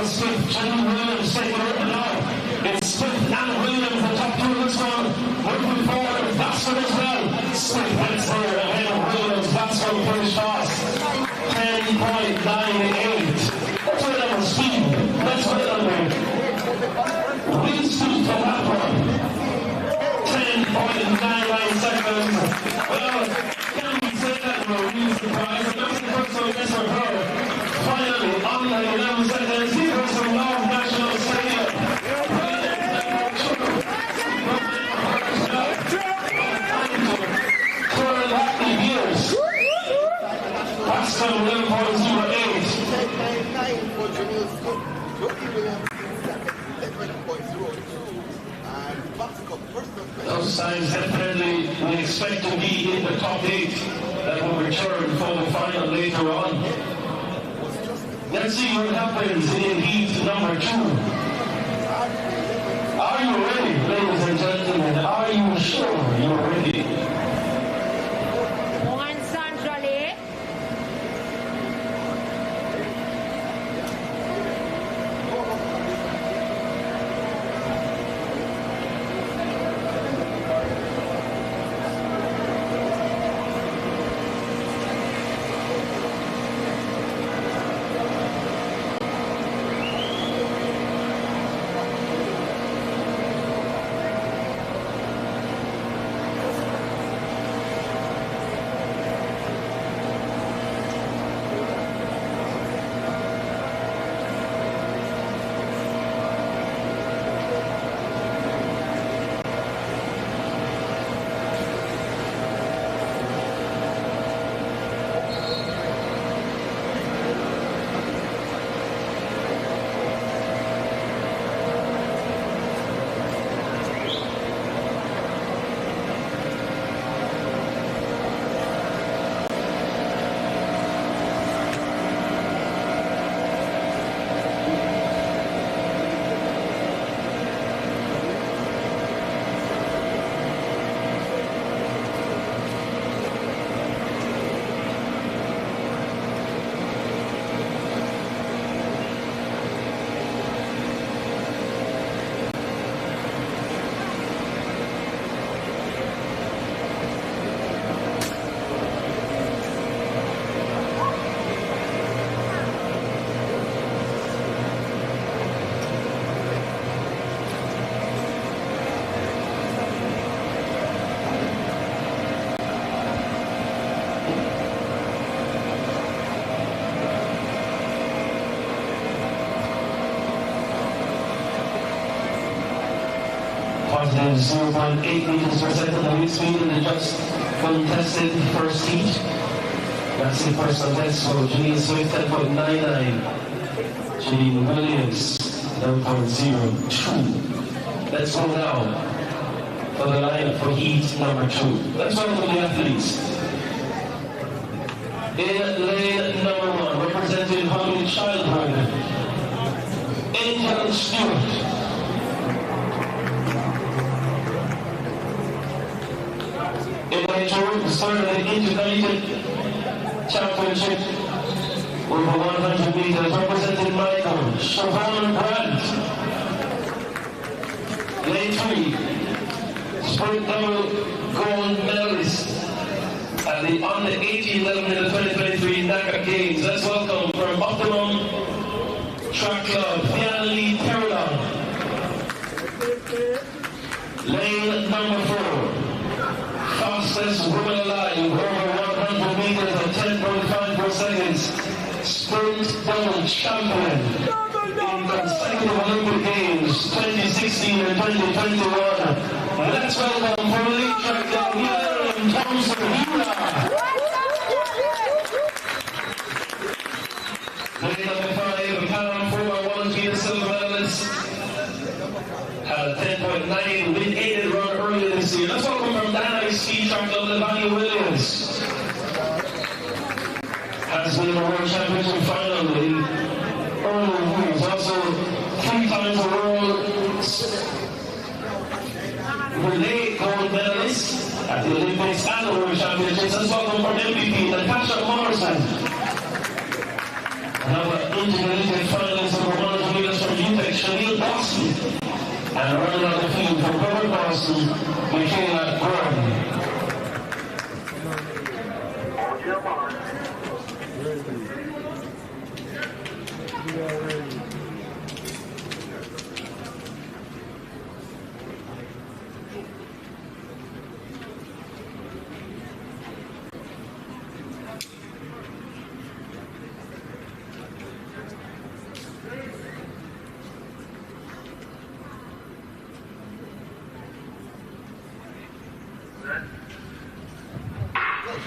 Swift, Jenny Williams taking over now. It's Swift and Williams, the top two in this one. Moving forward, Vasco as well. Swift heads there ahead of Williams. Vasco finished fast. 10.98. That's what I'm speed. That's what I'm doing. Real speed from that one. 10.99 seconds. Well, can we say that we're really surprised? And that's the first one this for her. Finally, on the 11 seconds, he goes from North National Stadium. Current active years. Pascal 11.08. Those signs definitely we expect to be in the top 8 that will return for the final later on. Let's see what happens in heat number 2. Are you ready, ladies and gentlemen? Are you sure you're ready? One centrally. Positive 0.8 meters per second the wind speed in the just contested first heat. That's the first contest for Janine Swift 10.99. Janine Williams 9.02. Let's go now for the lineup for heat number 2. Let's welcome the athletes. In lane number 1, representing Hollywood Childhood, Angel Stewart. In lane 2, started the Intercollegiate Championship over 100 meters, representing Michael Siobhan Brandt. Lane 3, sprint double gold medalist at the under 18 level in the 2023 NACA Games. Let's welcome from Optimum Track Club, Finalist. Lane number 4, fastest woman alive over 100 meters at 10.54 seconds. Sprint double champion in consecutive Olympic Games 2016 and 2021. Let's welcome from Lead Track Club, William Thompson. Lane number 5, Callum 4x1 meter silver medalist. Had a 10.9 win aided run earlier this year. Let's welcome from Dynamic Speed Track Club, Levania Williams. Has been in the World Championship final in earlier years. Also 3 times the world relay gold medalist at the Olympics and the World Championships. Let's welcome from MVP, Natasha Morrison. Another intercollegiate finalist over 100 And running on the field for Robert Boston, Michaela Gordon.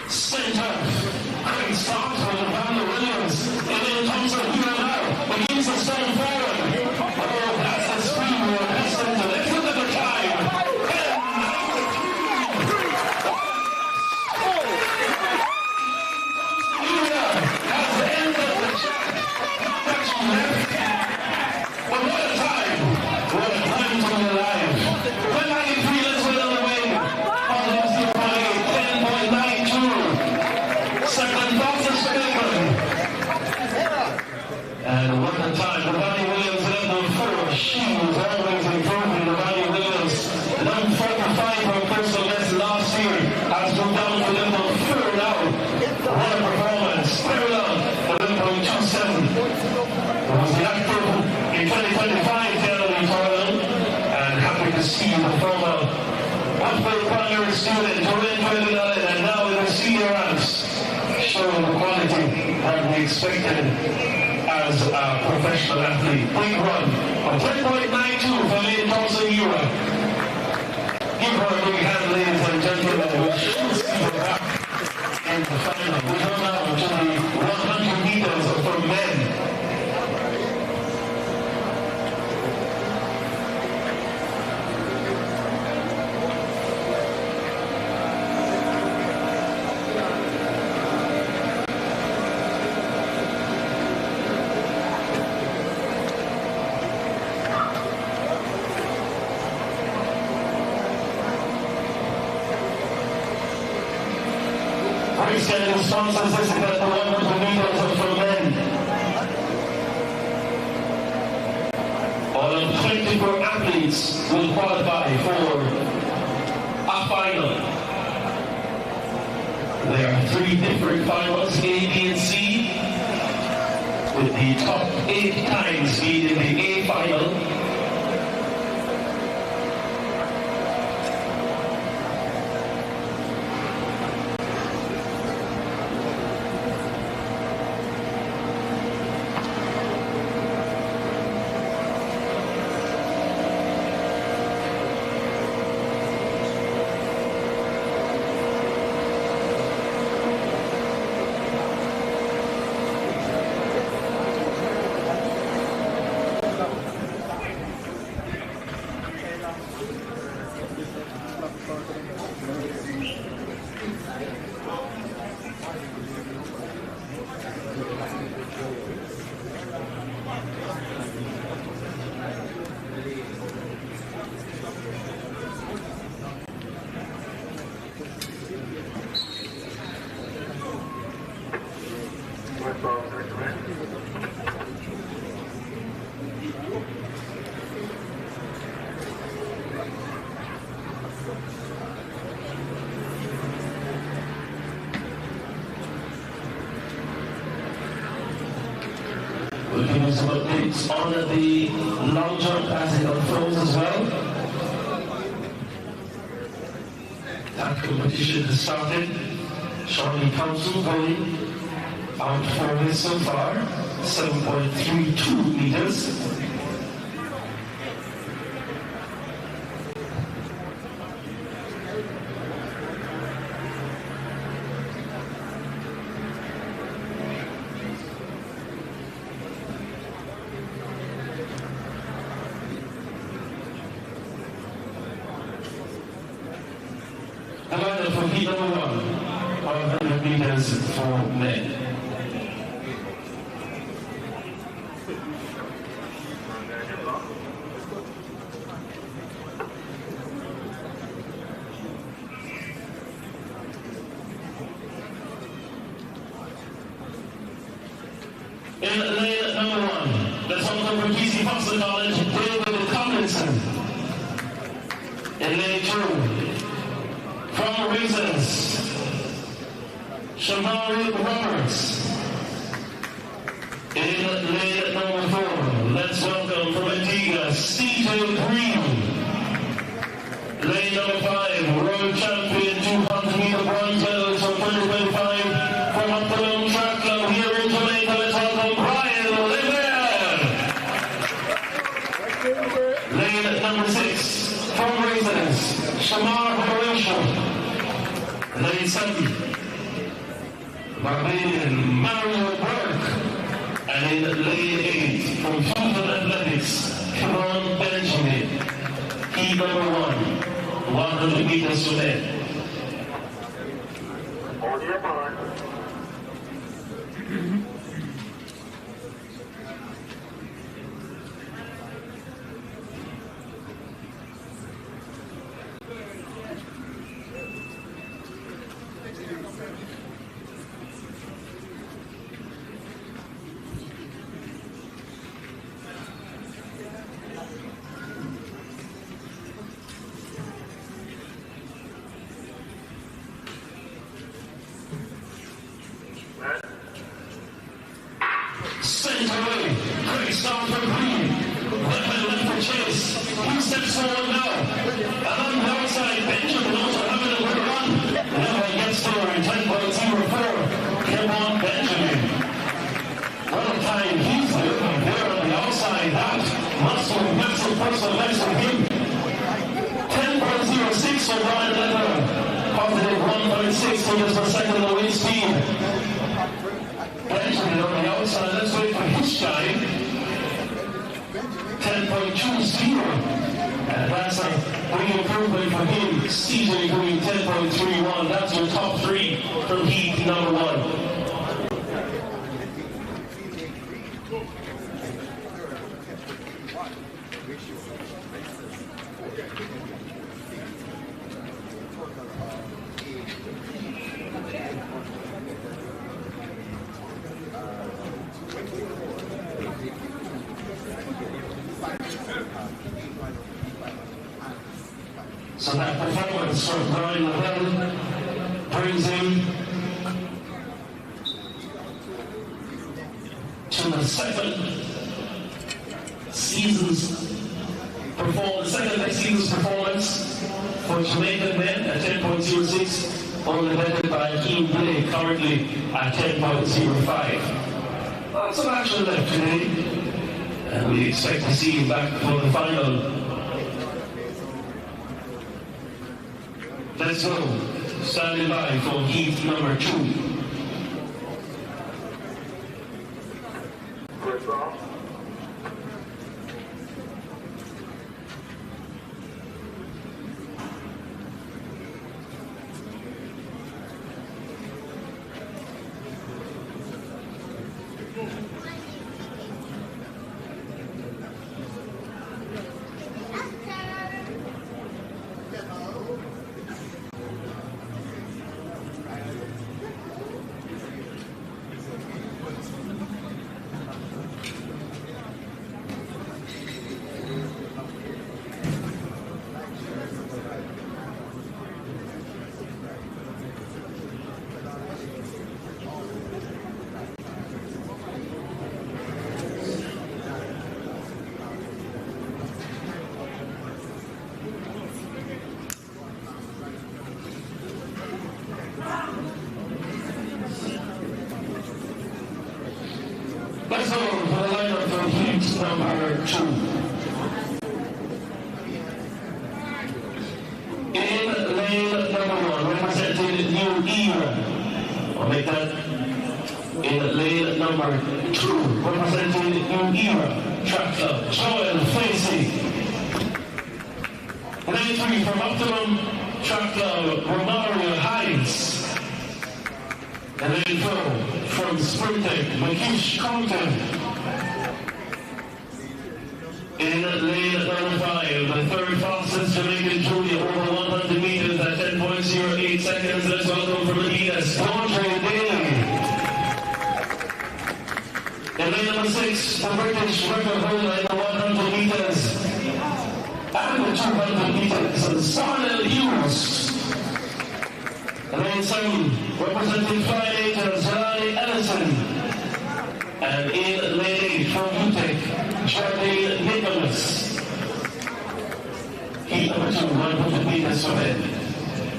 Center, great start for Lavanda Williams, and then comes a here now, begins to stand forward. Oh, that's the speed we're accustomed to. Let's look at the time. Has ended the track. That's left. But what a time. What a time to be alive. 193, let's wait on the wing. On the 10.92. Second fastest Jamaican. And what a time. Lavani Williams level 4. She was always improving. Lavani Williams, 145 for personal best last year, has moved down to level 4 now. What a performance. Very long. 11.27. Was the active in 2025 January tournament. And happy to see the former Upper primary student, and now in the senior ranks, showing the quality that we expected as a professional athlete. Big run of 10.92 for €8,000. Give her a big hand, ladies and gentlemen. We should see her back in the final. We go now to the 100 meters for men. Standing sponsors this event, the 100 meters for men. All of 24 athletes will qualify for a final. There are 3 different finals, A, B, and C, with the top 8 times being in the A final. We'll give you some updates on the long jump as it unfolds as well. That competition has started. Charlie Council going out for this so far, 7.32 meters. The lineup for heat number 1, 100 meters for men. In lane number 1, let's welcome from BC Foster College, David Tomlinson. In lane 2, from Reasons, Shamari Roberts. In lane number 4, let's welcome from Antigua, CJ Green. Lane number 5, World Champion 200-meter bronze medalist from 2025 from Uptown Track Club here in Jamaica. Let's welcome Brian Levere. Lane number 6, from Reasons, Shamar Horatio. Lane 7, Barbadian Mario Burke. And in lane 8, from Fusion Athletics, Kevon Benjamin. Heat number 1, 100 meters to net. On your mark. Sent away, great start for Green. Weapon left for Chase. He steps forward now. And on the outside, Benjamin also having a good run. Now he gets there in 10.04. Kevon Benjamin. What a time he's looking there on the outside. That must be a massive personal best for him. 10.06 for Brian Leather. Positive 1.6 meters per second in the wind speed. Benjamin on the outside, let's wait for his time. 10.20. And that's a big improvement for him. CJ Green 10.31. That's your top 3 from heat number 1. So that performance from Brian Lavelle brings him to the second next season's performance for Jamaican men at 10.06, only bettered by Keane Blake, currently at 10.05. Lots of action left today, and we expect to see him back for the final. Let's go. Standing by for heat number 2. Chris off. Let's go for the lineup for heat number 2. In lane number 1, representing New Era. I'll make that. In lane number 2, representing New Era. Track Club, Joel Facey. Lane 3 from Optimum Track Club, Romario Hines. And lane 4 from Sprintec, Makish Compton. In lane number 5, the third fastest Jamaican junior over 100 meters at 10.08 seconds. Let's welcome from Adidas, Andre Daly. In lane number 6, the British record holder in the 100 meters and the 200 meters. 7, representing Flying Angels, Jelani Ellison. And in lane 8 from UTEC, Jordan Nicholas. Heat number 2, 100 meters for men.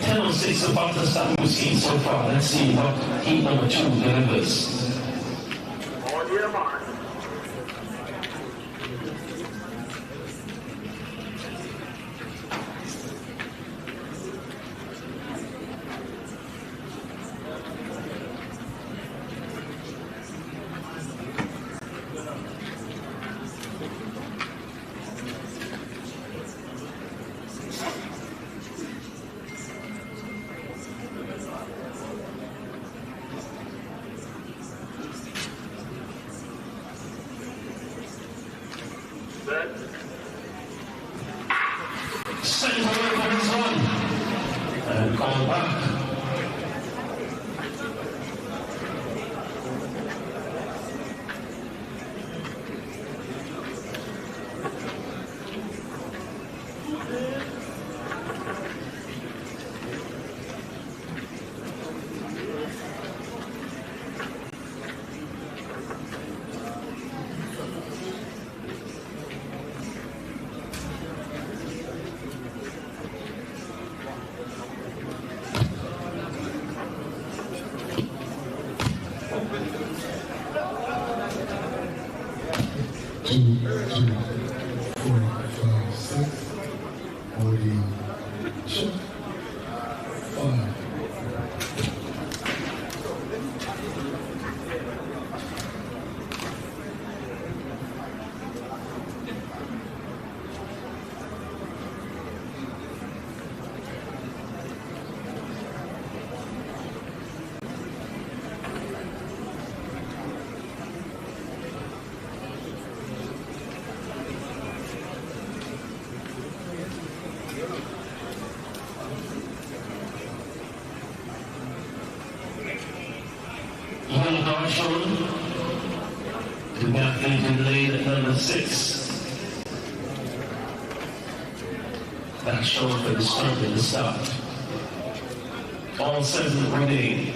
10:06 about to start we've seen so far. Let's see what heat number 2 delivers. On your mark. Sent away for this one. And call back. Shown to be athlete in lane at number 6. That's shown for the start in the start. All 7 remain.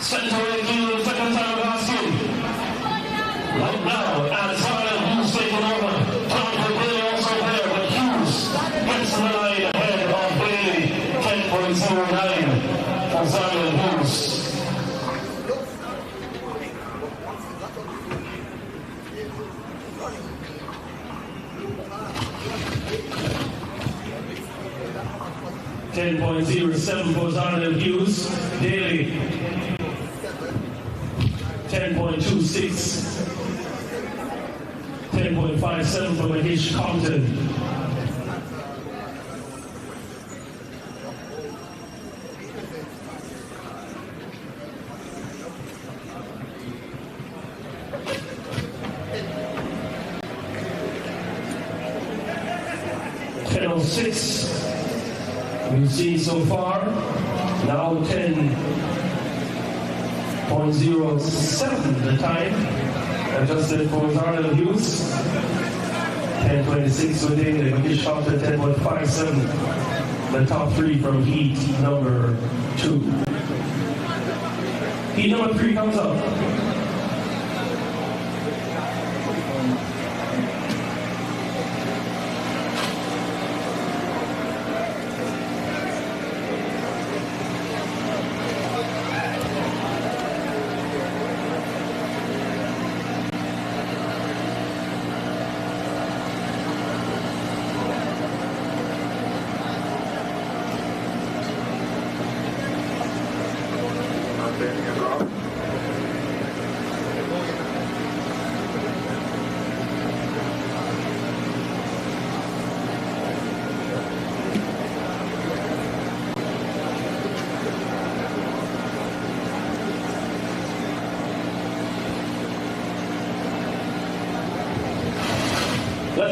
Sent away to the second time of asking. Right now, as Hughes taking over. Tom Bailey also there, but Hughes gets the line ahead of Bailey. 10.09 for Zion Hughes. .07 for Zion Hughes. Daily 10.26. 10.57 for Mahesh Compton. We've seen so far, now 10.07 the time, adjusted for Zion Hughes, 10.26 within the Mahesh Compton, 10.57, the top 3 from heat number 2. Heat number 3 comes up.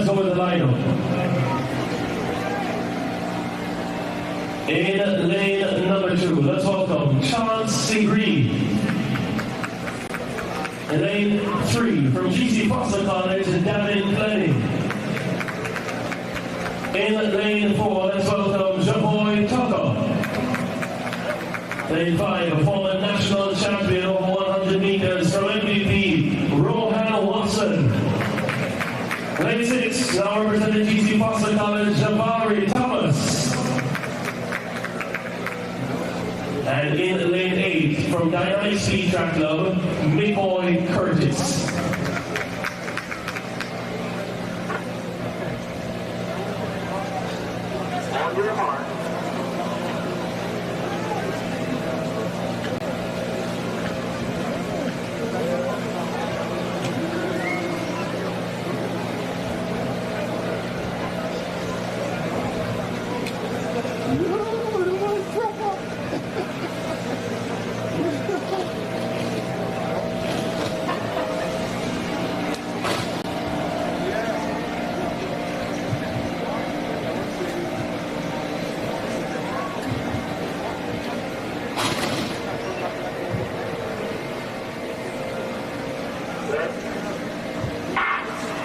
let's go with the lineup. In lane number 2, let's welcome Chance Segree. In lane 3, from GC Foster College, Davin Fleming. In lane 4, let's welcome Javoy Tucker. Lane 5, a former national champion over 100 meters from MVP, Rohan Watson. Lane 6, now representing GC Foster College, Jabari Thomas. And in lane 8, from Dynamic Speed Track Club, Midboy Curtis. On your mark.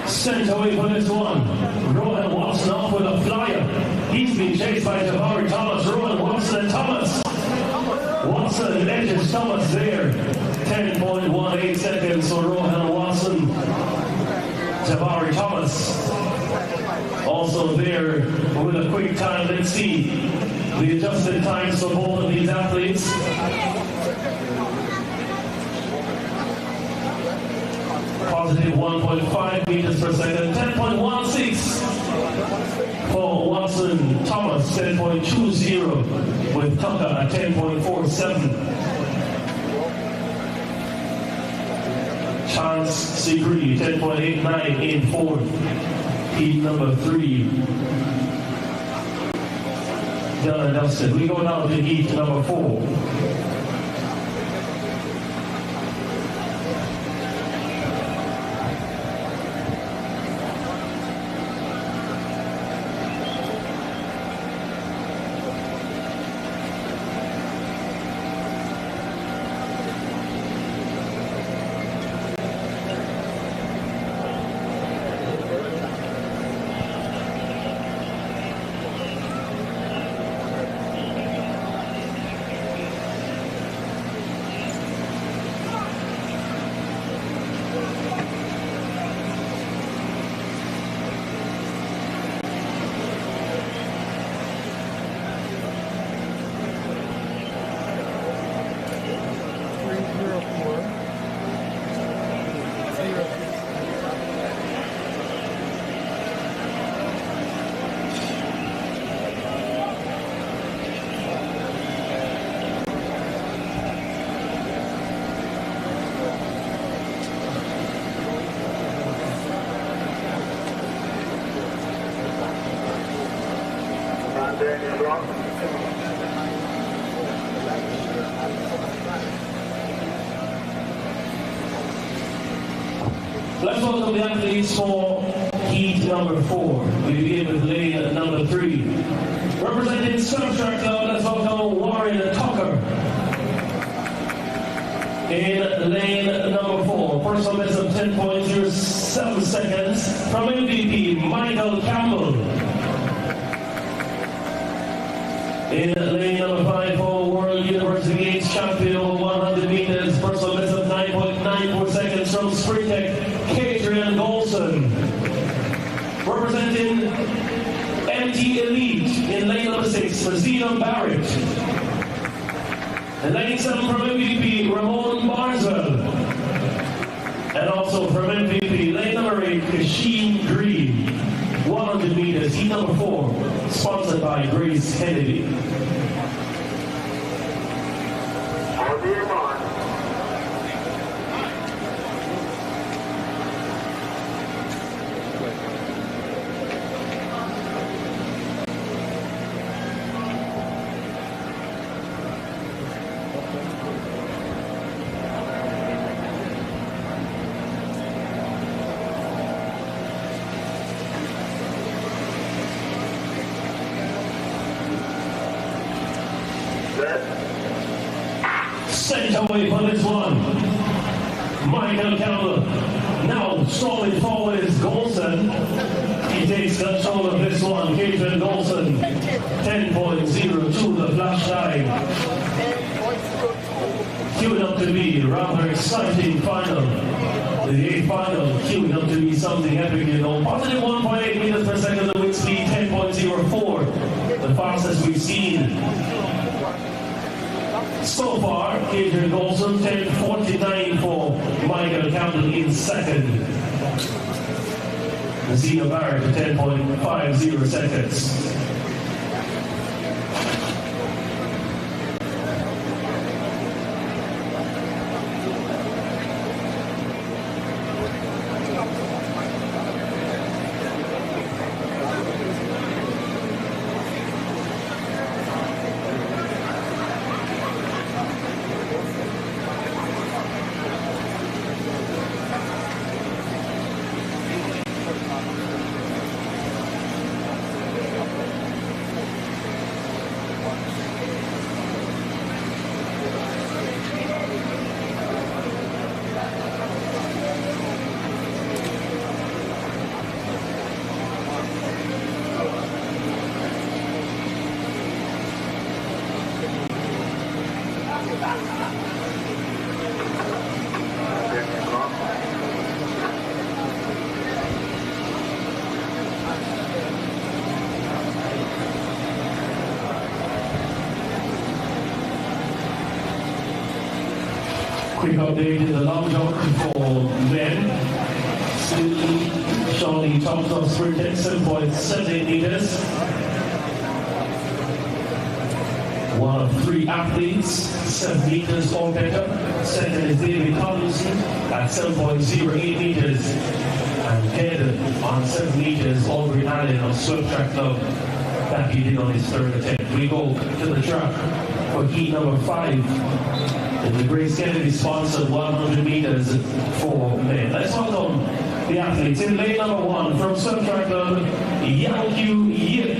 Sent away for this one. Rowan Watson off with a flyer. He's been chased by Jabari Thomas. Rowan Watson and Thomas. Watson edges Thomas there. 10.18 seconds for Rowan Watson. Jabari Thomas also there with a quick time. Let's see the adjusted times for both of these athletes. Positive 1.5 meters per second, 10.16 for Watson. Thomas 10.20 with Tucker at 10.47. Chance Segree 10.89 in fourth. Heat number 3. Done and dusted. We go now to heat number 4. Let's welcome the athletes for heat number 4. We begin with lane number 3. Representing Surf Track Club, let's welcome Warren Tucker. In lane number 4, personal best of 10.07 seconds from MVP Michael Campbell. In lane number 5 for World University Games champion over 100 meters, personal best of 9.94 seconds from Springtech, Kadrian Golson. Representing MT Elite in lane number 6 for Zena Barrett. In lane 7 from MVP Ramon Barneswell. And also from MVP lane number 8 Kasheen Green. 100 meters, heat number 4, sponsored by Grace Kennedy. On your mark. away for this one. Michael Campbell. Now strolling forward is Golson. He takes control of this one. Adrian Golson. 10.02 the flash time. Queued up to be a rather exciting final. The A final queued up to be something epic, you know. Positive 1.8 meters per second, the wind speed 10.04. The fastest we've seen. So far, Adrian Golson 10.49 for Michael Campbell in second. Zena Barrett 10.50 seconds. Quick update in the long jump for men. Still showing the top of sprint at 7.78 meters. One of three athletes, 7 meters or better. Second is David Collinson at 7.08 meters. And head on 7 meters, Aubrey Allen of Swift Track Club. That he did on his third attempt. We go to the track for heat number 5. In the Grace Kennedy sponsored 100 meters for men. Let's welcome the athletes. In lane number 1 from Swift Track Club, Yalq Yip.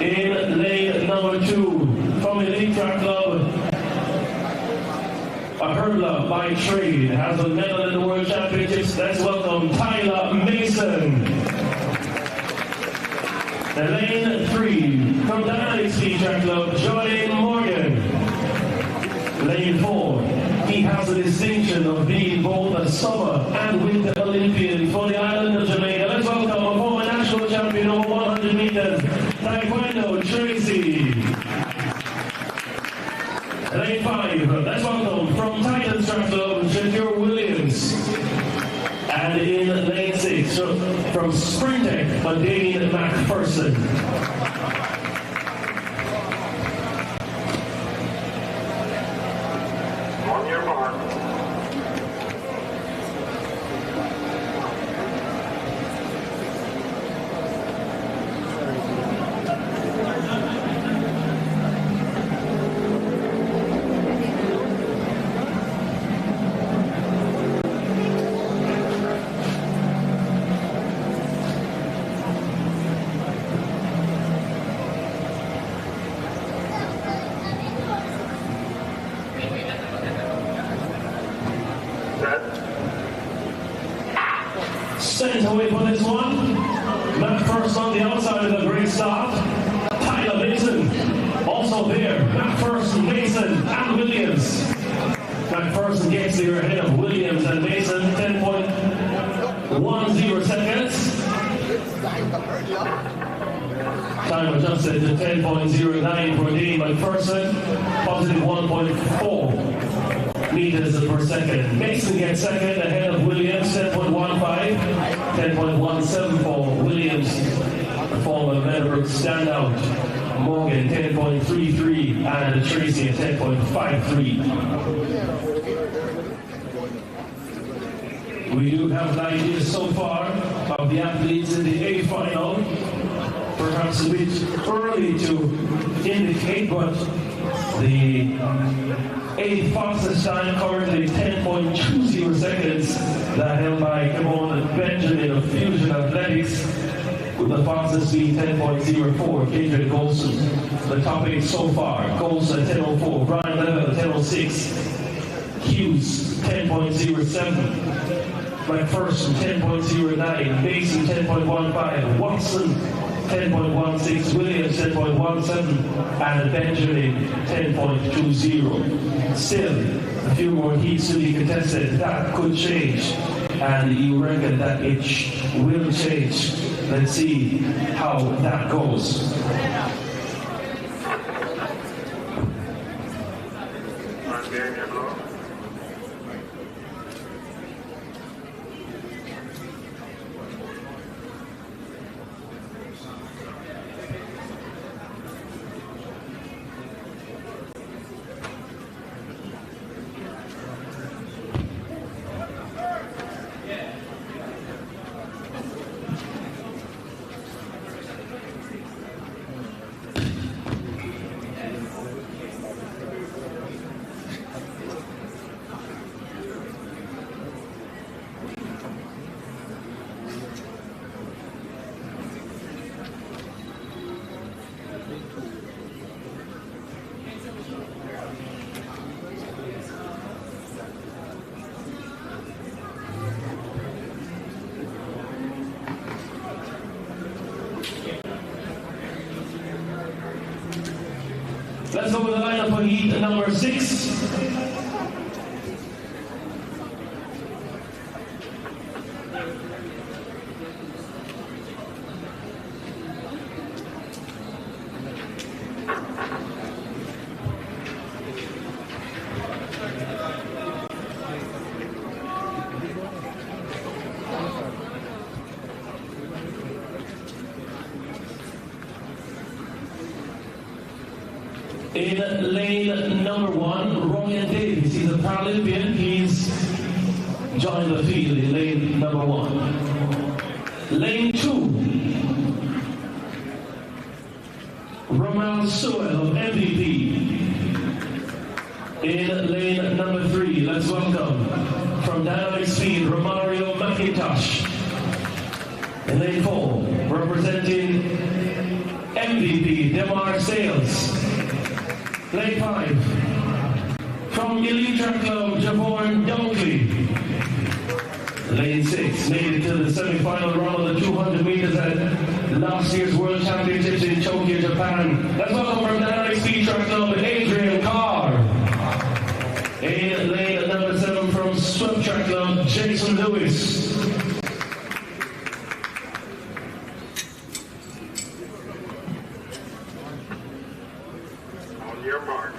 In lane number 2 from Elite Track Club, a hurdler by trade, has a medal in the World Championships. Let's welcome Tyler Mason. And lane 3 from Dynamic Speed Track Club, Jordan Morgan. Lane 4, he has the distinction of being both a summer and winter Olympian for the island of Jamaica. Let's welcome a former national champion over 100 meters, Taekwondo Tracy. Lane 5, let's welcome from Titans Track Club, Shakur Williams. And in lane 6, from Sprintec, Dane McPherson. On your mark. Sent away for this one. McPherson on the outside of the great start. Tyler Mason also there. McPherson, Mason, and Williams. McPherson gets there ahead of Williams and Mason. 10.10 seconds. Time adjusted to 10.09 for Dane McPherson. Positive 1.4 meters per second. Mason gets second ahead of Williams, 10.15, 10.17 for Williams, former Meadowbrook standout. Morgan 10.33 and Tracy at 10.53. We do have an idea so far of the athletes in the A final. Perhaps a bit early to indicate, but the A fastest time currently 10.20 seconds, that held by Kimon Benjamin of Fusion Athletics. with the fastest speed 10.04, Kendrick Golson. The top 8 so far, Golson 10.04, Brian Level 10.06, Hughes 10.07, McPherson 10.09, Mason 10.15, Watson 10.16, Williams 10.17, and Benjamin 10.20. Still, a few more heats to be contested. That could change, and you reckon that it will change. Let's see how that goes. Let's go with the lineup for heat number 6. In lane number 1, Ryan Davis. He's a Paralympian. He's joined the field in lane number 1. Lane 2, Romal Sewell of MVP. In lane number 3, let's welcome from Dynamic Speed, Romario McIntosh. In lane 4, representing MVP, Demar Sales. Lane 5, from Elite Track Club, Javon Dunkley. Lane 6, made it to the semi-final round of the 200 meters at last year's World Championships in Tokyo, Japan. Let's welcome from Dynamic Speed Track Club, Adrian Carr. In lane number 7, from Swim Track Club, Jason Lewis. Your mark.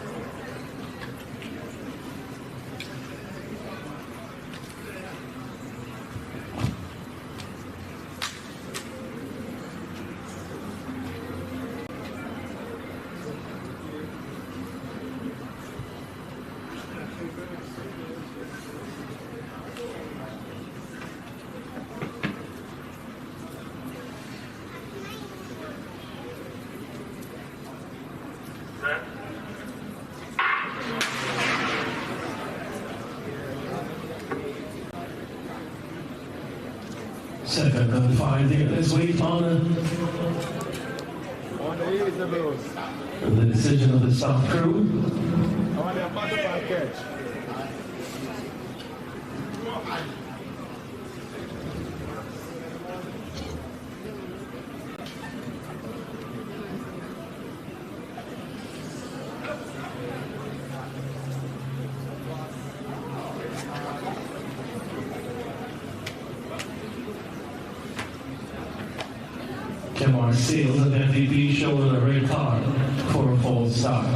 Second and 5 there. Let's wait on the decision of the stop crew. Kemar Sales of MVP showing a red card for a false start.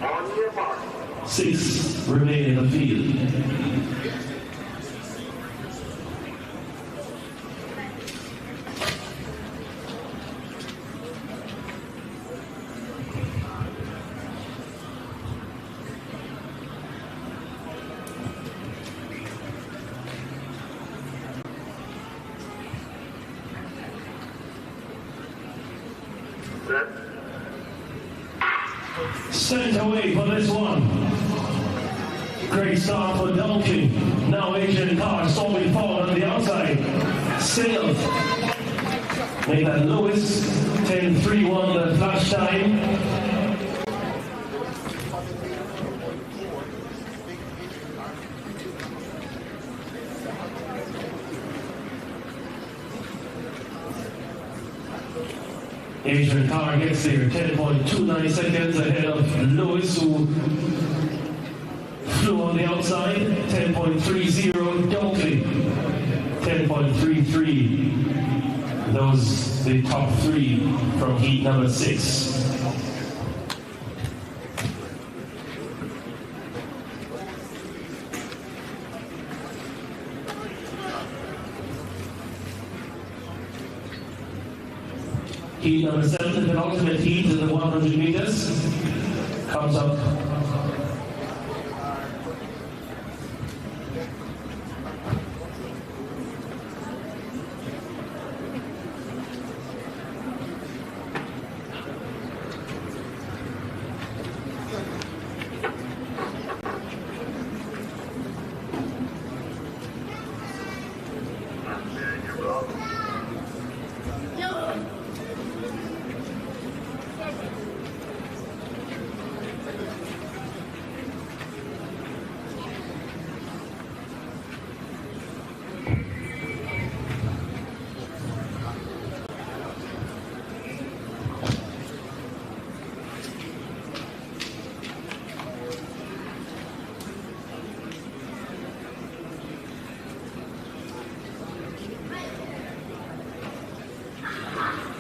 On your mark. 6 remain in the field. Sent away for this one. Great start for Dunkley. Now Adrian Carr slowly forward on the outside. Sale. Nathan Lewis, 10.31 the flash time. Adrian Carr gets there, 10.29 seconds ahead of Lewis, who flew on the outside, 10.30. Dunkley, 10.33. Those the top three from heat number 6. Heat number 7, the penultimate heat in the 100 meters, comes up.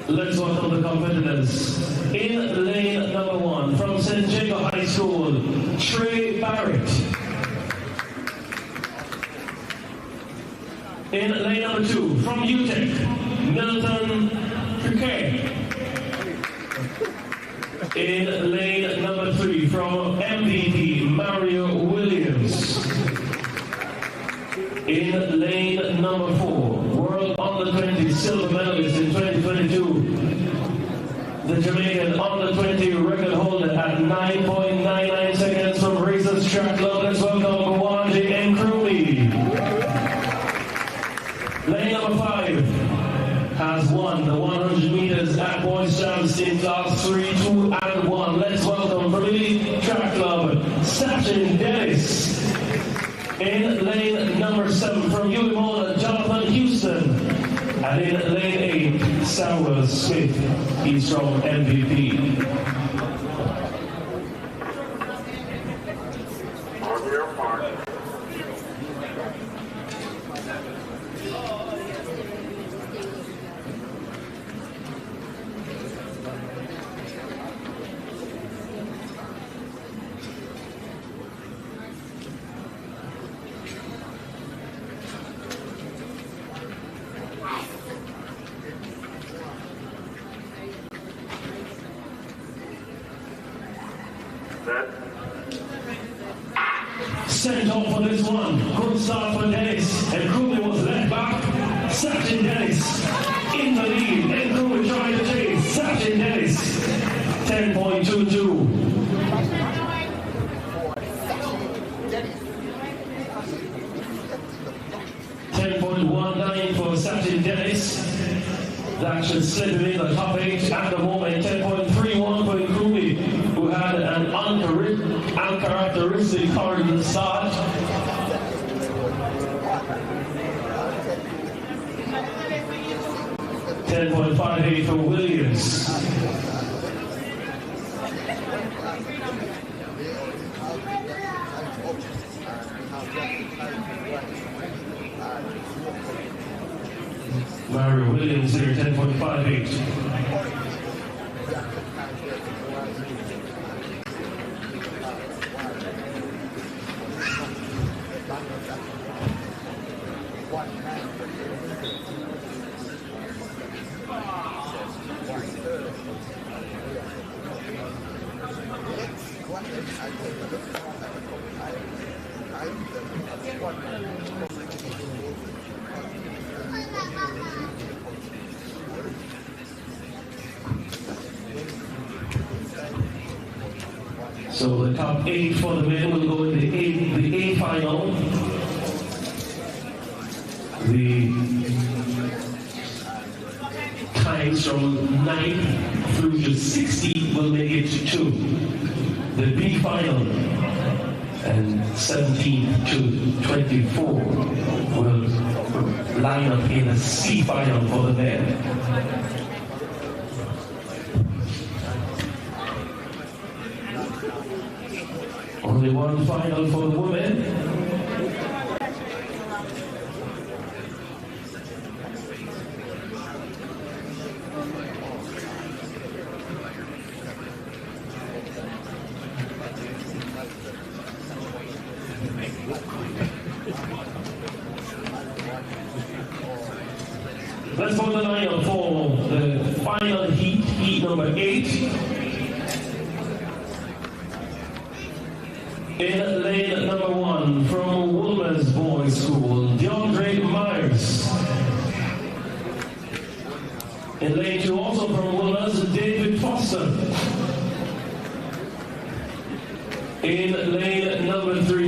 Let's welcome the competitors. In lane number 1, from St. Jacob High School, Trey Barrett. In lane number 2, from UTEC, Milton Cricket. In lane number 3, from MVP, Mario Williams. In lane number 4, World Under-20 silver medalist in 2022, the Jamaican Under-20 record holder at 9.99 seconds from Racers Track Club. Let's welcome Mwanje Nkrumah. Lane number 5 has won the 100 meters at Boys Champs in class 3, 2, and 1. Let's welcome from Elite Track Club, Sachin Dennis. In lane number 7 from UMOLA, Jonathan Houston. And in lane 8, Samuel Smith. He's from MVP. On your mark. Sent off for this one. Good start for Dennis. And Nkrumah was left back. Sachin Dennis in the lead. Nkrumah trying to chase. Sachin Dennis, 10.22. 10.19 for Sachin Dennis. That should slip him in the top 8 at the moment. 10.31 for Nkrumah, who had an uncharacteristic card in the start. .58 for Williams. Mario Williams here, 10.58. So the top 8 for the men will go in the A final. The Finalists from 9th through to 60 will make it to the B final, and 17 to 24 will line up in a C final for the men. Only one final for the women. Let's go to the lineup for the final heat, heat number 8. In lane number 1 from Woolman's Boys School, DeAndre Myers. In lane 2 also from Woolman's, David Foster. In lane number 3,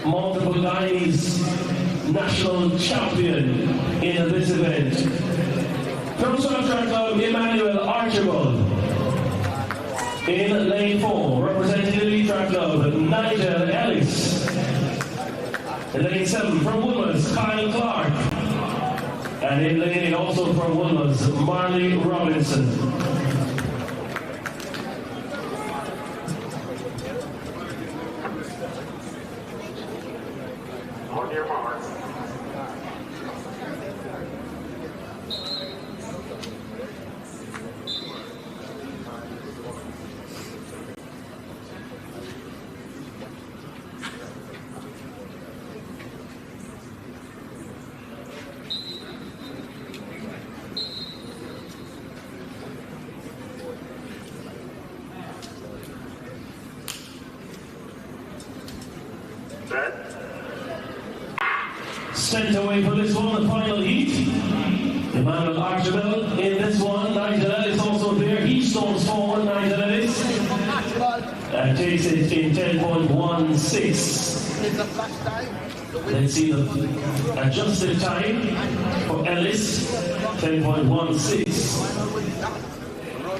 multiple times national champion in this event. From South Track Club, Emmanuel Archibald. In lane 4, representing the Lead Track Club, Nigel Ellis. In lane 7, from Woolman's, Kyle Clark. And in lane 8, also from Woolman's, Marley Robinson. On your mark. Sent away for this one, the final heat. Emmanuel Archibald in this one. Nigel Ellis also there. He storms forward, Nigel Ellis. And takes it in 10.16. Let's see the adjusted time for Ellis. 10.16.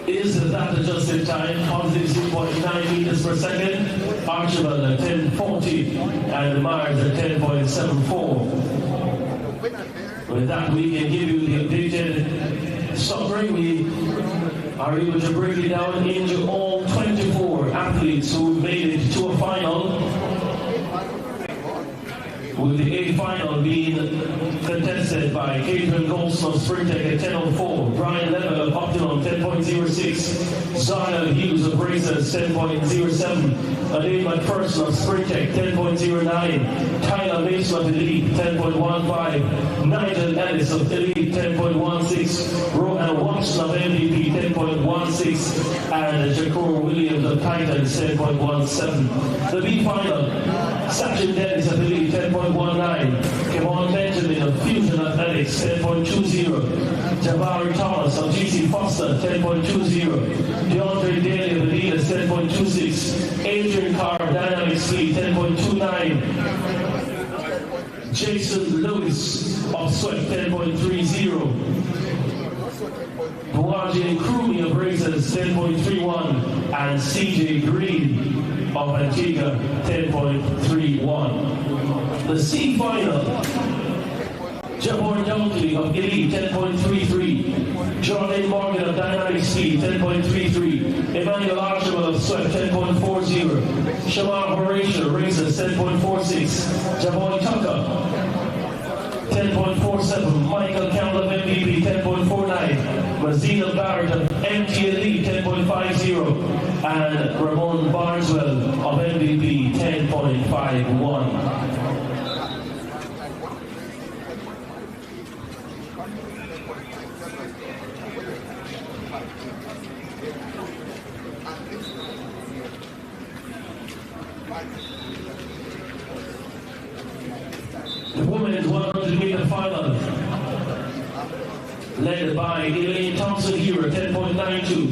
Is that adjusted time? Positive 6.9 meters per second. Archibald at 10.40 and Myers at 10.74. With that, we can give you the updated summary. We are able to break it down into all 24 athletes who made it to a final, with the A final being contested by Catherine Goldston of Springtech at 10.04, Brian Levitt of Optimum 10.06, Zana Hughes of Racers 10.07, Adair McPherson of Springtech 10.09, Tyler Mason of Elite 10.15, Nigel Ellis of Elite 10.16, Rohan Watson of MVP 10.16, and Jacour Williams of Titans 10.17. The B final, Sachin Dennis of Elite 10.19, Kevon Benjamin of Fusion Athletics 10.20, Jabari Thomas of GC Foster 10.20, DeAndre Daly of Adidas 10.26, Adrian Carr of Dynamic Speed 10.29, Jason Lewis of Sweat 10.30, Buwaji Krumi of Racers 10.31, and CJ Green of Antigua 10.31. The C final, Jabor Dunkley of Elite 10.33, Jordan Morgan of Dynamic Speed 10.33, Emmanuel Archibald of Sweat 10.40, Shamar Horatio Racers 10.46, Javoy Tucker 10.47, Michael Campbell of MVP 10.49, Mazina Barrett of MT Elite 10.50, and Ramon Barneswell of MVP 10.51. The women's 100 meter final, led by Elaine Thompson-Hero, 10.92.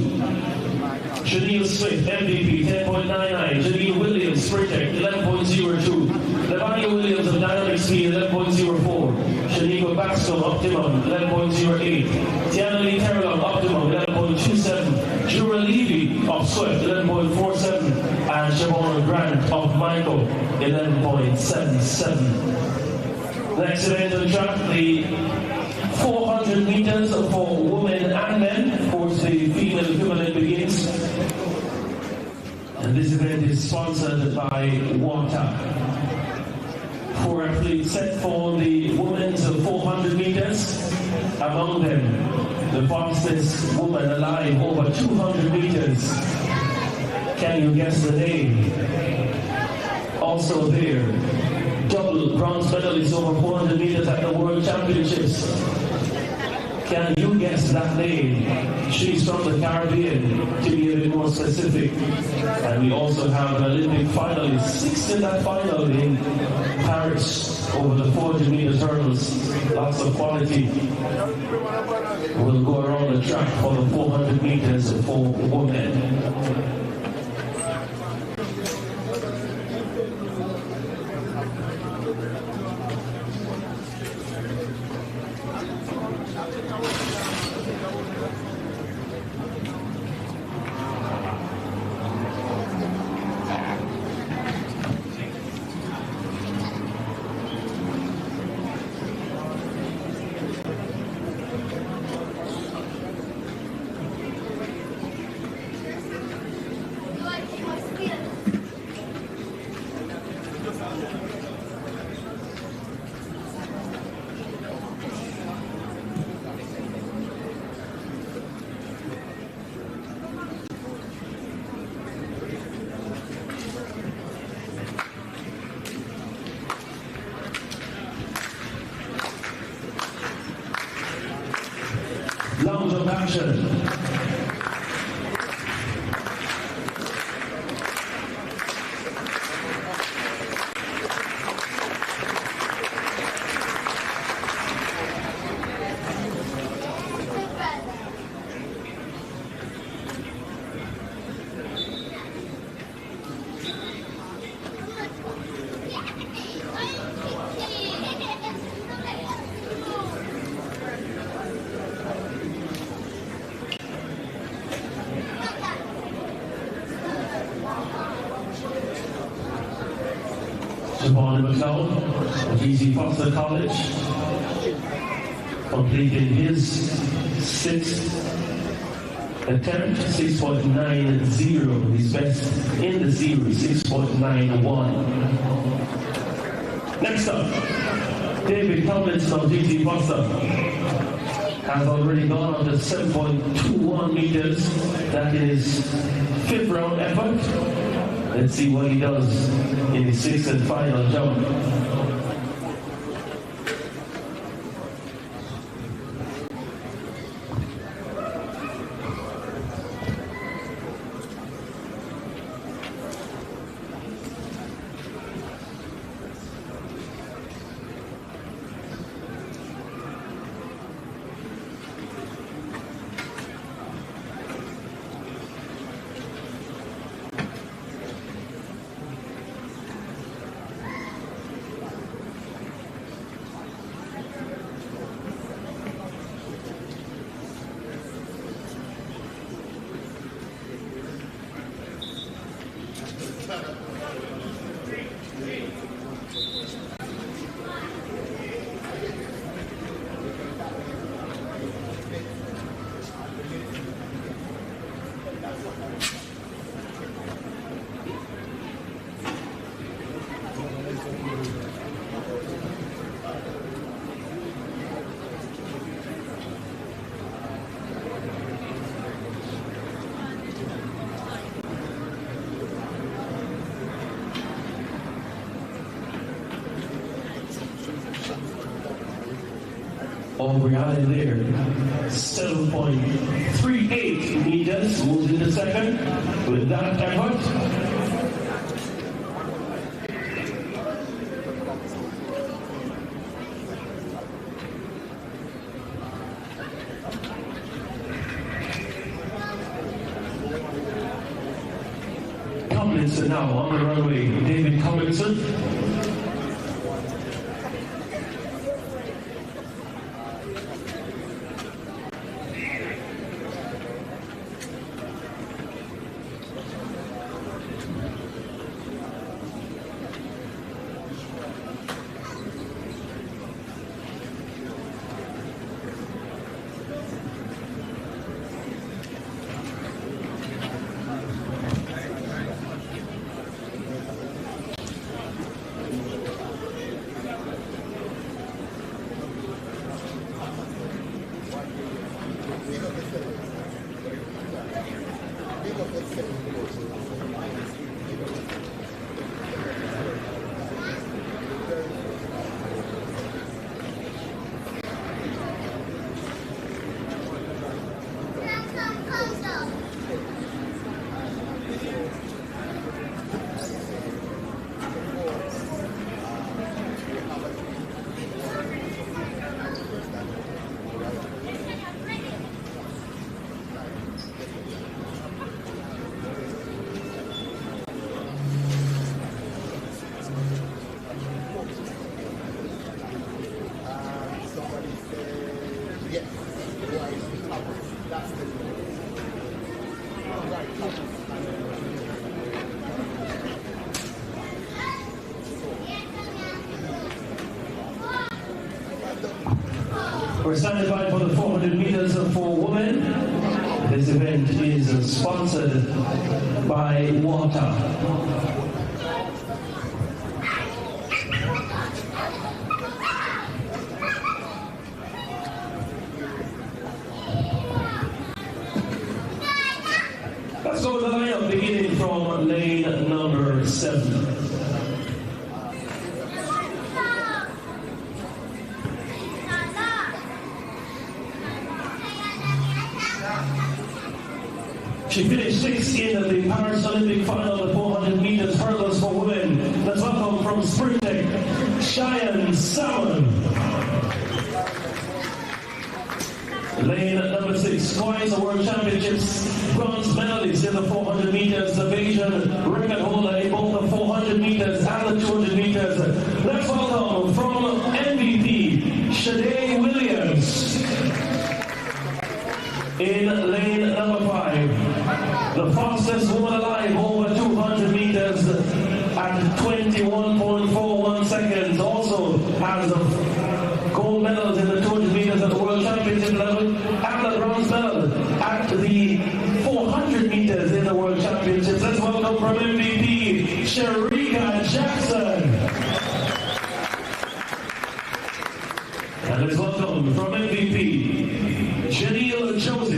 Janelle Smith, MVP, 10.99. Janelle Williams, Springtech, 11.02. Levania Williams of Dynamic Speed, 11.04. Shaniqua Bascom, optimum 11.08. Tiana Lee Terrell, optimum 11.27. Jura Levy of Swift, 11.47. And Siobhan Grant of Michael, 11.77. Next event on the track, the 400 meters for women and men. Of course, the female equivalent begins. And this event is sponsored by Water. 4 athletes set for the women's 400 meters. Among them, the fastest woman alive over 200 meters. Can you guess the name? Also there, double bronze medalist over 400 meters at the World Championships. Can you guess that name? She's from the Caribbean, to be a bit more specific. And we also have an Olympic finalist, 6th in that final in Paris over the 400 meters hurdles. Lots of quality. We'll go around the track for the 400 meters for women. Long jump action. Siobhan McLeod of Easy Foster College, completing his 6th attempt, 6.90, his best in the series, 6.91. Next up, David Tomlinson of GT Foster has already gone on to 7.21 meters. That is 5th round effort. Let's see what he does in his 6th and final jump. O'Brien there, 7.38 meters, moves into second with that effort. Tomlinson now on the runway, David Tomlinson. We're standing by for the 400 meters for women. This event is sponsored by water. Let's go to the lineup beginning from lane number 7. She finished 6th in the Paris Olympic final, the 400 meters hurdles for women. Let's welcome from Sprinttech, Cheyenne Salmon. Lane number 6, twice World Championships bronze medalist in the 400 meters, Asian record holder in both the 400 meters and the 200 meters. Let's welcome from MVP, Shade Williams. In lane number 5, the fastest woman alive over 200 meters at 21.41 seconds. Also has gold medals in the 200 meters at the World Championship level and the bronze medal at the 400 meters in the World Championships. Let's welcome from MVP, Sharika Jackson. And let's welcome from MVP, Janelle Joseph.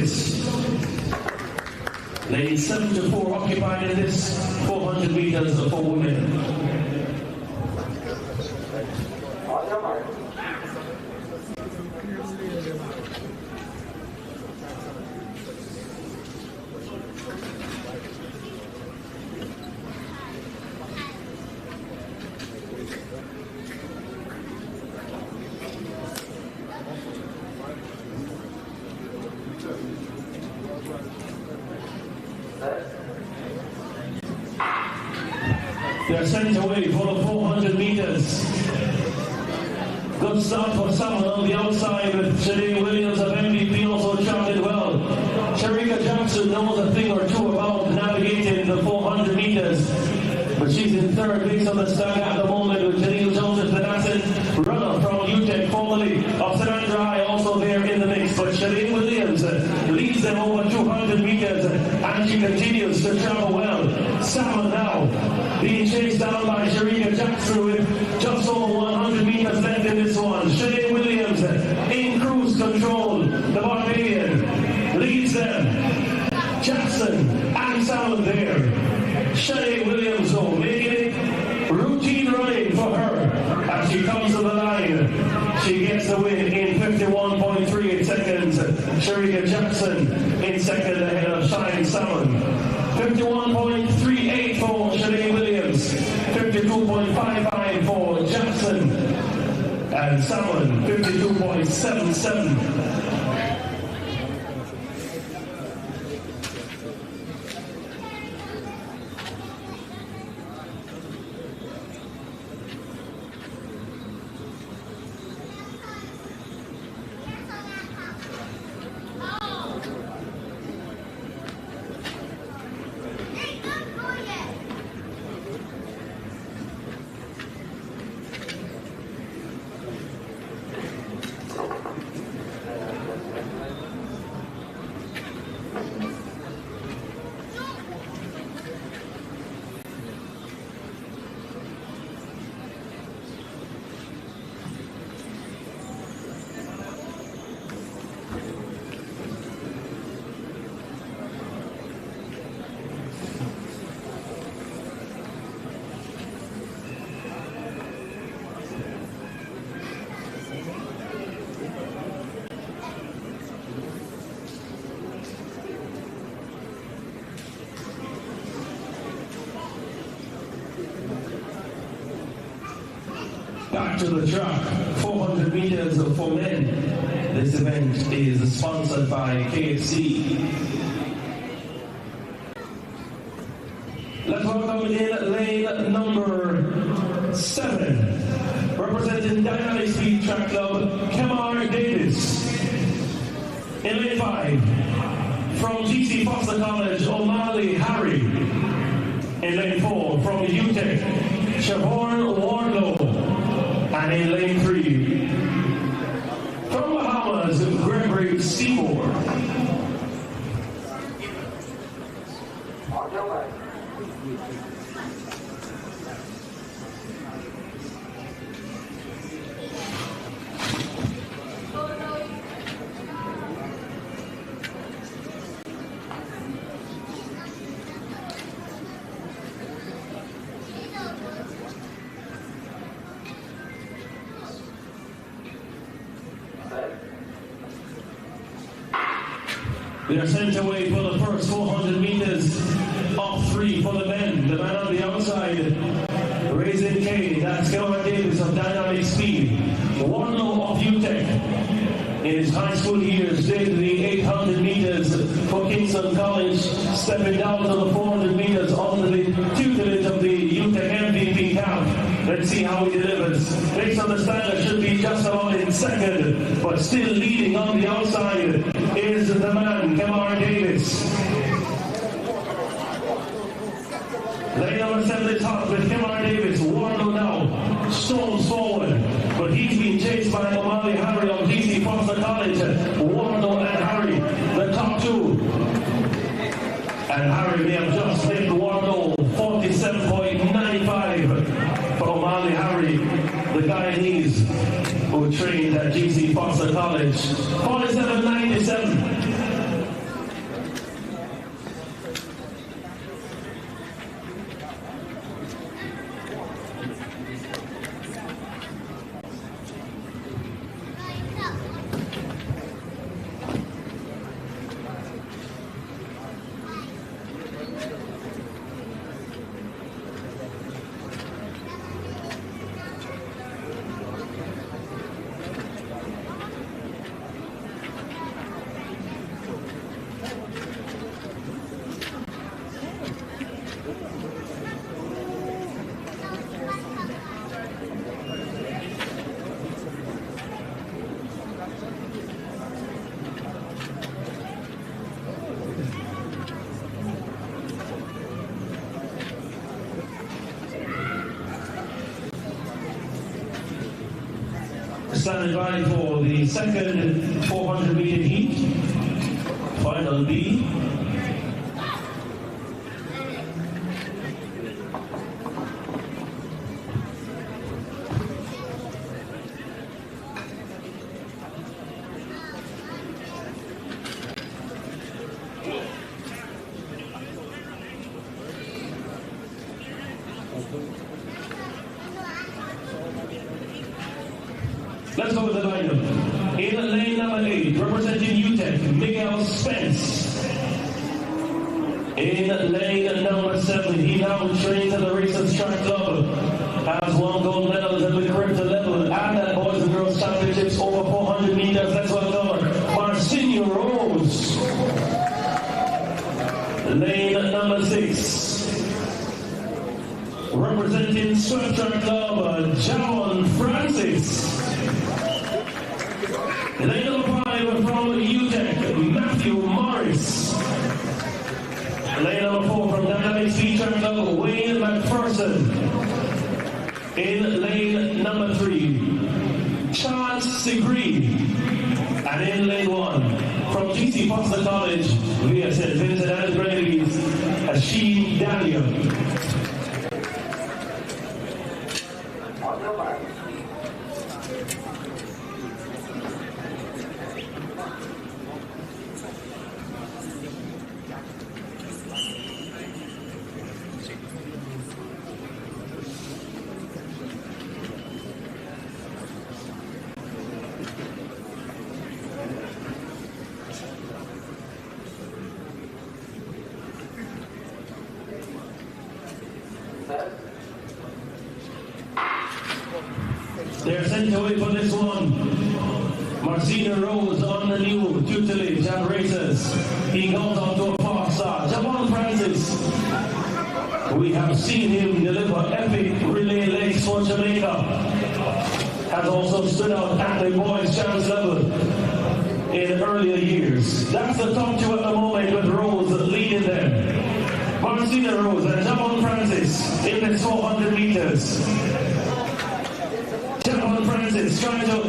Lane 7 to 4 occupied in this 400 meters for women. On your mark. They're sent away for the 400 meters. Good start for someone on the outside with Shade Williams of MVP also charted well. Sharika Jackson knows a thing or two about navigating the 400 meters, but she's in 3rd place on the stack at the moment with Janelle Joseph, the nascent runner from UTEC, formerly of St. Andrew High, also there in the mix. But Shade Williams leads them over 200 meters and she continues to travel well. Salmon now being chased down by Sharika Jackson with just over 100 meters left in this one. Shade Williams in cruise control. The Barbadian leads them. Jackson and Salmon there. Shade Williams though making it routine running for her as she comes to the line. She gets the win in 51.38 seconds. Sharika Jackson in 2nd ahead of Cheyenne Salmon. 51.38 for Shade Williams, 52.55 for Jackson, and Salmon 52.77. Back to the track, 400 meters for men. This event is sponsored by KFC. Let's welcome in lane number 7, representing Dynamic Speed Track Club, Kemar Davis. In lane 5, from GC Foster College, O'Malley Harry. In lane 4, from UTEC, Siobhan Wardlow. And in lane 3, from Bahamas, They are sent away for the first 400 meters. Up 3 for the men. The man on the outside, raising K. That's Kevin Davis of Dynamic Speed. One low of UTEC. In his high school years, did the 800 meters for Kingston College, stepping down to the 400 meters under the tutelage of the UTEC MVP camp. Let's see how he delivers. Based on the standard, should be just about in second, but still leading on the outside is the man, Kevin Davis. Lane number 7 at the top with Kevin Davis. Warlow now storms forward, but he's being chased by O'Malley Harry of DC Foster College. Warlow and Harry, the top two. And Harry may have just made Warlow 47.95 for O'Malley Harry, the Guyanese who trained at GC Foster College. 47.97. Standing by for the second 400 meter heat, final B. Let's go with the lineup. In lane number 8, representing UTEC, Miguel Spence. In lane number 7, he now trains at the Racers Track Club. Has won gold medals at the Crypto level and at Boys and Girls Championships over 400 meters. Let's welcome Marcinho Rose. Lane number 6, representing Swift Track Club, Javon Francis. Lane number 5 from UTEC, Matthew Morris. Lane number 4 from Dynamic Speed Track Club, Wayne McPherson. In lane number 3, Charles Segree. And in lane 1, from GC Foster College, via St. Vincent and Grenadines, Asheen Daniel. On your mark. They're sent away for this one. Marcina Rose on the new tutelage at races. He goes on to a fast start. Javon Francis. We have seen him deliver epic relay legs for Jamaica. Has also stood out at the boys' champs level in earlier years. That's the top two at the moment with Rose leading them. Marcina Rose and Javon Francis in the 400 meters. Javon Francis trying to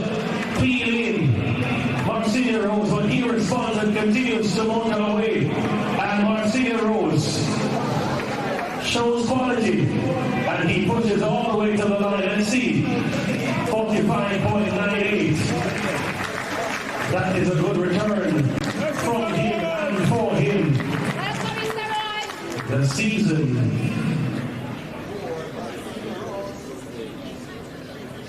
peel in Marcina Rose, but he responds and continues to walk away. And Marcina Rose shows quality, and he pushes all the way to the line. Let's see, 45.98. That is a good return from him and for him. The season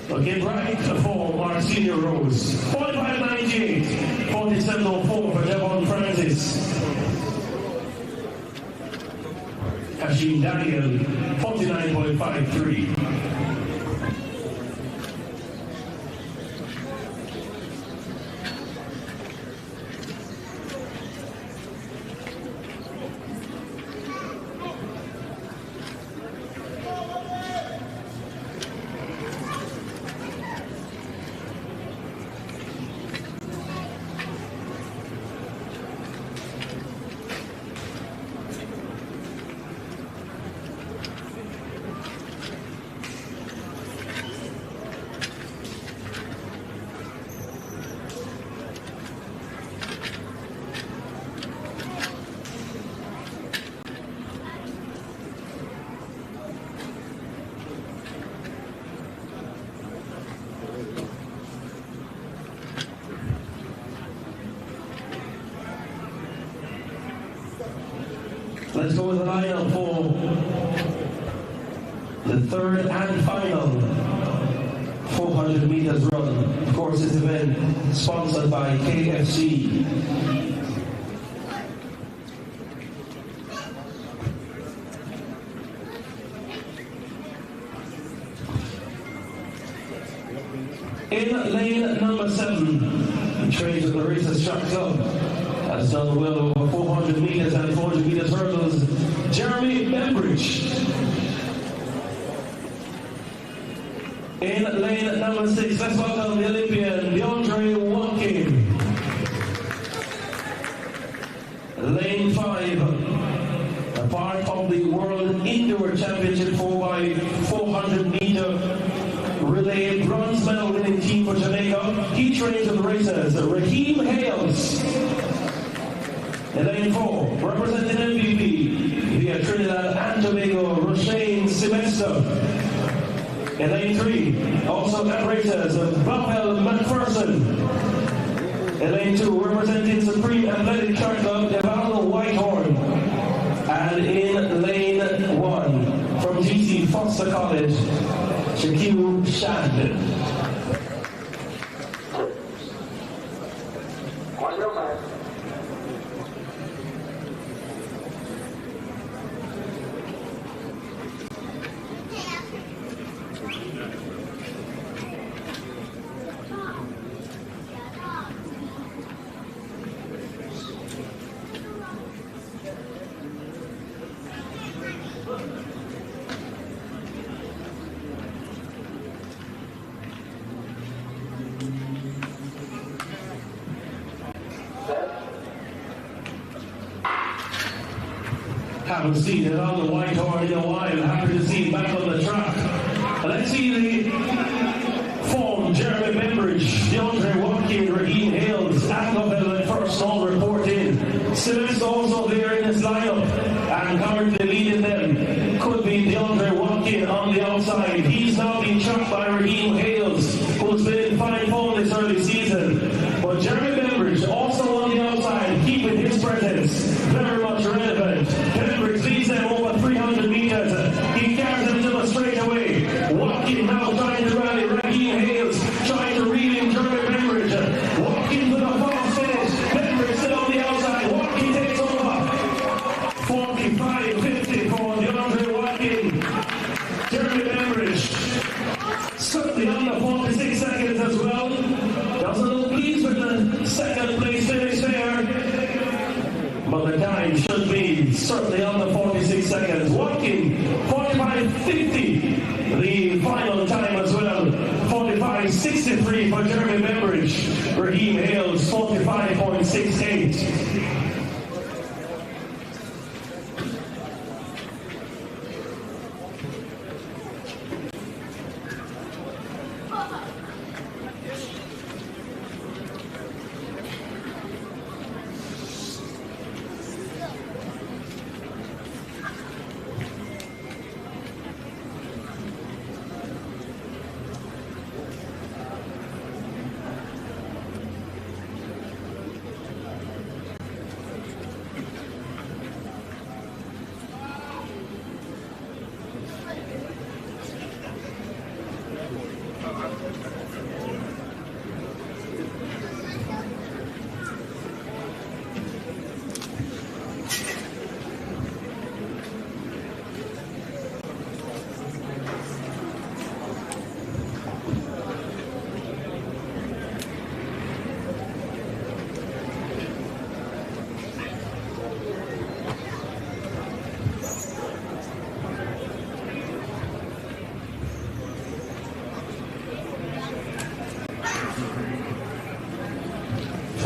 looking bright for our senior rows. 45.98, 47.04 for Devon Francis. Hashim Daniel, 49.53. Let's go with the lineup for the third and final 400 meters run. Of course, this event sponsored by KFC. In lane number 7, trains at Larissa Track Club. Has done well over 400 meters and 400 meters hurdles. Jeremy Bembridge. In lane number 6, let's welcome the Olympian DeAndre Watkin. Lane 5, a part of the World Indoor Championship 4x400 meter relay bronze medal winning team for Jamaica. He trains with the racers Raheem Hales. In lane 4, representing MVP via Trinidad and Tobago, Roshane Sylvester. In lane 3, also at racers Bapel McPherson. In lane 2, representing Supreme Athletic Track Club, Evaldo Whitehorn. And in lane 1, from GC Foster College, Shaquille Shad. Haven't seen it on the Whitehorn in a while. Happy to see him back on the track. Let's see the form. Jeremy Bembridge, DeAndre Watkin, Raheem Hales, Atlovell and first all report in. Sylvester also there in this lineup and currently leading them could be DeAndre Watkin on the outside. He's now being tracked by Raheem Hales, who's been in fine form this early season. But Jeremy Bembridge also on the outside, keeping his presence very much relevant. Bembridge leads them over 300 meters. He carries them to the straightaway. Watkin now trying to rally. Raheem Hales trying to reel in Jeremy Bembridge. Watkin to the fast finish. Bembridge still on the outside. Watkin takes over. 45.50 for DeAndre Watkin. Jeremy Bembridge certainly on the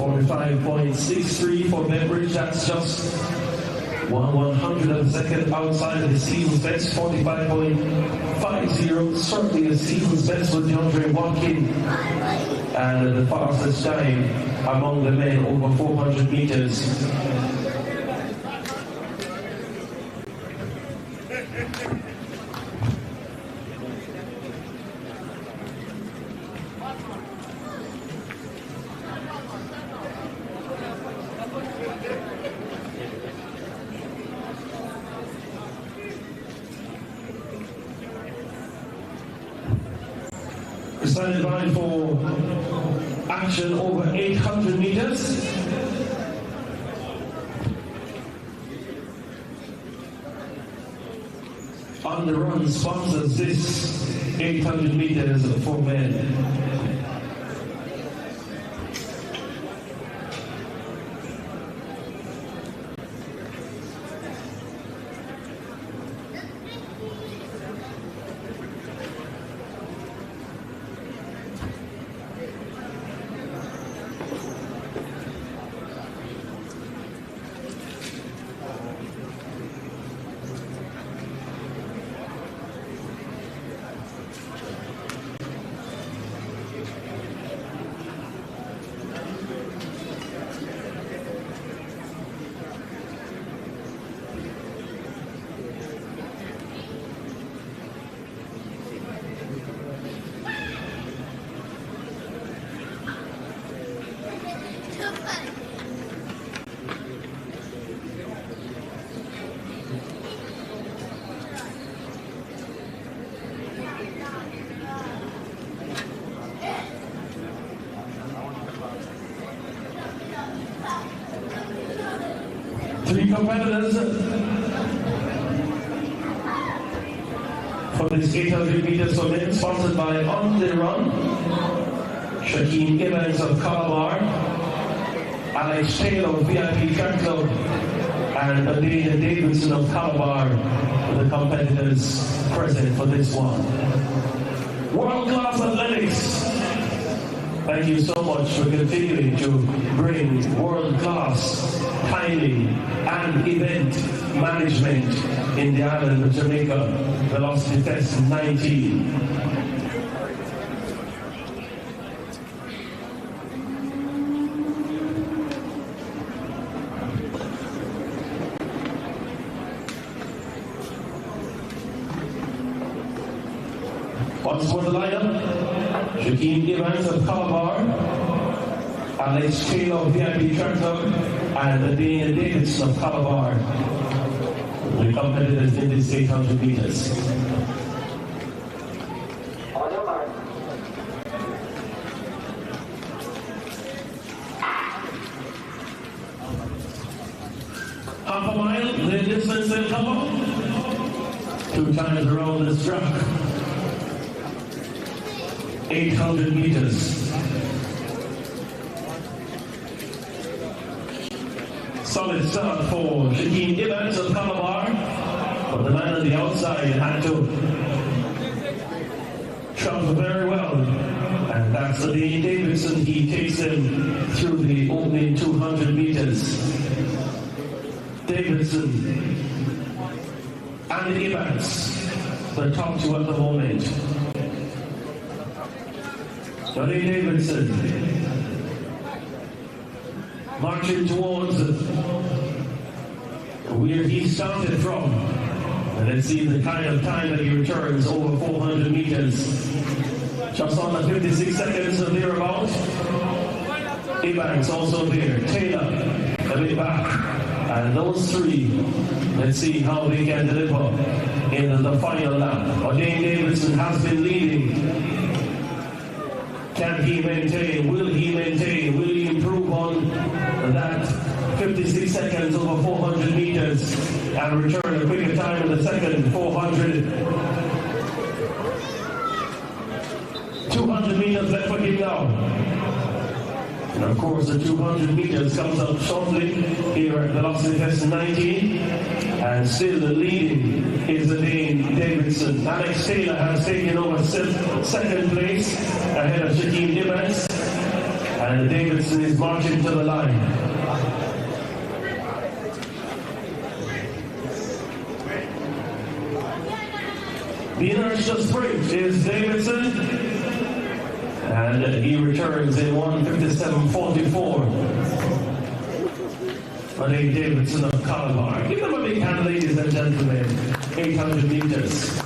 45.63 for Beveridge. That's just 1/100 of a second outside of the season's best. 45.50, certainly the season's best with DeAndre Watkin. And the fastest time among the men over 400 meters. Standing by for action over 800 meters. On the Run sponsors this 800 meters for men. Three competitors for this 800 meters for men, sponsored by On The Run, Shaquem Evans of Calabar, Alex Taylor of VIP Track Club, and Adina Davidson of Calabar, the competitors present for this one. World Class Athletics. Thank you so much for continuing to bring world-class timing and event management in the island of Jamaica. Velocity Test 19. Once more the lineup. Shaquem Evans of Calabar, Alex Taylor of VIP Track Club, and Adina Davidson of Calabar, the competitors in this 800 meters. Half a mile, the distance they cover. 2 times around this track. 800 meters. Solid start for Shaquem Evans of Calabar, but the man on the outside had to travel very well, and that's Adina Davidson. He takes them through the opening 200 meters. Davidson and Evans, the top two at the moment. Johnny Davidson marching towards where he started from. And let's see the kind of time that he returns over 400 meters. Just under 56 seconds or thereabout. Evans also there. Taylor a bit back. And those three, let's see how they can deliver in the final lap. Adina Davidson has been leading. Can he maintain? Will he maintain? Will he improve on that 56 seconds over 400 meters and return a quicker time in the second 400? 200 meters left for him now. And of course the 200 meters comes up shortly here at Velocity Test 19. And still the leading is Adina Davidson. Alex Taylor has taken over second place ahead of Shaquem Evans. And Davidson is marching to the line. The urged to sprint is Davidson, and he returns in 1:57.44. I think Davidson of Calabar. Give them a big hand, ladies and gentlemen. 800 meters.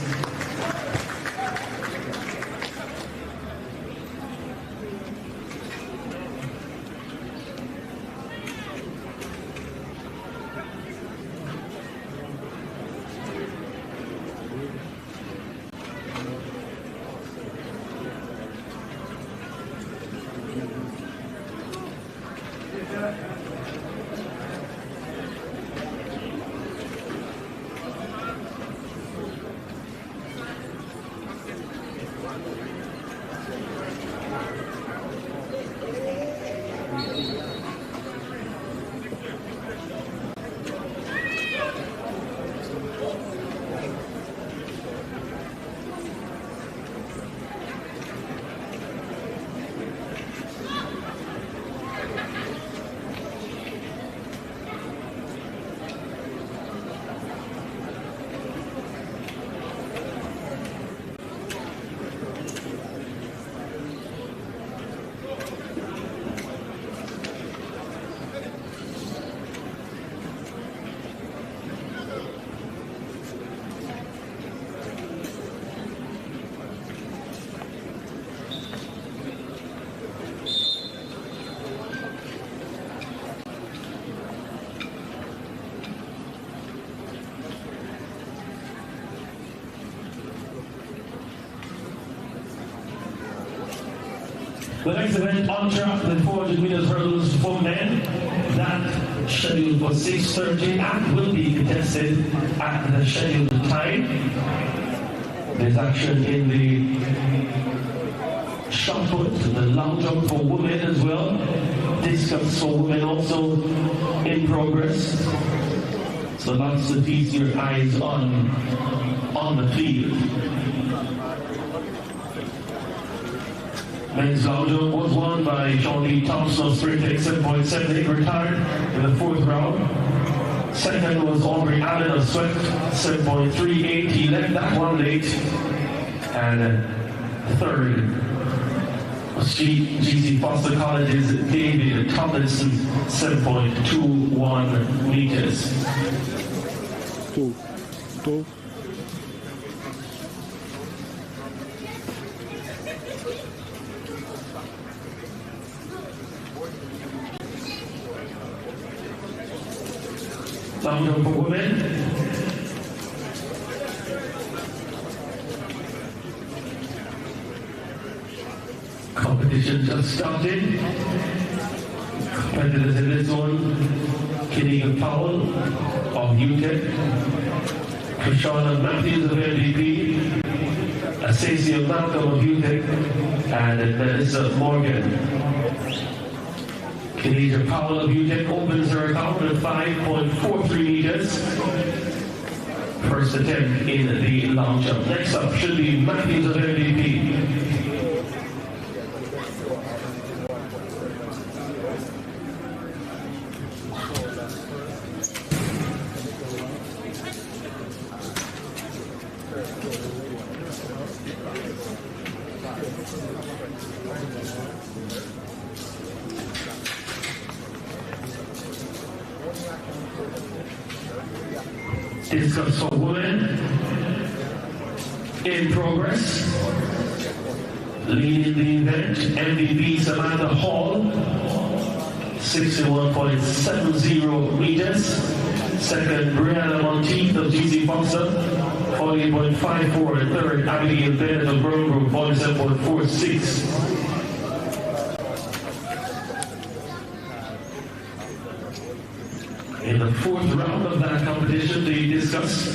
The next event on track, the 400 meters hurdles for men, that scheduled for 6:30 and will be contested at the scheduled time. There's action in the shot put, the long jump for women as well, discus for women also in progress. So lots to feast your eyes on the field. Men's long jump was won by John Lee Thompson of Sprint 7.78, retired in the fourth round. Second was Aubrey Allen of Swift, 7.38. He left that one late. And third was GC Foster College's David Tomlinson, 7.21 meters. Two. Long jump for women. Competition just started. Competitors in this one: Kennegan Powell of UTEC, Krishana Matthews of MVP, Asasio Malcolm of UTEC, and Melissa Morgan. Kennegan Powell of UTEC opens her account at 5.43 meters. First attempt in the long jump. Next up should be Matthews of MVP. Discuss for women in progress. Leading the event, MVP Samantha Hall, 61.70 meters. Second, Brianna Monteith of GC Foster, 48.54. And third, Abigail Bennett of Group, 47.46. In the fourth round of that competition, they discuss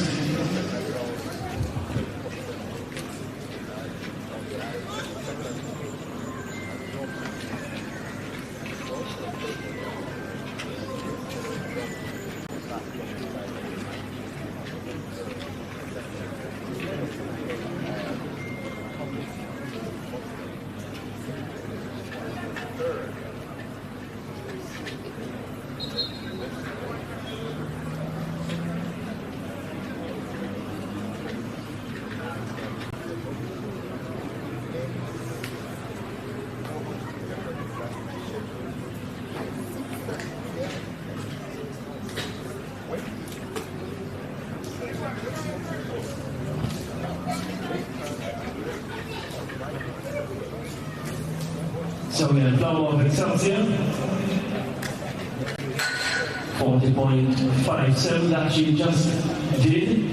So we have flower of Excelsior. 40.57 that she just did.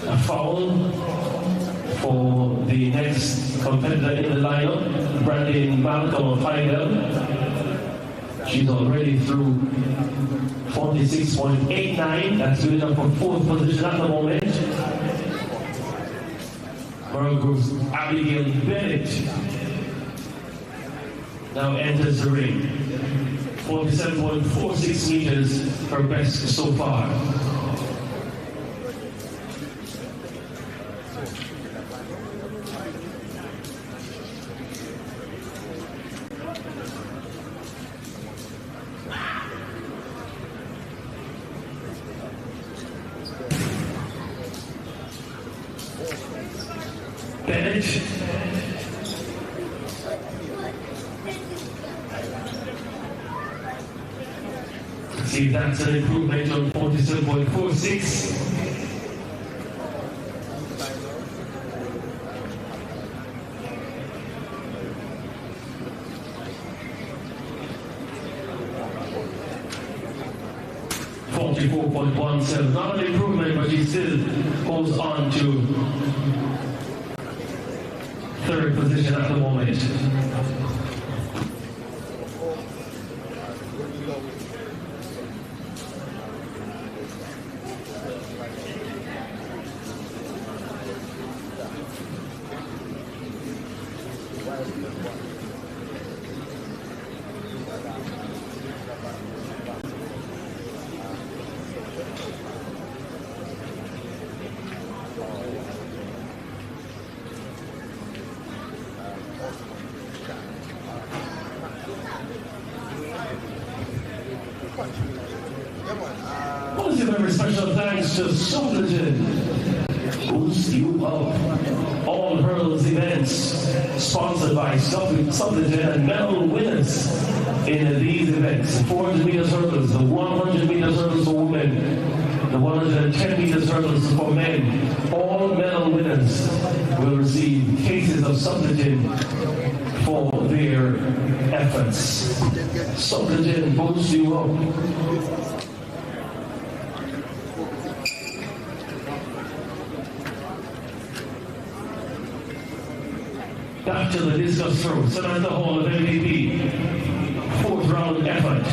A foul for the next competitor in the lineup, Brandon Malcolm of Heidel. She's already through 46.89. That's good enough for fourth position at the moment. Morocco's Abigail Bennett now enters the ring. 47.46 meters, her best so far. Bennett. See, that's an improvement on 47.46. Not an improvement, but she still holds on to third position at the moment. Very special thanks to Suffragan, Boost You Up. All hurdles events sponsored by Suffragan and medal winners in these events. 400 meters hurdles, the 100 meters hurdles for women, the 110 meters hurdles for men. All medal winners will receive cases of Suffragan for their efforts. Suffragan Boost You Up. Back to the discus throw. Samantha Hall of MVP. Fourth round effort.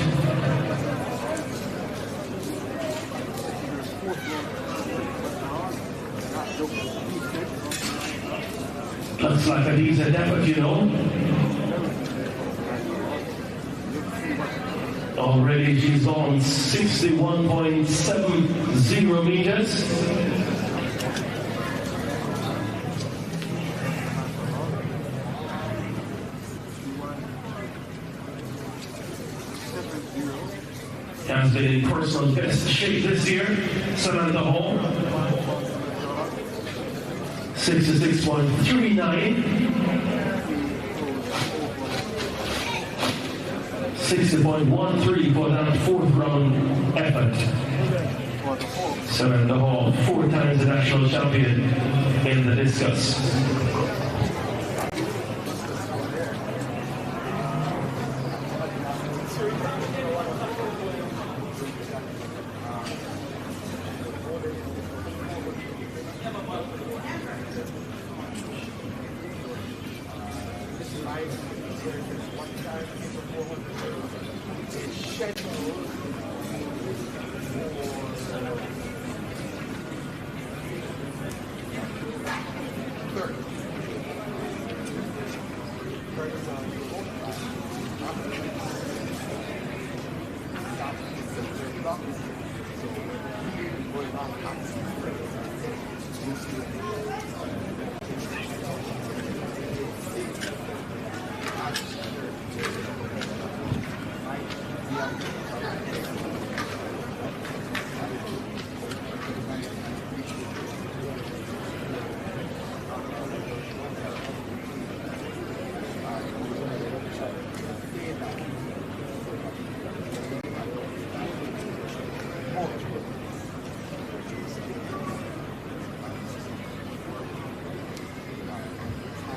Looks like a decent effort, you know. Already she's on 61.70 meters. Has been in personal best shape this year. Samantha Hall, 66.39, 60.13 for that fourth round effort. Samantha Hall, 4 times the national champion in the discus.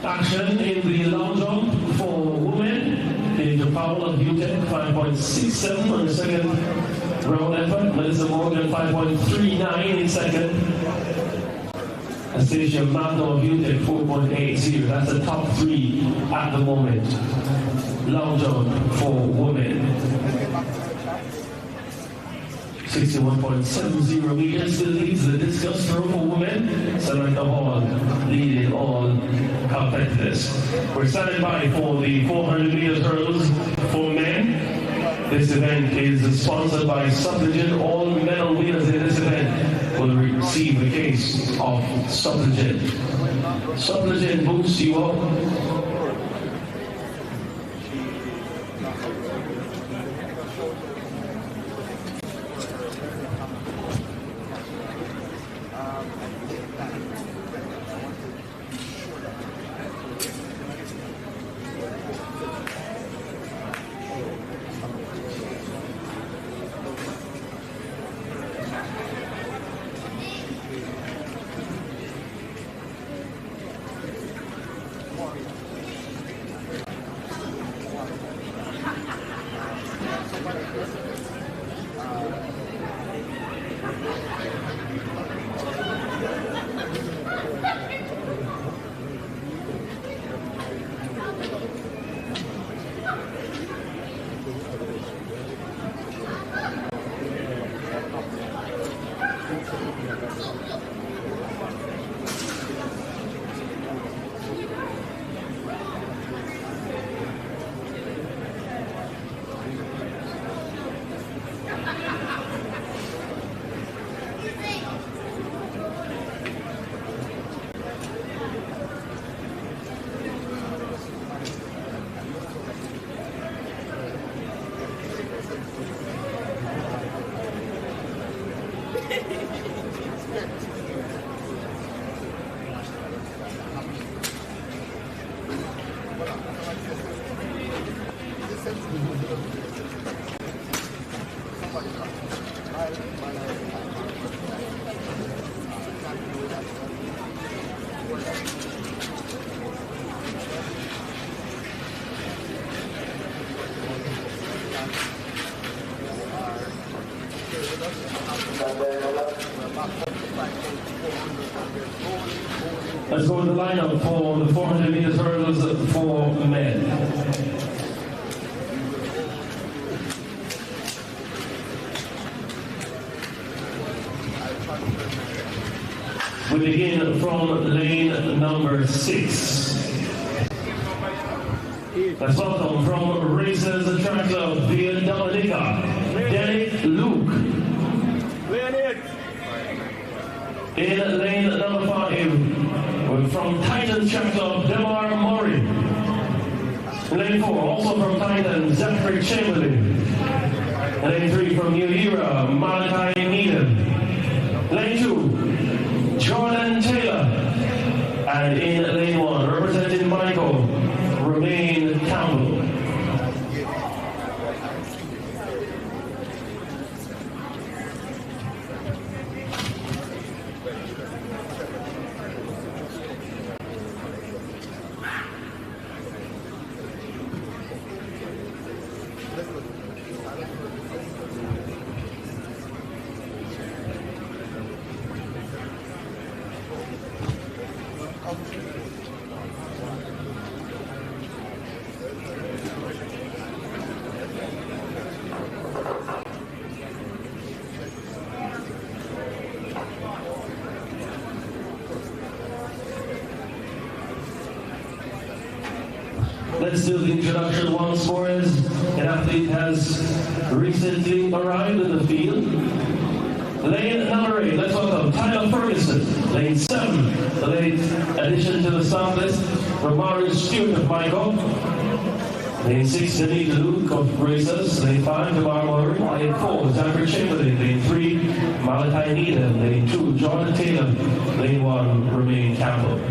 Action in the long jump for women. Major Powell of UTEC, 5.67 on the second round effort. Melissa Morgan, 5.39 in second. Anastasia Mando of UTEC, 4.80. That's the top three at the moment. Long jump for women. 61.70 meters still leads the discus throw for women. Samantha Hall leading all competitors. We're standing by for the 400 meters hurdles for men. This event is sponsored by Suppligent. All medal winners in this event will receive a case of Suppligent. Suppligent boosts you up. Let's go with the lineup for the 400 meters hurdles for men. We begin from lane number 6. Let's welcome from Racers Track Club via Dominica, Derek Luke. In lane number 5, from Titan Track Club, Demar Murray. Lane 4, also from Titan, Zachary Chamberlain. Lane 3, from New Era, Malachi Needham. Lane 2, Jordan Taylor. And in lane 1, representing Michael, Romain Campbell. Let's do the introduction once more as an athlete has recently arrived in the field. Lane number 8, let's welcome Tyler Ferguson. Lane 7, the late addition to the start list, Romario Stewart of Michael. Lane 6, Denise Luke of Racers. Lane 5, Demar Murray. Lane 4, Zachary Chamberlain. Lane 3, Malachi Needham. Lane 2, Jordan Taylor. Lane 1, Romain Campbell.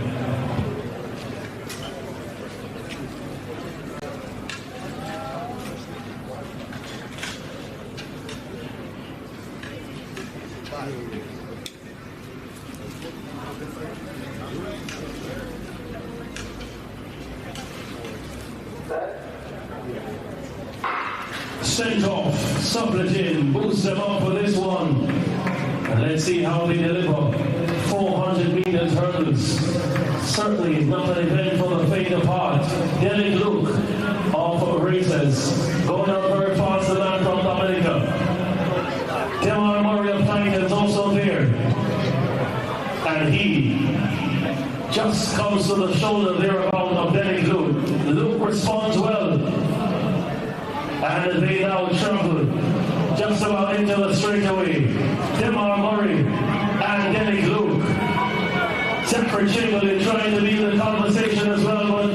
sent off, supplet in, boost them up for this one. And let's see how they deliver. 400 meters hurdles. Certainly not an event for the faint of heart. Derek Luke of races. Going out very fast, the man from Dominica. Demar Murray of Plank is also there. And he just comes to the shoulder thereabout of Derek Luke. Luke responds well. And they now travel just about into the straightaway. Demar Murray and Derek Luke. Zachary Chamberlain trying to lead the conversation as well, but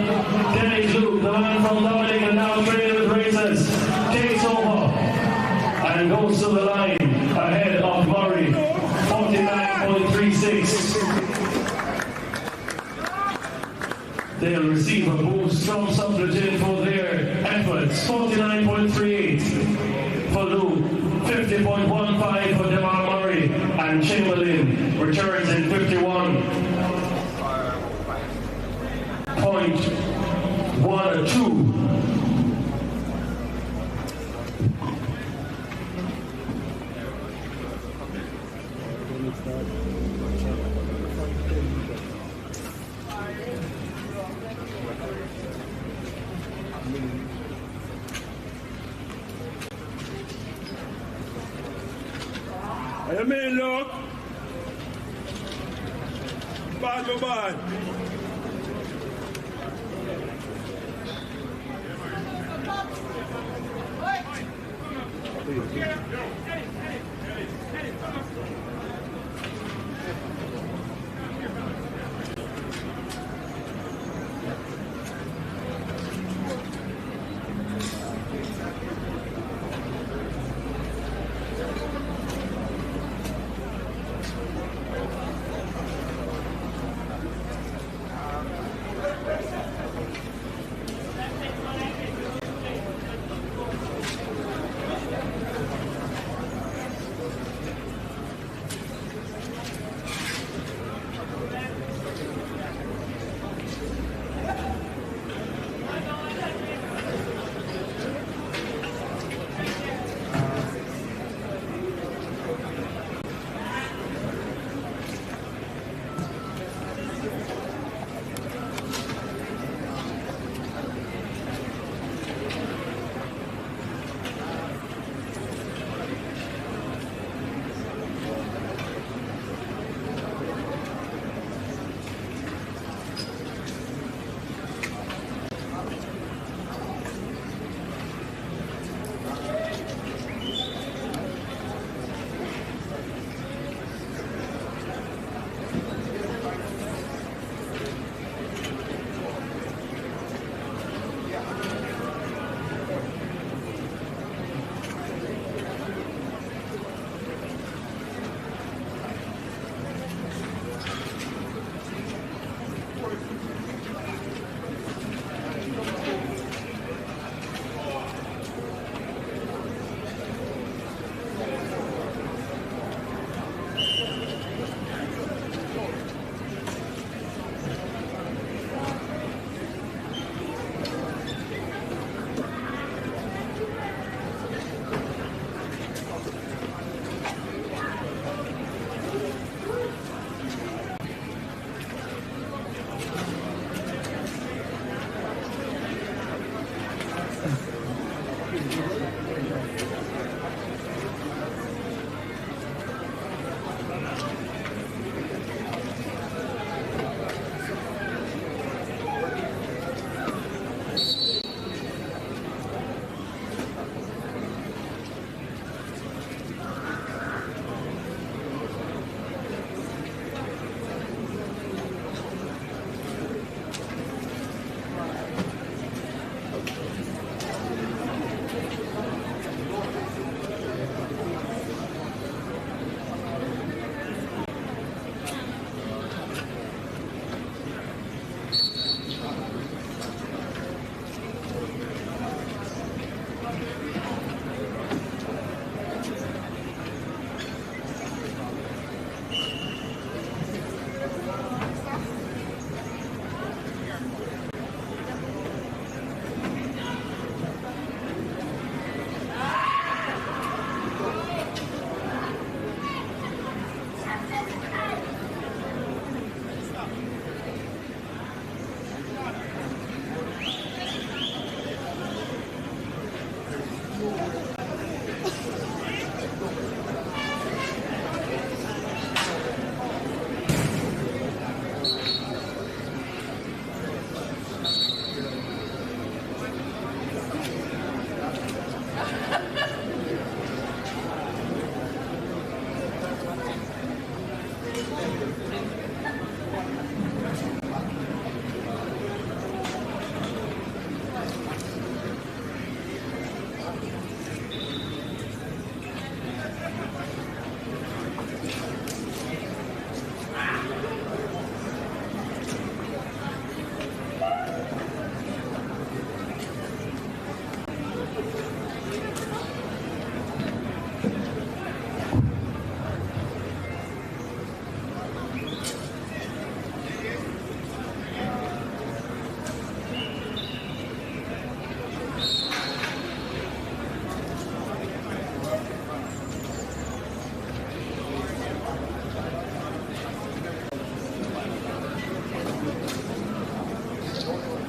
Derek Luke, the man from Dominica, now training with races, takes over and goes to the line ahead of Murray, 49.36. They'll receive a boost from Suppleton for their efforts, 49.38 for Luke, 50.15 for Demar Murray, and Chamberlain returns in 51.12. I mean, look. Bad, go bad.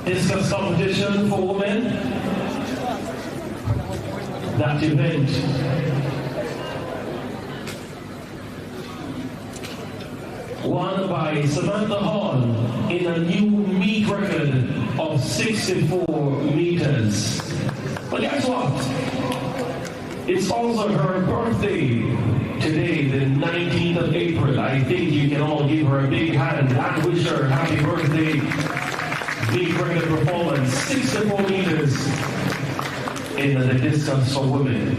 discus competition for women. That event won by Samantha Hall in a new meet record of 64 meters. But guess what? It's also her birthday today, the 19th of April. I think you can all give her a big hand and wish her happy birthday. Meet record performance, 64 meters in the distance for women.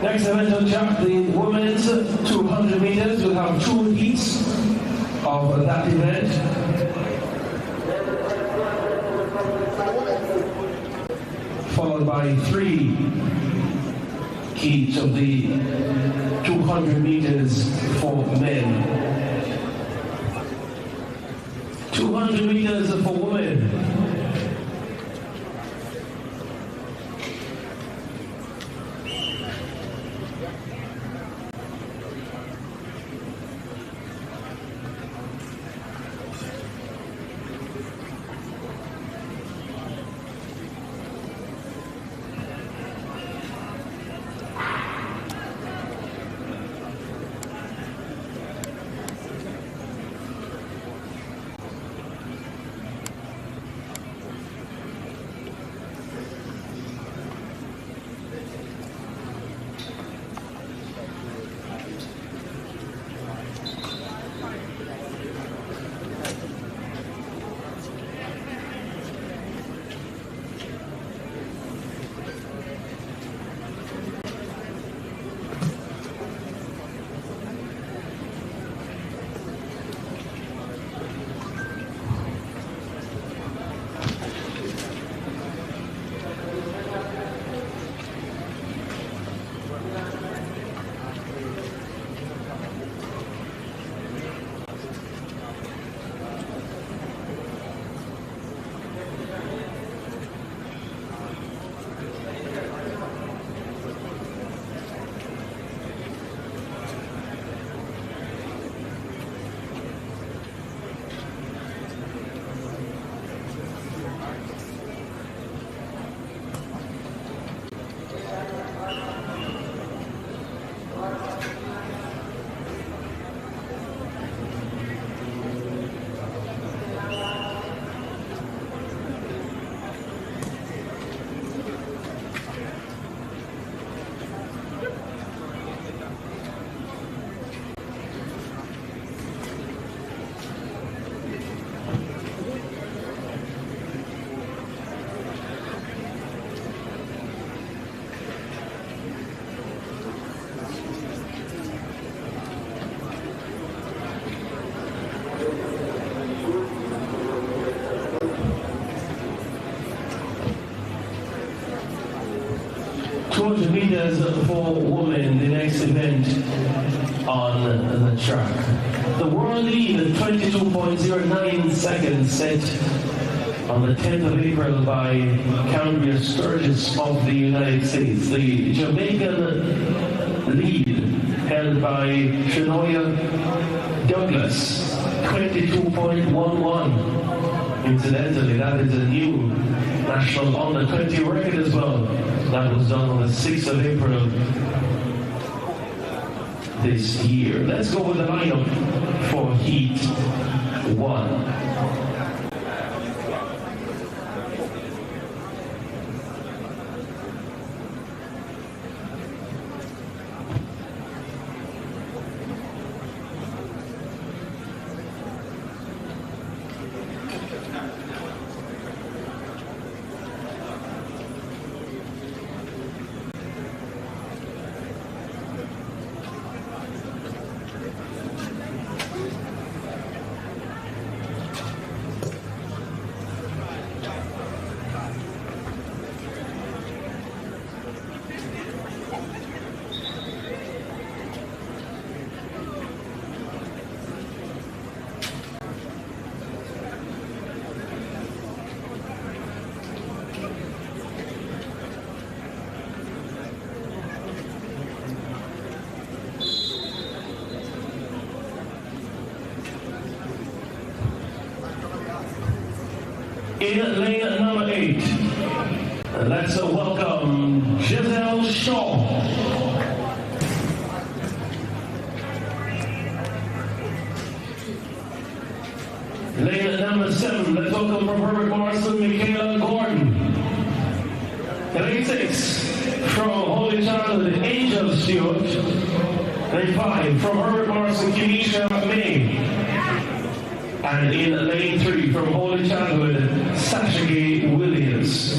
Next event on track, the women's 200 meters. We'll have 2 heats of that event. Followed by 3 heats of the 200 meters for men. 200 meters for women. 200 meters for women, the next event on the track. The world lead at 22.09 seconds set on the 10th of April by Cambria Sturgis of the United States. The Jamaican lead held by Shanoya Douglas, 22.11. Incidentally, that is a new national under 20 record as well. That was done on the 6th of April this year. Let's go with the lineup for Heat 1. In lane number 8, let's welcome Giselle Shaw. Lane number 7, let's welcome from Herbert Morrison, Michaela Gordon. Lane 6, from Holy Child, Angel Stewart. Lane 5, from Herbert Morrison, Kenisha May. And in lane 3, from Holy Childhood, Sasha Gay Williams.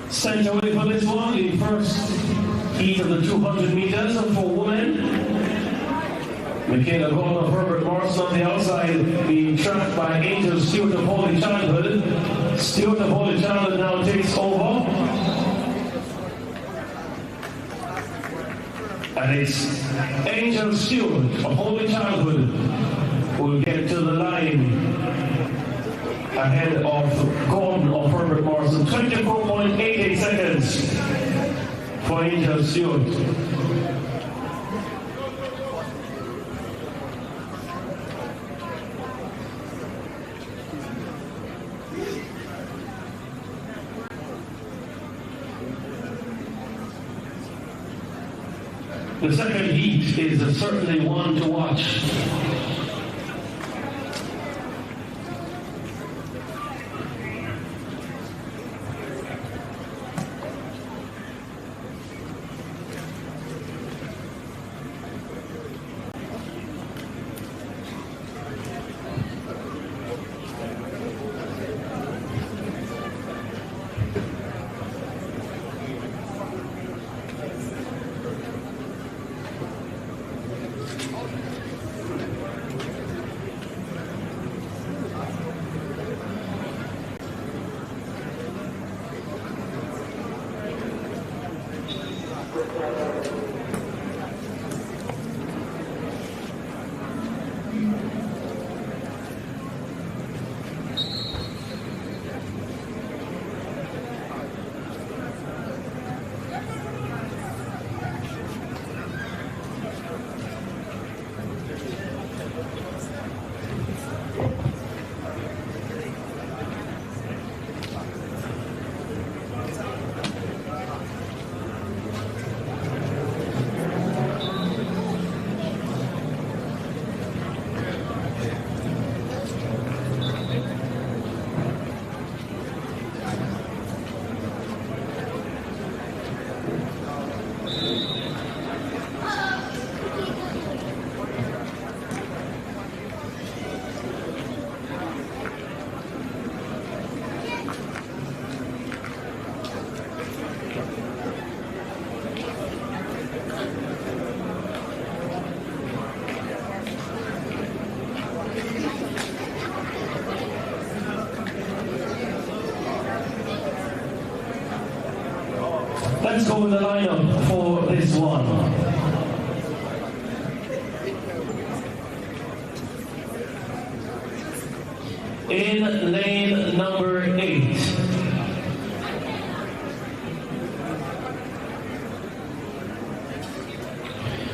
Sent away for this one, the first heat of the 200 meters for women. Michaela Gordon of Herbert Morrison on the outside, being tracked by Angel Stewart of Holy Childhood. Stewart of Holy Childhood now takes over. And it's Angel Stewart of Holy Childhood who will get to the line ahead of Gordon of Herbert Morrison. 24.88 seconds for Angel Stewart. The second heat is certainly one to watch. Let's go with the lineup for this one. In lane number 8.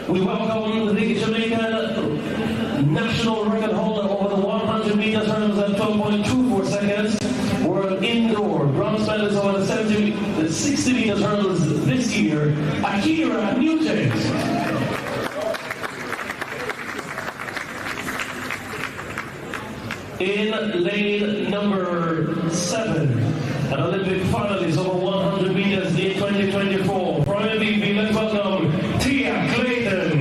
We welcome the Jamaica national record holder over the 100 meters hurdles at 12.24 seconds. World indoor bronze medalist over the 60 meters hurdles this year, Akira Nugent. In lane number 7, an Olympic finalist over 100 meters in 2024. From MVP, let's welcome Tia Clayton.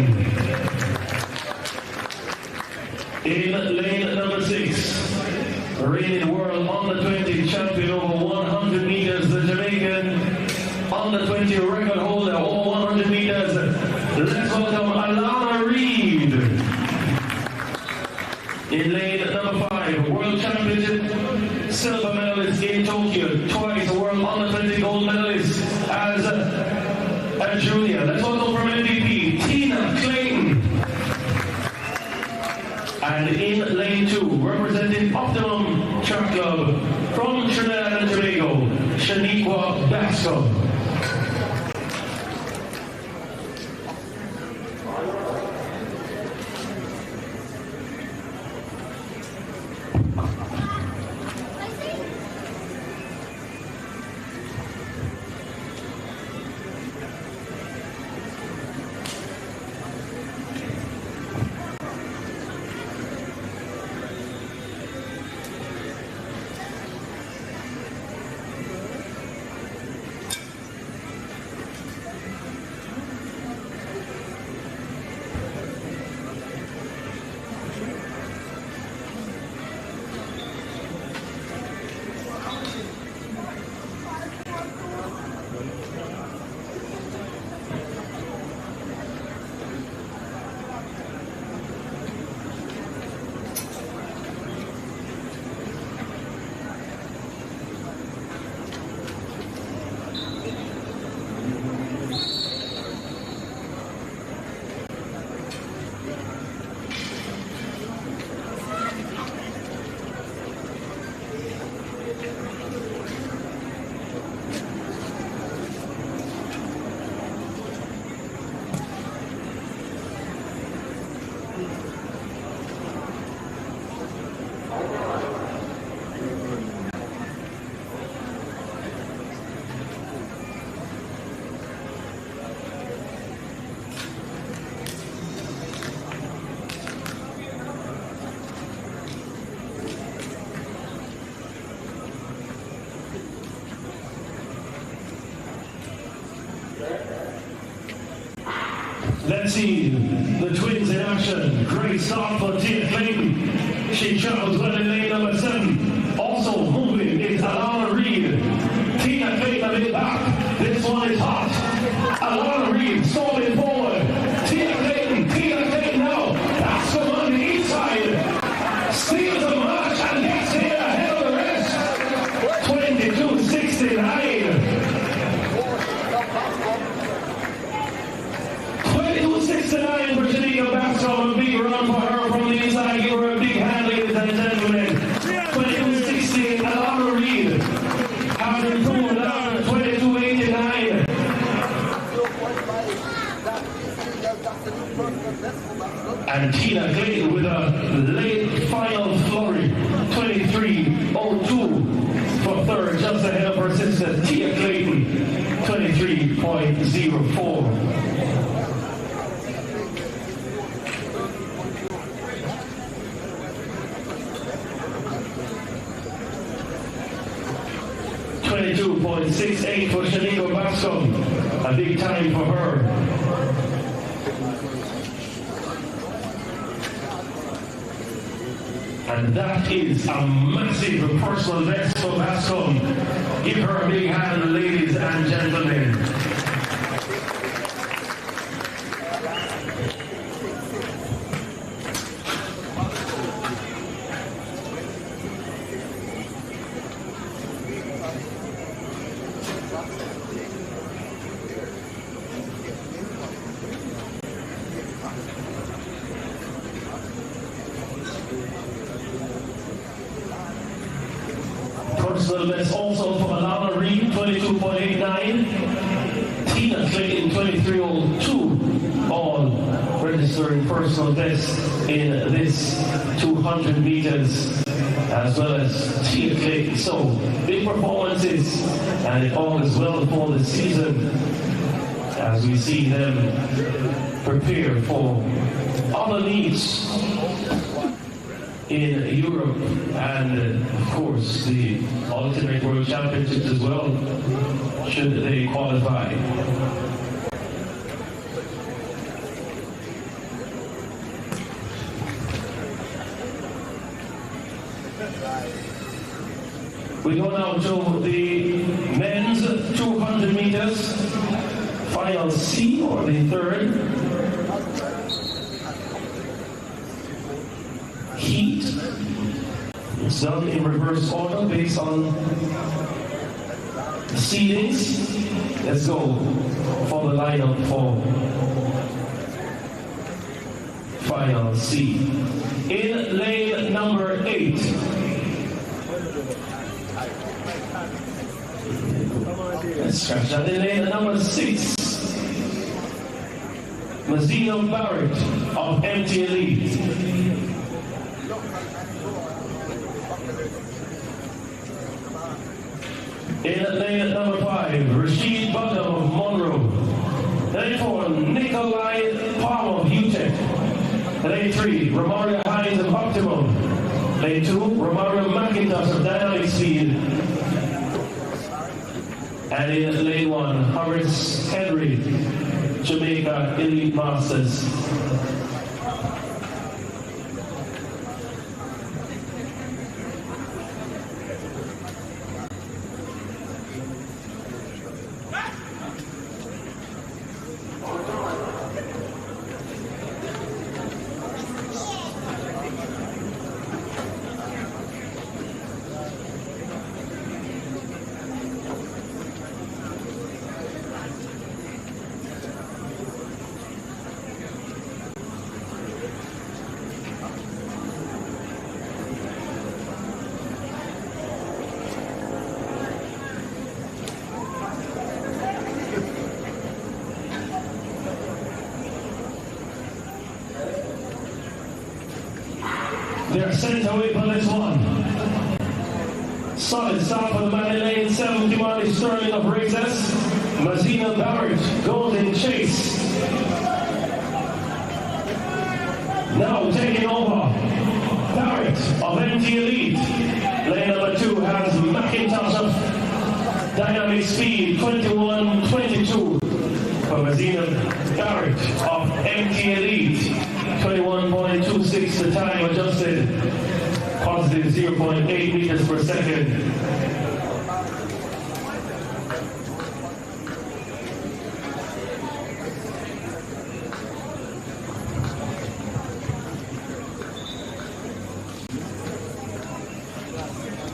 In lane number 6, reigning world under 20 champion over 100 meters, the Jamaican under 20 record holder over 100 meters. Let's welcome Alana Reed. In lane number 5, World Championship silver medalist in Tokyo, twice World Under 20 gold medalist as a junior. Let's welcome from MVP, Tina Clayton. And in lane 2, representing Optimum Track Club from Trinidad and Tobago, Shaniqua Bascom. Let's see the twins in action. Great start for Tia Clayton. She travels well in lane number 7. Also moving is Alana Reed. Tia Clayton a bit back. This one is hot. Alana Reed storming forward. Tia Clayton now. That's the on the east side. Steals the march and gets here ahead of the rest. 22.69. 22.69 for Shaniqua Bascom. A big run for her from the inside. Give her a big hand, ladies and gentlemen. 22.60, Alana Reed has improved down to 22.89. And Tina Clayton with a late final flurry. 23.02 for third, just ahead of her sister Tia Clayton. 23.04. .68 for Shaniqua Bascom. A big time for her. And that is a massive personal best for Bascom. Give her a big hand, ladies and gentlemen. personal best also for Alana Reed, 22.89. Tina Clayton, 23.02. All registering personal best in this 200 meters, as well as Tina Clayton. So, big performances, and it all is well for the season as we see them prepare for other needs in Europe and, of course, the Ultimate World Championships as well, should they qualify. We go now to the men's 200 meters, final C, or the third heat. It's done in reverse order based on the seedings. Let's go for the lineup for final C. In lane number 8. Let's scratch that. In lane number 6. Mazzino Barrett of MT Elite. In lane number 5, Rashid Butler of Monroe. Lane 4, Nikolai Palm of UTEC. Lane 3, Romario Hines of Optimum. Lane 2, Romario McIntosh of Dynamic Speed. And in lane 1, Horace Henry, Jamaica Elite Masters. They're sent away for this one. Solid start for the man in lane 7, Kimani Sterling of Races. Mazzino Barrett goes in chase. Now taking over, Barrett of MT Elite. Lane number 2 has McIntosh of Dynamic Speed, 21.22. For Mazzino Barrett of MT Elite. 21.26 the time adjusted, positive 0.8 meters per second.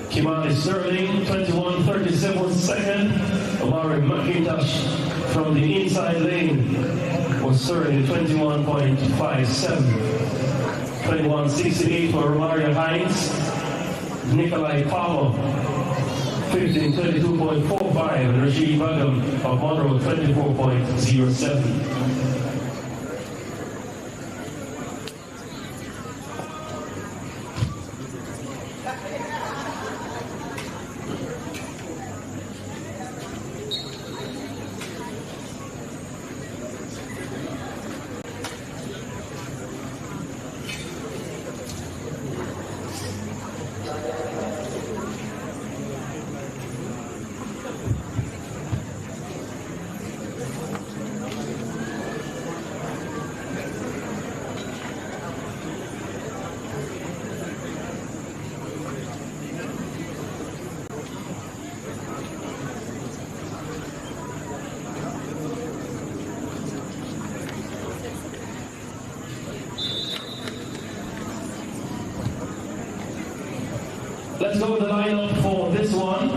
Kimani Sterling, 21.37 second. Omari McIntosh from the inside lane was Sterling, 21.57. 21.68 for Romario Hines. Nikolai Palmer, 15.22.45. And Rashid Bagam of Monroe, 24.07. Let's go with the lineup for this one.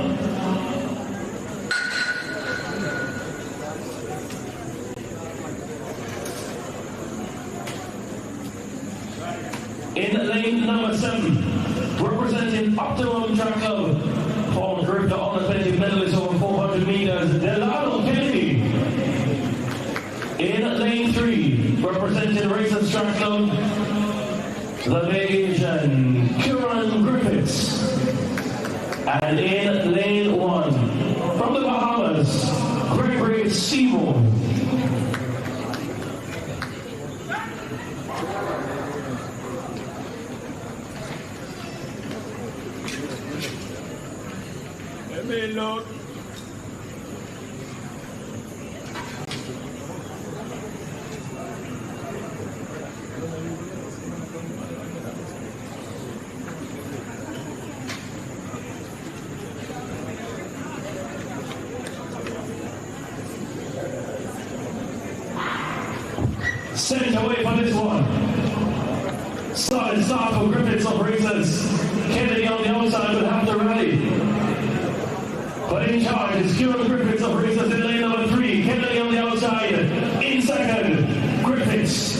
In lane number 7, representing Optimum Track Club, Paul the Asian Kieran Griffiths. And in lane 1, from the Bahamas, Gregory Seymour. Amen, Lord. Sent away for this one. Solid start for Griffiths of races. Kennedy on the outside will have to rally. But in charge is Kieran Griffiths of races in lane number 3. Kennedy on the outside. In second, Griffiths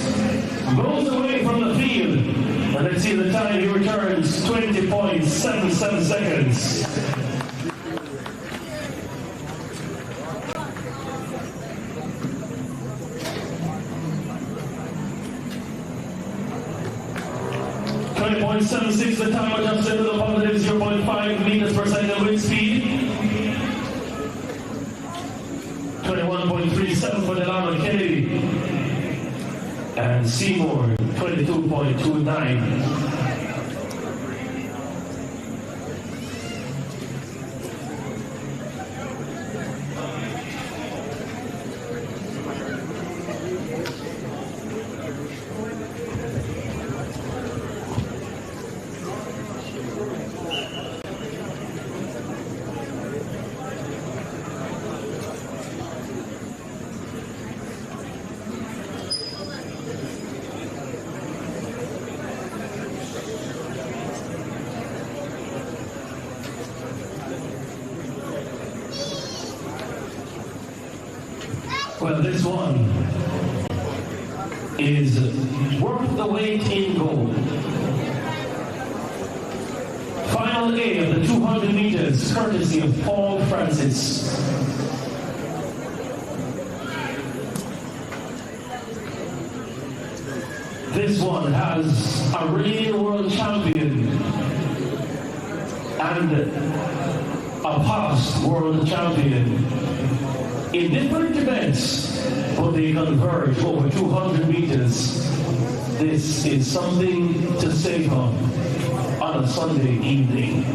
goes away from the field. And let's see the time he returns, 20.77 seconds. .76 the time adjusted to the positive 0.5 meters per second wind speed. 21.37 for Delano Kennedy. And Seymour 22.29. Well, this one is worth the wait in gold. Final A of the 200 meters, courtesy of Paul Francis. This one has a reigning world champion and a past world champion in different events, but they converge over 200 meters. This is something to savor on a Sunday evening.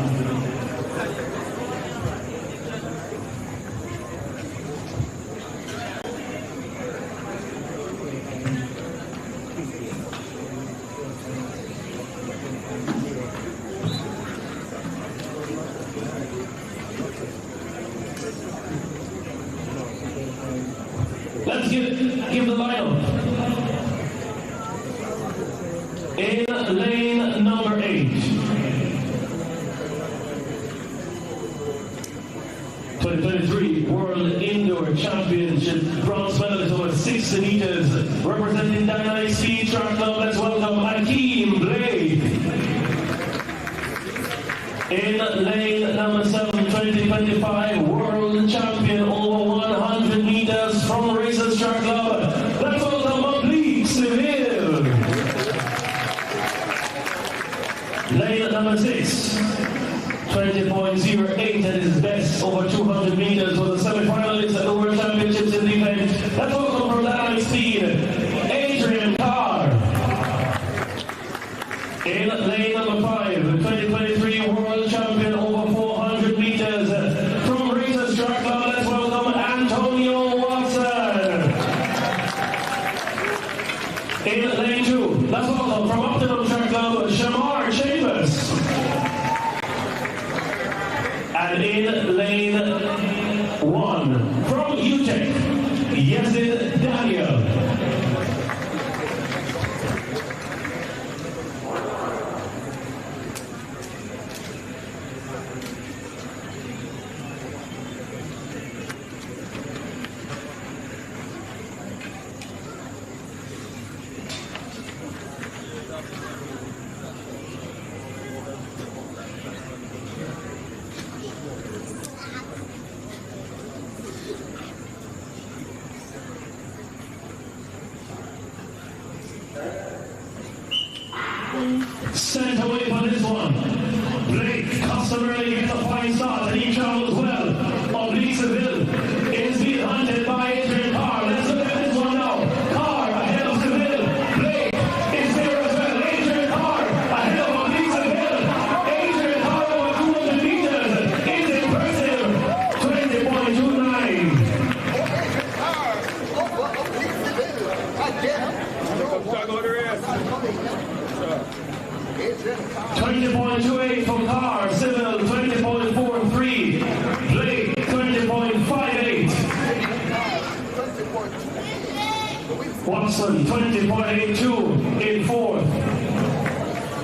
Let's give the lineup. In lane number 8, 2023 World Indoor Championship bronze medalist over 60 meters, representing Dynamic Speed Track Club. Let's welcome Hakeem Blake. In lane number 7, 2025 World Champion over 100 meters from Racers Track Club. Let's welcome Malik Seville. Lane number 6, 20.08 at his best over 200 meters was a semi-finalist at the World Championships in the event. Let's welcome from Dynamic Speed, Adrian Carr. In lane number 5, the 2023 World Champion over 400 meters from Racers Track Club. Let's welcome Antonio Watson. In lane 2, let's welcome from Optimum Track Club, Shamar Chambers. And in lane 1, from UTEC, Yazid Daniel. Sent away for this one. Blake customarily gets a fine start and he travels well. Oblique Seville is being hunted by Adrian Carr. Let's look at this one now. Carr ahead of Seville. Blake is there as well. Adrian Carr ahead of Oblique Seville. Adrian Carr over 200 meters is impressive. 20.29. 20.28 for Carr, Civil 20.43, Blake 20.58, Watson 20.82 in fourth.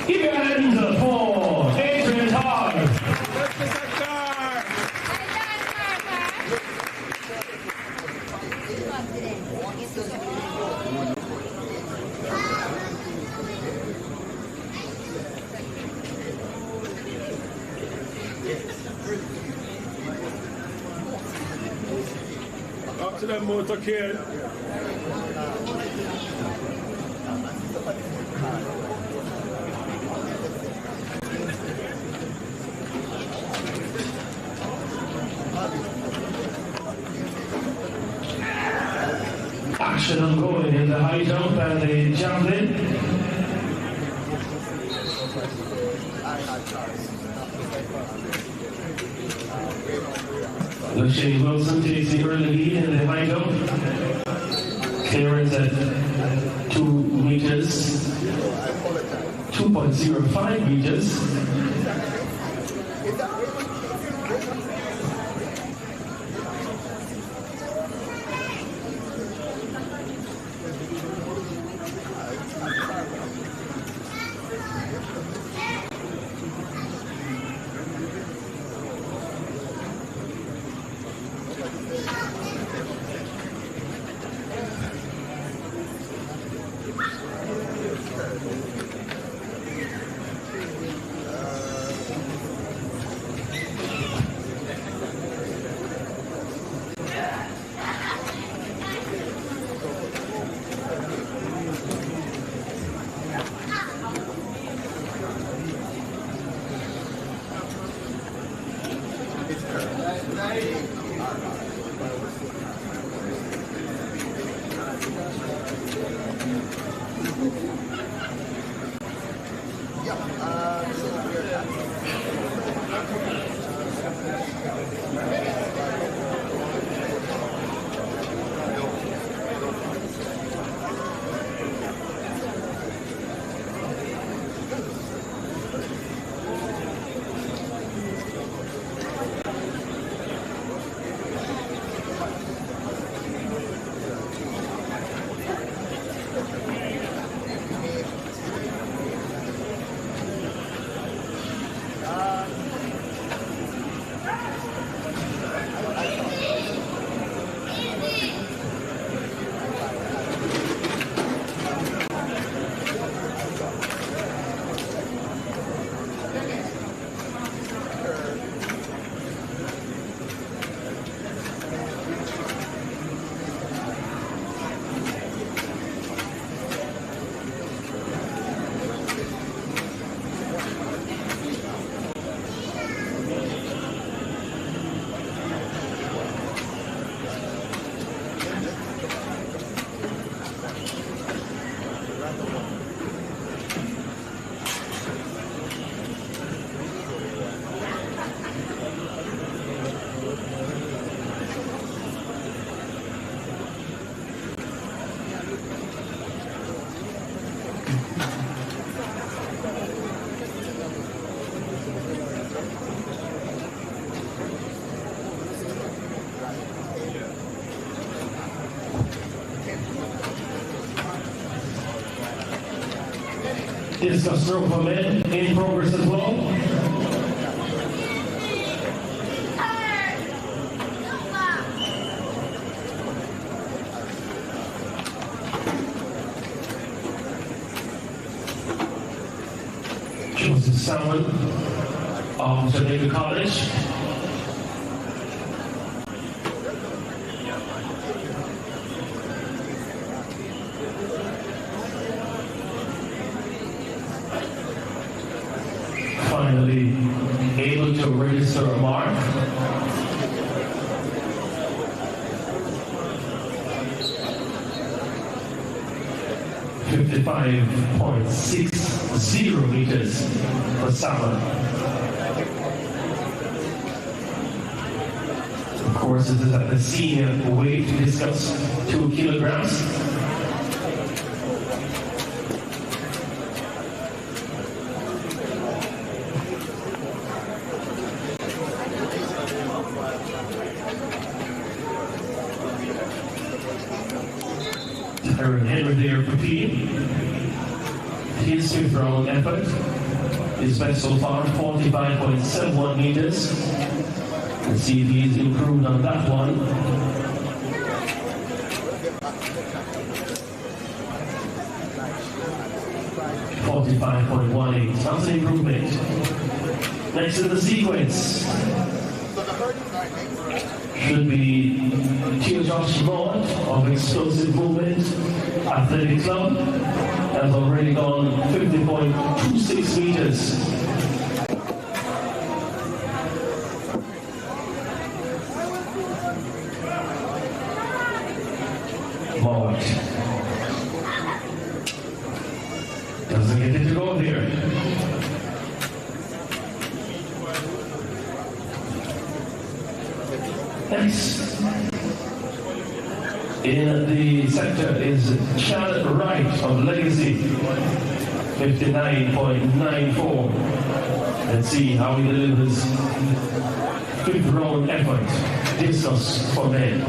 Give your hands for Adrian Carr. Up to that motorcade. Action ongoing in the high jump and the javelin. Lachey Wilson takes the early lead in the high jump. Clearance at 2 meters, 2.05 meters. Discus throw for men in progress as well. Joseph Salmon of Jamaica College. finally able to register a mark. .60 meters for Sama. Of course, this is at the senior weight discuss 2 kilograms. Henry there for P. His fifth round effort is best so far, 45.71 meters. Let's see if he's improved on that one. .45.18. That's an improvement. Next in the sequence should be Josh Lord of Explosive Movement Athletic Club. Has already gone 50.26 meters. Lord doesn't get it to go there. Next in the sector is Charlotte Wright of Legacy, 59.94. Let's see how he delivers fifth round effort. Discus for men.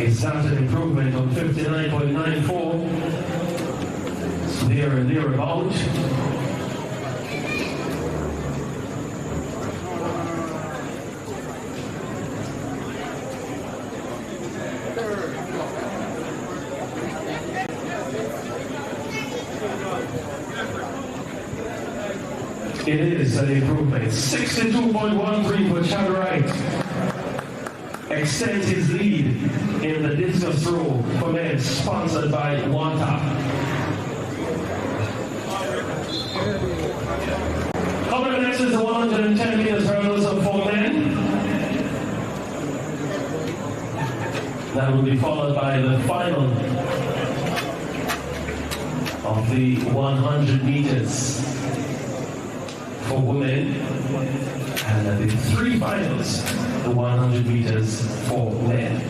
Is that an improvement on 59.94? There and thereabout. It is an improvement. 62.13 for Chad Wright. Extends his lead in the discus throw for men, sponsored by Wanta. Coming up next is the 110 meters hurdles for men. That will be followed by the final of the 100 meters for women, and the 3 finals, the 100 meters for men.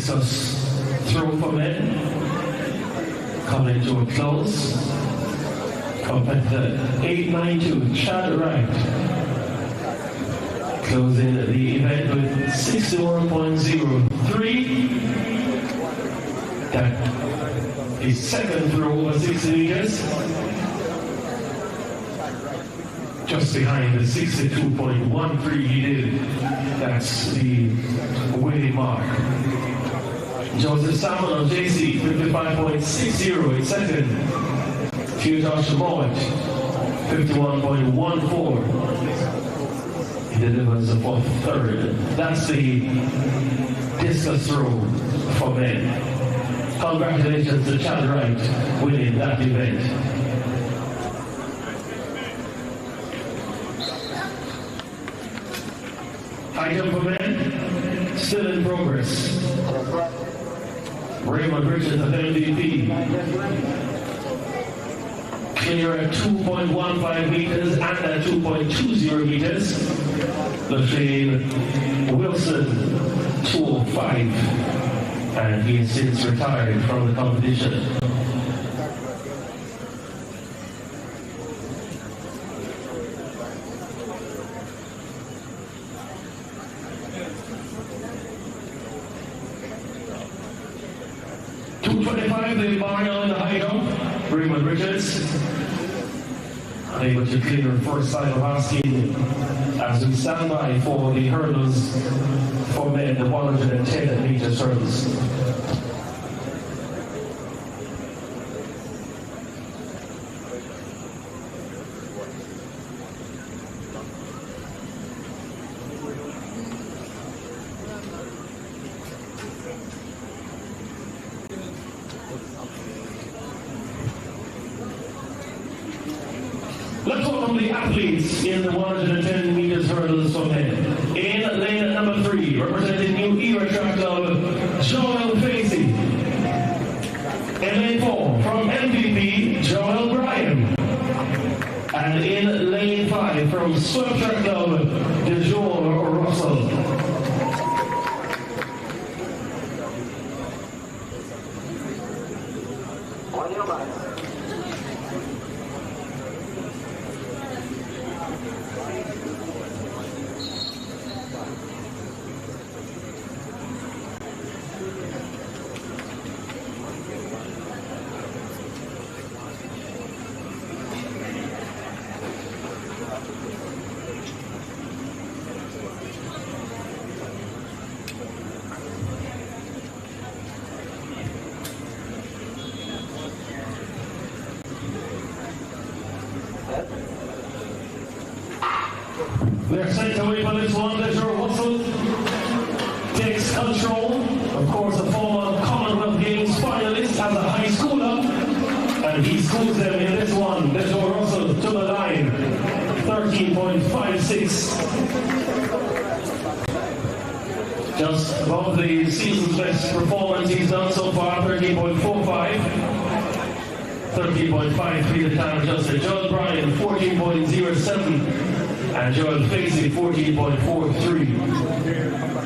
discus throw for men coming to a close. Competitor 892, Chad Wright, closing the event with 61.03. That is second throw over 60 meters. Just behind the 62.13 he did. That's the winning mark. Joseph Salmon of JC, 55.60 in second. Josh Mowat, 51.14. He delivers a fourth third. That's the discus throw for men. Congratulations to Chad Wright winning that event. High jump for men, still in progress. Raymond Richards of MVP. Clear at 2.15 meters and at 2.20 meters. Lachine Wilson, 205. And he has since retired from the competition. The Mario in the high jump, Raymond Richards, unable to clear first side of asking as we stand by for the hurdles for men, the 110 meters hurdles. Let's welcome the athletes in the 110 meters hurdles for men. In lane number 3, representing New Era Track Club, Joel Facey. In lane 4, from MVP, Joel Bryan. And in lane 5, from Swift Track Club, DeJour Russell. They're sent away for this one. DeJour Russell takes control. Of course, a former Commonwealth Games finalist as a high schooler. And he schools them in this one. DeJour Russell to the line. 13.56. Just above the season's best performance he's done so far. 13.45. 13.53 the time adjusted. Joel Bryan, 14.07. And Joel Facey, 14.43.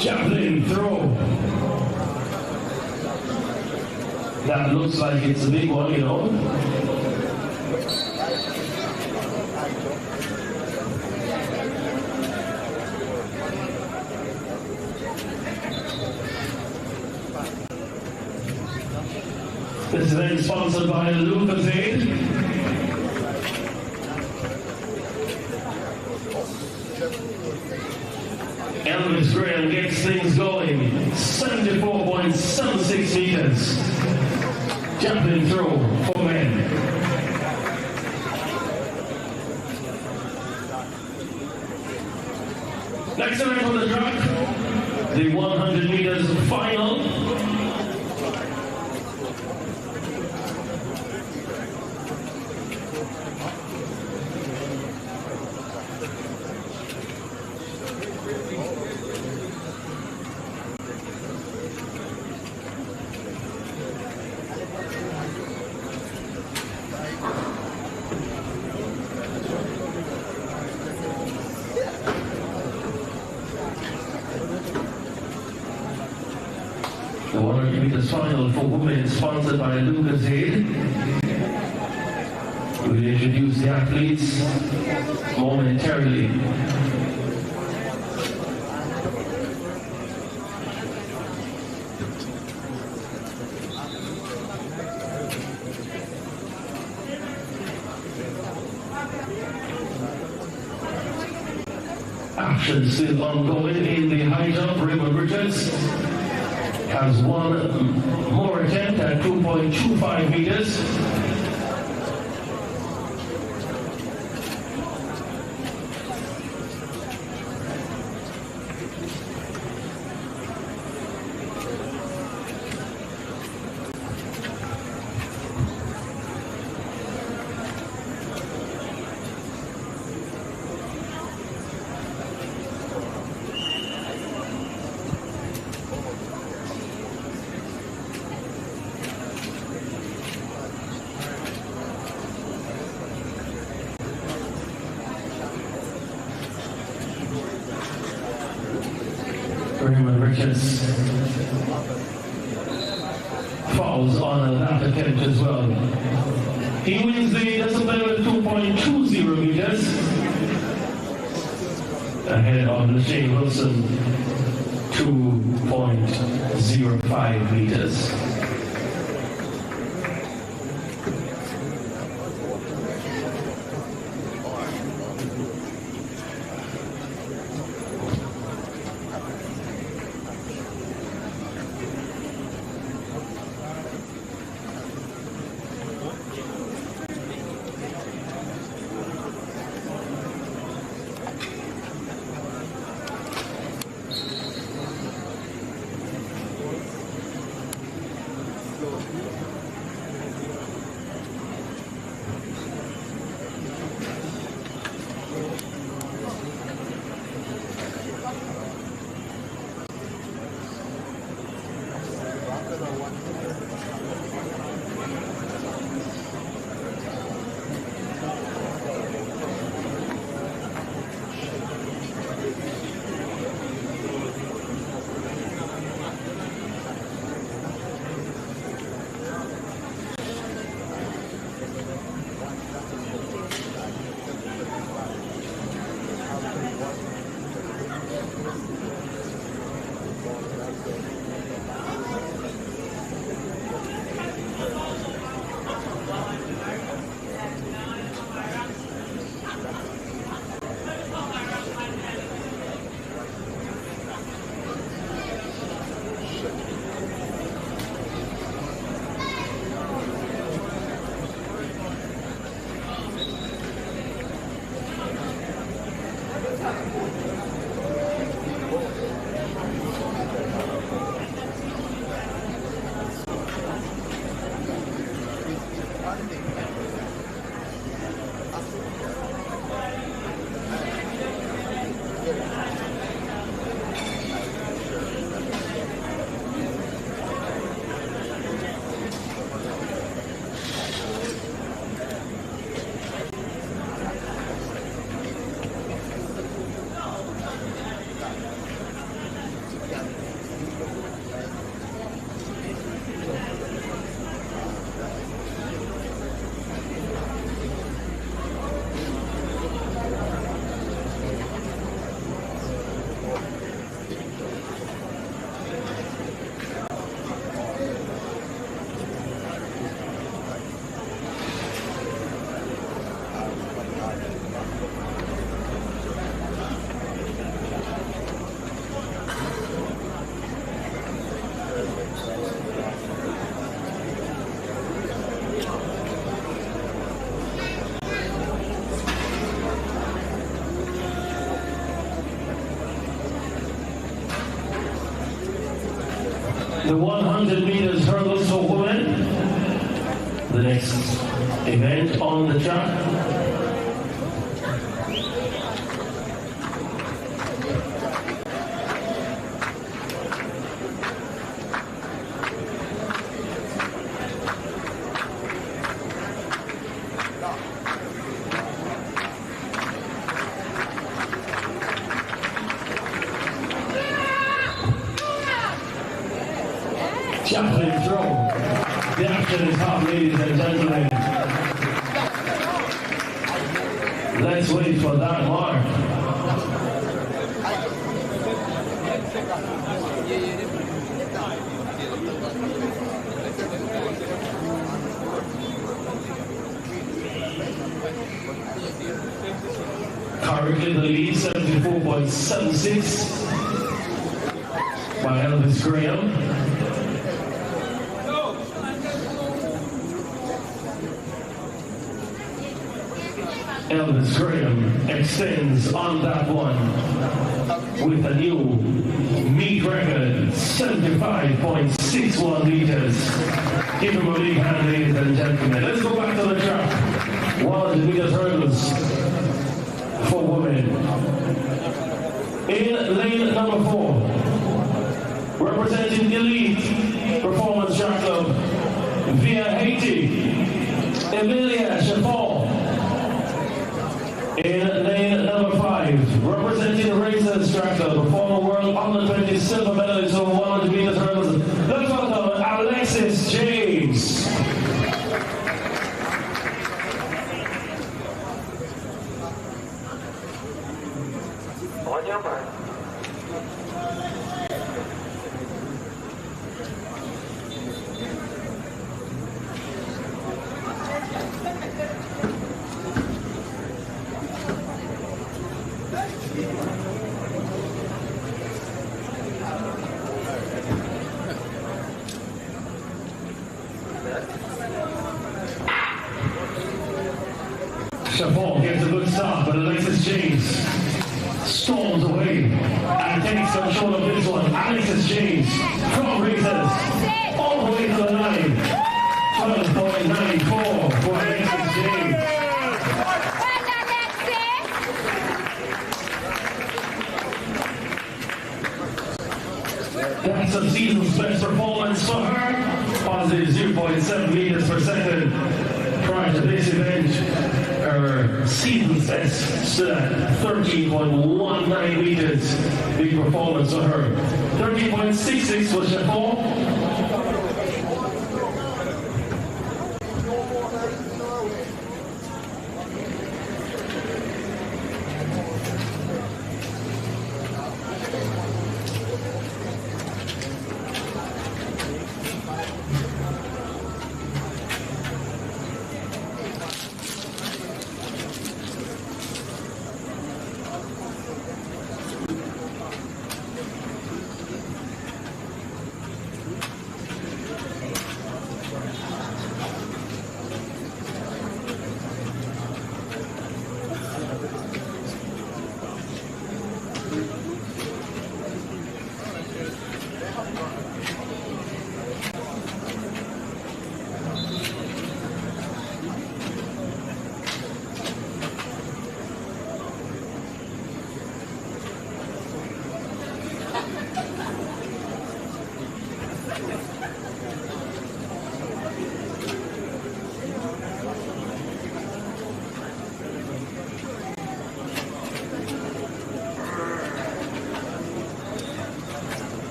Javelin throw. That looks like it's a big one, you know. This event sponsored by Lucas Aid. Elvis Graham gets things going. 74.76 meters. Jumping throw for men. Next event on the track, the 100 meters final. The 100 meters final for women, sponsored by Lucas Aid. We'll introduce the athletes momentarily. Action still ongoing in the high jump. Raymond Richards has one more attempt at 2.25 meters. Raymond Richards falls on that attempt as well. He wins the discipline with 2.20 meters ahead of Lachey Wilson, 2.05 meters. the 100 meters hurdles for women. The next event on the track. Javelin throw. The action is hot, ladies and gentlemen. Let's wait for that mark. Currently the lead, 74.76 by Elvis Graham. Elvis Graham extends on that one with a new meet record, 75.61 meters. Give him a big hand, ladies and gentlemen. Let's go back to the track. 100 meters hurdles for women. In lane number 4, representing the elite performance track club via Haiti, Emilia Chappon. In lane number 5, representing the Racers track club, the former world under 20 silver medalist over 100 meters hurdles, let's welcome Alexis James. On your mark. Chappon gets a good start, but Alexis James storms away and takes control of this one. Alexis James from Racers all the way to the line. 12.94 for Alexis James. That's a season's best performance for her. Positive 0.7 meters per second. Prior to this event, her season's best stood at 13.19 meters. Big performance for her. 13.66 for Chappon.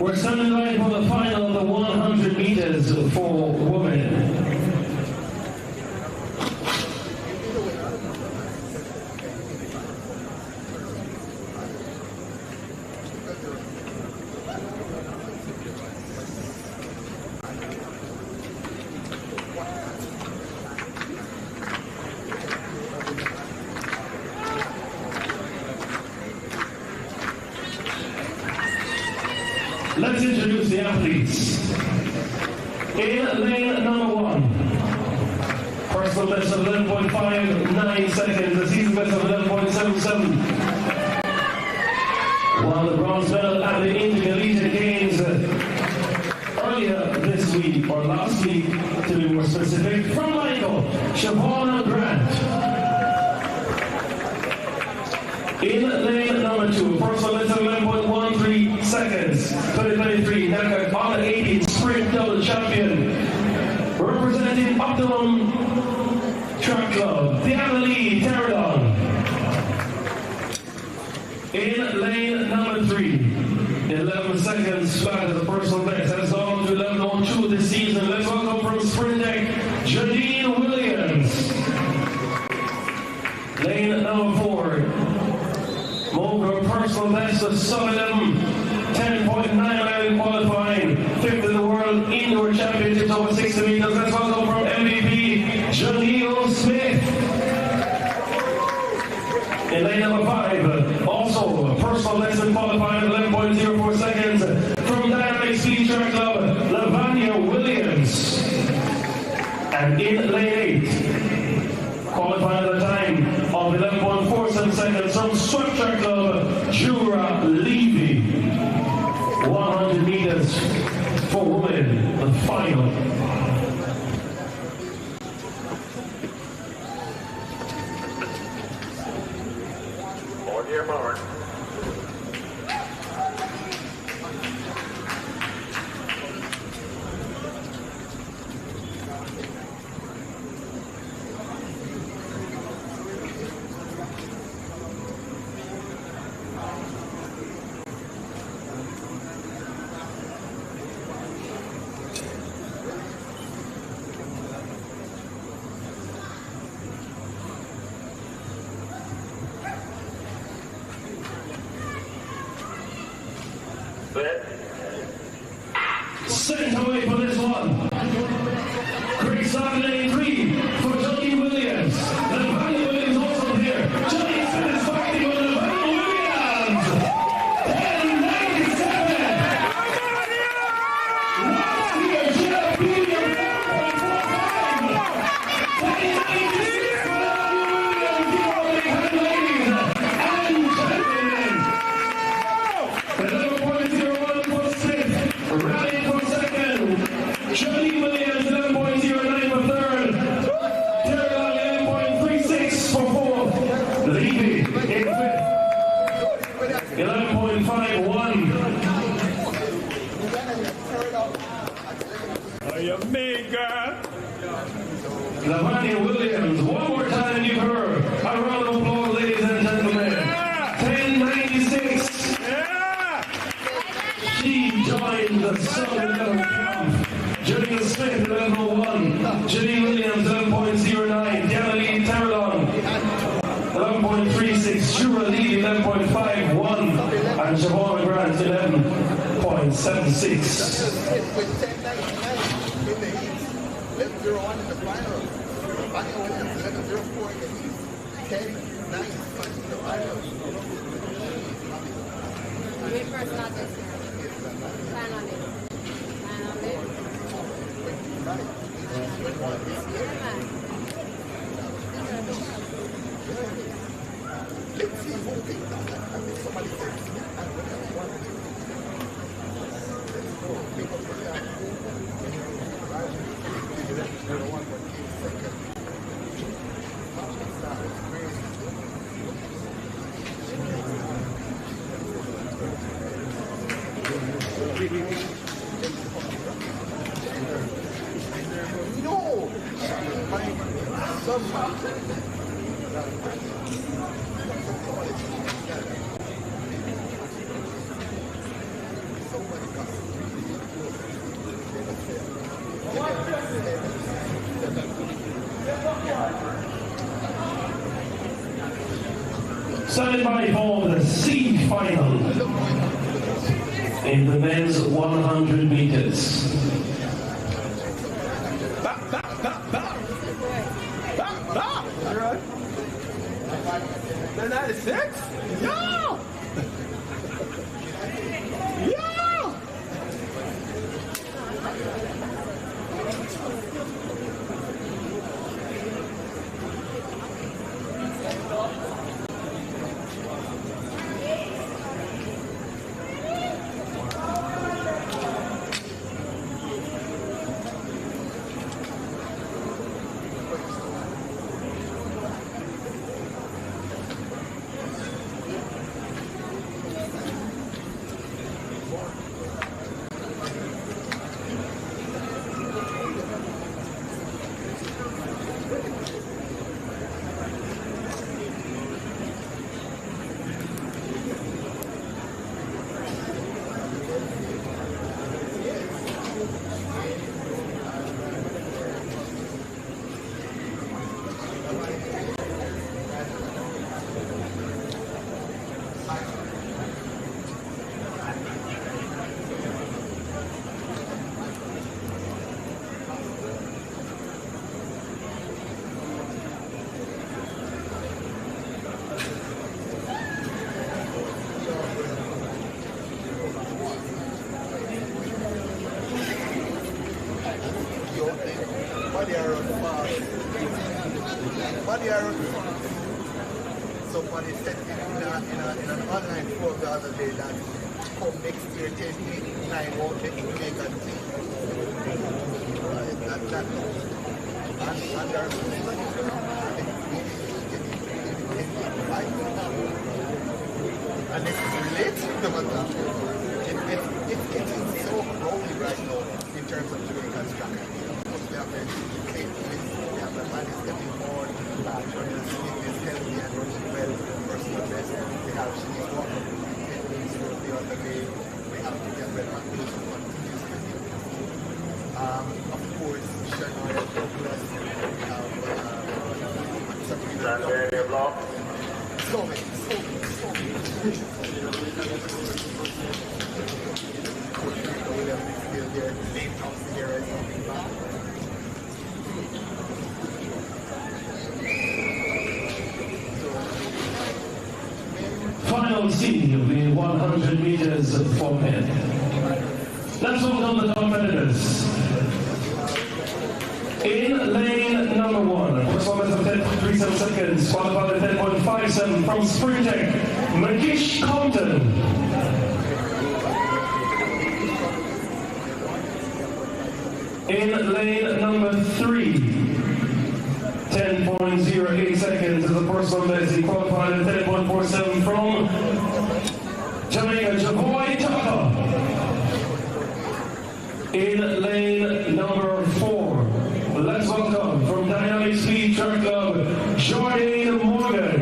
We're standing by for the final of the 100 meters for women. Let's introduce the athletes. In lane number 1, personal best of 11.59 seconds, a season best of 11.77. Won the bronze medal at the Intercollegiate Games earlier this week, or last week to be more specific, from Michael, Siobhan Grant. In lane number 2, personal best of 11.13 seconds, 2023 NACA on the 18 sprint double champion, representing Optimum Track Club, Diana Lee Terradon. In lane number 3, 11 seconds flat as a personal best, has gone to 11.02 this season. Let's welcome from Sprint Deck, Janine Williams. Lane number 4, Moga personal best of 10.99 qualifying, 5th in the world indoor championships over 60 meters. Let's welcome from MVP, Janelle Smith. In lane number 5, also personal best in qualifying, 11.04 seconds, from Dynamic Speed Track Club, Lavanya Williams. And in lane 8, qualifying at a time of 11.47 seconds from Sweat Track Club, Jura Levy. 100 meters for women, the final. On your mark. Sent away for this one. Great start lane 3 for Johnny Williams. Lavanya Williams also here. Johnny Smith is fighting with Lavanya Williams. 10.97. Last year, she had a beat of 4.45. 10.96 for Lavanya Williams. Here are the hand ladies and gentlemen. 11.01 for Smith. Rally for second. Johnny Williams 11.09 for third. Terrell 11.36 for fourth. Levy in fifth. 11.51. Jamaica. Lavanya Williams, one more time give her a round of applause, ladies and gentlemen. 10.96. She joined the Southern Level Camp. Julian Smith, 11.01. Julie Williams, 11.09. Diana Lee Terradon, 11.36. Shura Lee, 11.51. And Siobhan Grant, 11.76. With 10.99 in the East, 11.01 in the final. Lavanya Williams, 11.04 in the East, 10.95 in the final. Great personal best. Plan on it. Plan on it. Let's see who picked that. I think somebody said Smith and Williams won. Let's go. Pick up the line. No! Somebody Standing by for the C final in the men's 100 meters. The 96? Yeah! Yeah! Somebody said in an online forum the other day that come next year 10-9 won't take Jamaica team. And there's and it's related to the matter. It's getting so growly right now in terms of Jamaican strategy. We have the we have the man is getting more trying to see this healthy and running well personal best. We have she walking 10 weeks the other day. We have to get well and continuously. Of course, Shania Douglas. We have Sabrina. So many. William is still there. Nate comes here and something back. Final C of the 100 meters for men. Let's welcome the competitors. In lane number 1, performance of 10.37 seconds, qualified at 10.57 from Springtech, Magish Compton. In lane number 3, 10.08 seconds is the personal best. He qualified at 10.47 from Jamaica, Javoy Tucker. In lane number 4, let's welcome from Dynamic Speed Track Club, Jordan Morgan.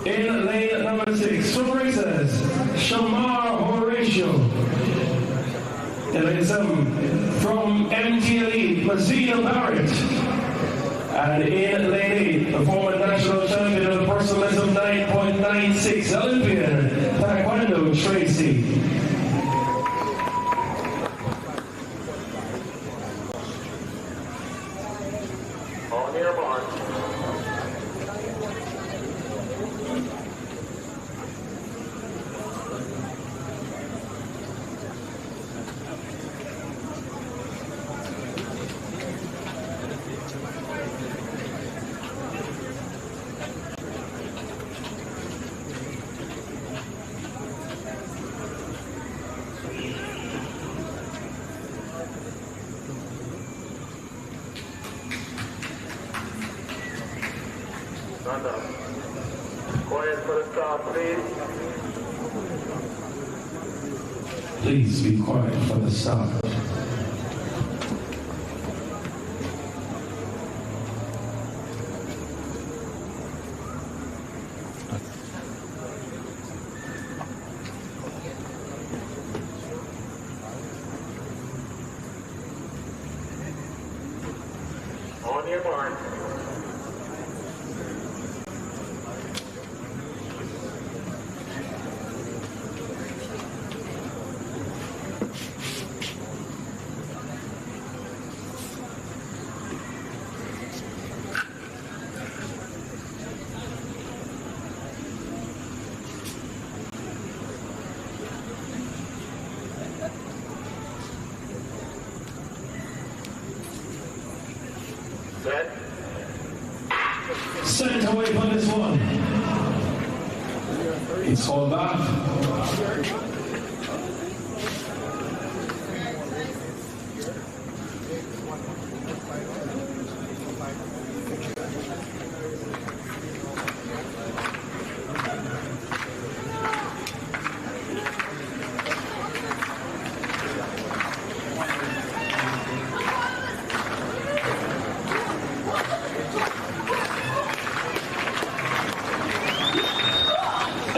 In lane number 6, from Races, Shamar Horatio. In lane 7, from MTLE, Mazina Barrett. And in lane 8, the former national champion of the personal best of 9.96, Olympian Taekwondo Tracy. On your mark. Quiet for the start, please. Please be quiet for the start. On your mark. Set. Sent away for this one. It's called back.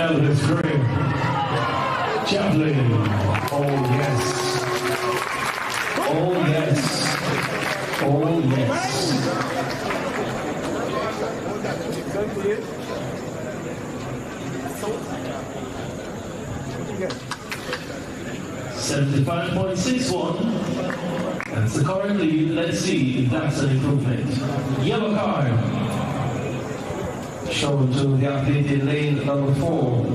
Elvis Green, Chaplin, oh yes, oh yes, oh yes. 75.61. That's the current lead. Let's see if that's an improvement. Yellow card. Shown to the athlete in lane number 4,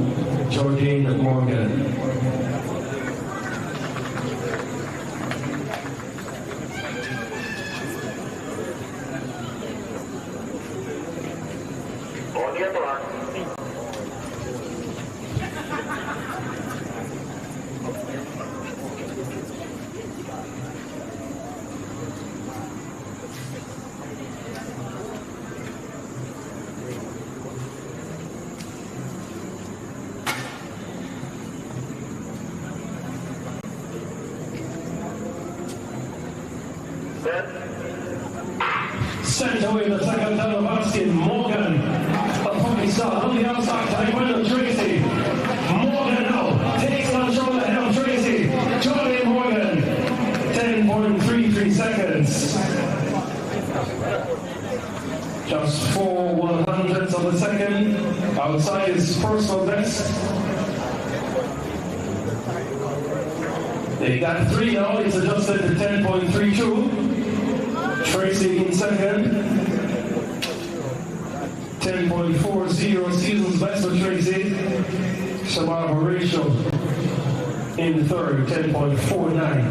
Georgine Morgan. On your mark. Sent away the second time of asking Morgan. A funny start on the outside. Taekwondo Tracy. Morgan now takes control ahead of Tracy. Charlie Morgan. 10.33 seconds. Just 4/100ths of a second outside his personal best. They got 3 now. It's adjusted to 10.32. Tracy in second, 10.40 season's best for Tracy. Shamar Horatio in third, 10.49.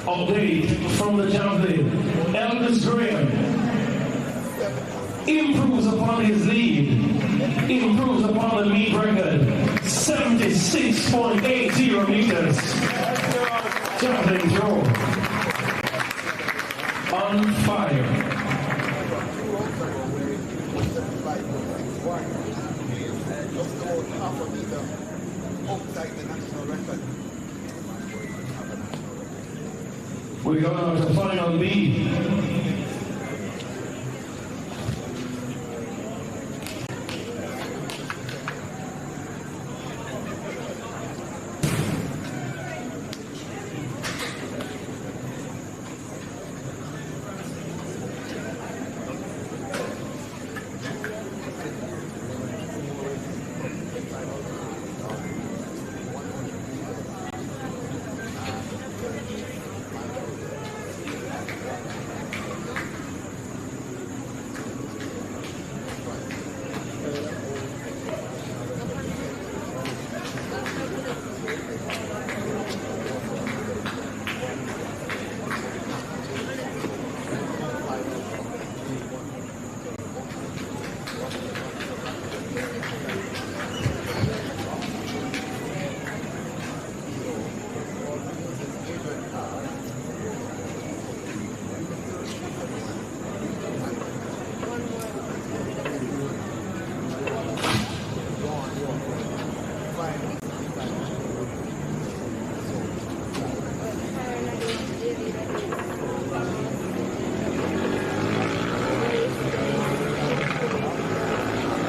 Update from the javelin. Elvis Graham improves upon his lead, improves upon the lead record, 76.80 meters. Javelin throw. On fire. We're going on to final B.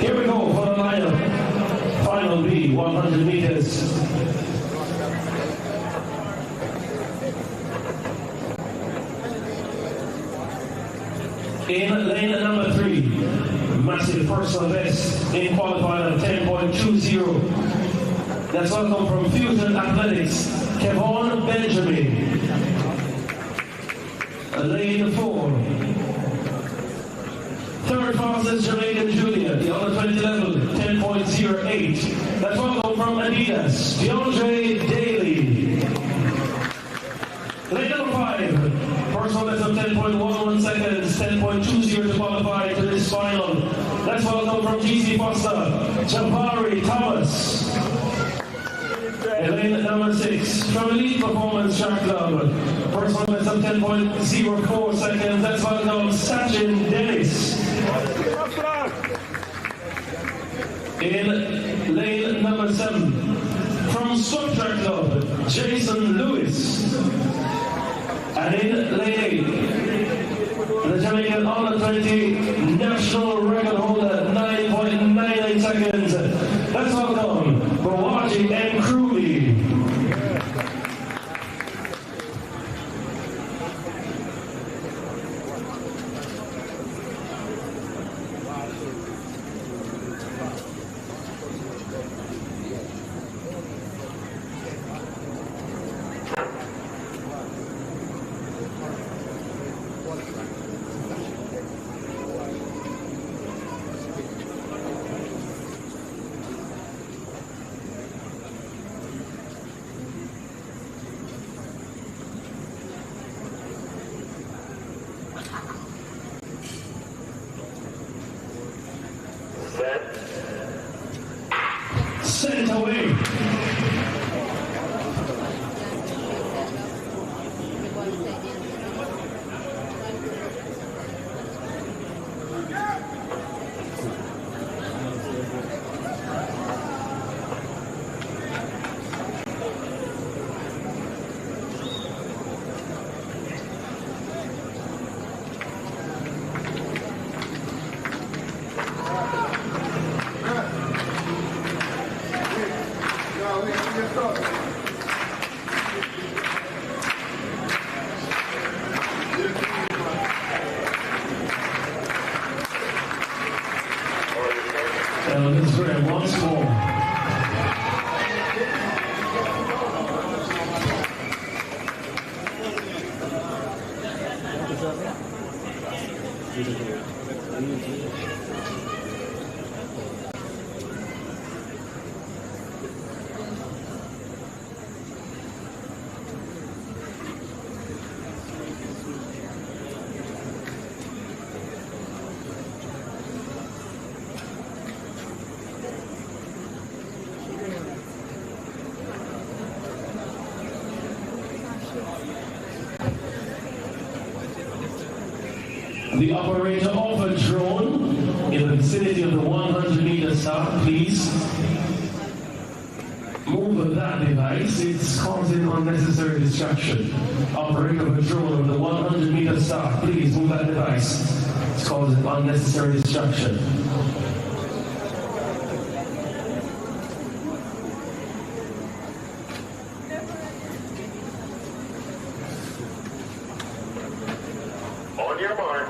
Here we go for the lineup. Final B, 100 meters. In lane number 3, massive personal best in qualifying of 10.20. That's welcome from Fusion Athletics, Kevon Benjamin. Lane 4. Third fastest Jamaican Junior, the under 20 level, 10.08. That's welcome from Adidas, DeAndre Daly. Lane number 5, personal best of 10.11 seconds, 10.20 to qualify to this final. That's welcome from GC Foster, Jabari Thomas. Lane number 6, from Elite Performance Track Club, personal best of 10.04 seconds. That's welcome Sachin Dennis. In lane number 7, from Swift Track Club, Jason Lewis. And in lane 8, the Jamaican under 20 national record holder, 9.99 seconds. Let's welcome Bawaji and Crowley. Sent away. This is once more. The operator of a drone in the vicinity of the 100-meter start, please move that device. It's causing unnecessary distraction. Operator of a drone on the 100-meter start, please move that device. It's causing unnecessary distraction. On your mark.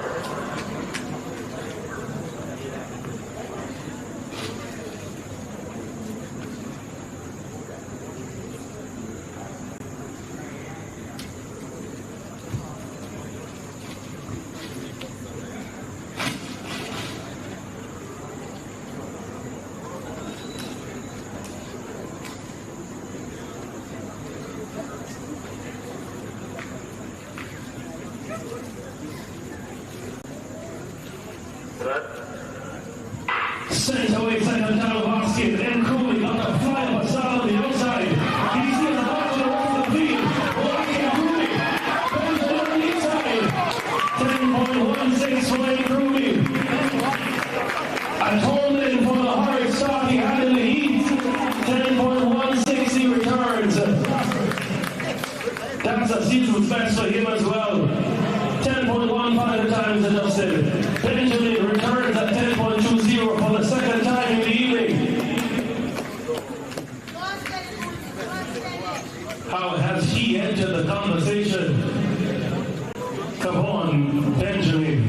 Sent away second down basket and Cooley on the fly up start on the outside. He's in the ball to the rest of the field. Walking Cooley. Goes on the inside. 10.16 for Wayne Cooley. Atonement for the hard start he had in the heat. 10.16 he returns. That's a season's best for him as well. 10.15 times adjusted. Benjamin returns at 10.20 for the second time in the evening. How has he entered the conversation? Come on, Benjamin.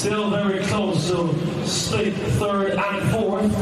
Still very close to split third and fourth.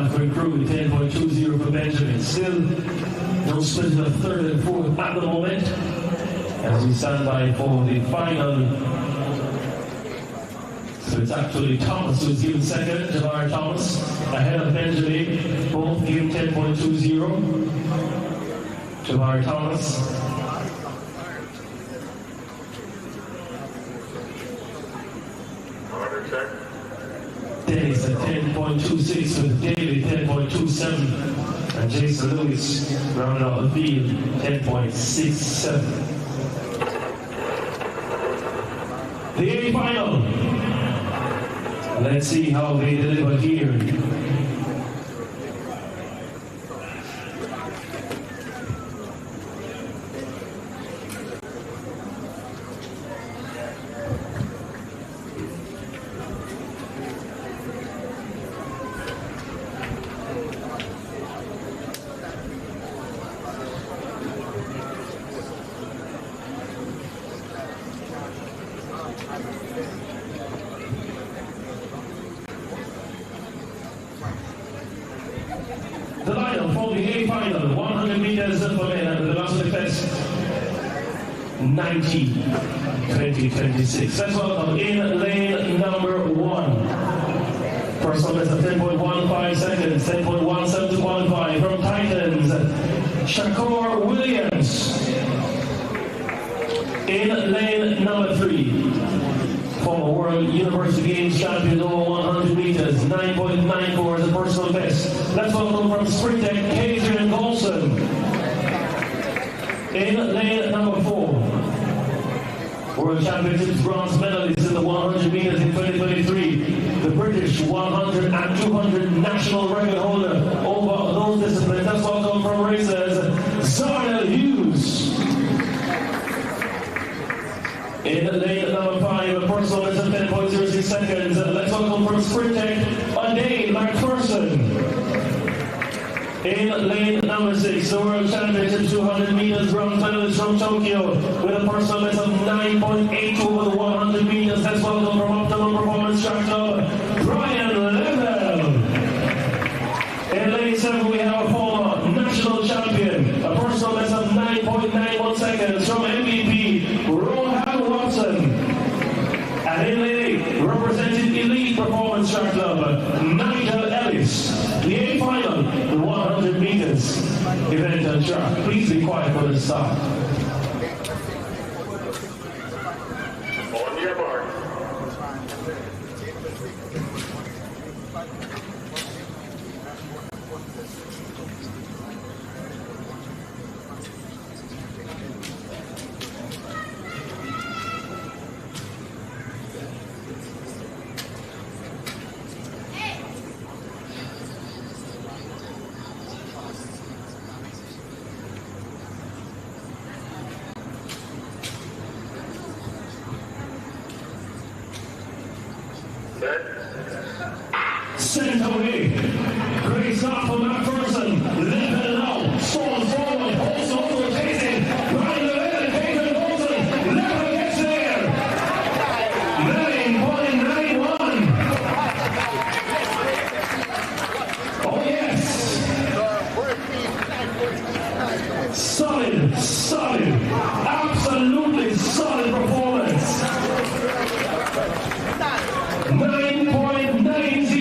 For Crew, 10.20 for Benjamin. Still no split of third and fourth at the moment as we stand by for the final. So it's actually Thomas who's given second, Jabari Thomas, ahead of Benjamin, both given 10.20. Jabari Thomas. Dennis at 10.26 with David 10.27 and Jason Lewis rounded out the field 10.67. The A final. Let's see how they deliver here. The lineup for the A final, 100 meters for men at the velocity test 90-20-26. Let's welcome in lane number 1. Personal best of 10.15 seconds, 10.17 to qualify from Titans, Shakur Williams. In lane number 3. Former World University Games champion over 100 meters, 9.94 as a personal best. Let's welcome from Sprint Tech, Adrian Golson. In lane number 4, World Championships bronze medalist in the 100 meters in 2023, the British 100 and 200 national record holder over those disciplines. Let's welcome from racers, Zarnell Hughes. In lane number 5, a personal best of 10.06 seconds. Let's welcome from Sprint Tech, Dane McPherson. In lane number 6, the World Championships 200 meters bronze medalist from Tokyo with a personal best of 9.82 over the 100 meters. Let's welcome from Optimum Performance Track Club, Brian Level. In lane 7, we have a former national champion, a personal best of 9.91 seconds from MVP, Rohan Watson. And in lane 8, representing Elite Performance Track Club, Nigel Ellis. The A final, the 100 meters event and track. Please be quiet for the start. On your mark. Sent away. Great start from McPherson. Level now. Storm forward. Also rotating. Brian Level, Adrian Golson. Level gets there. 9.91. Oh yes. Solid. Absolutely solid performance. 9.90.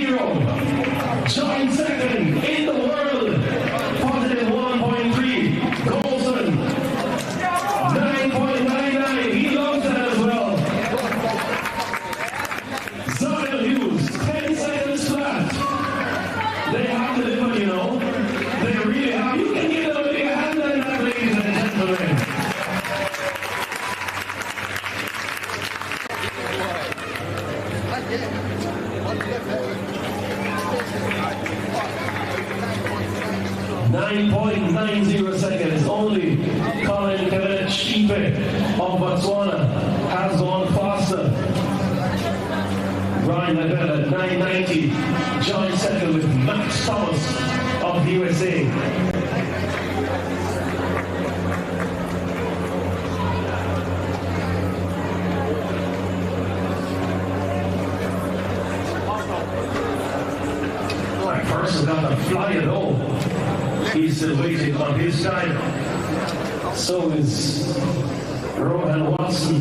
Chipe of Botswana has gone faster. Brian Lavelle at 990, joint second with Max Thomas of the USA. McPherson got a flyer though. He's still waiting on his time. So is Rohan Watson.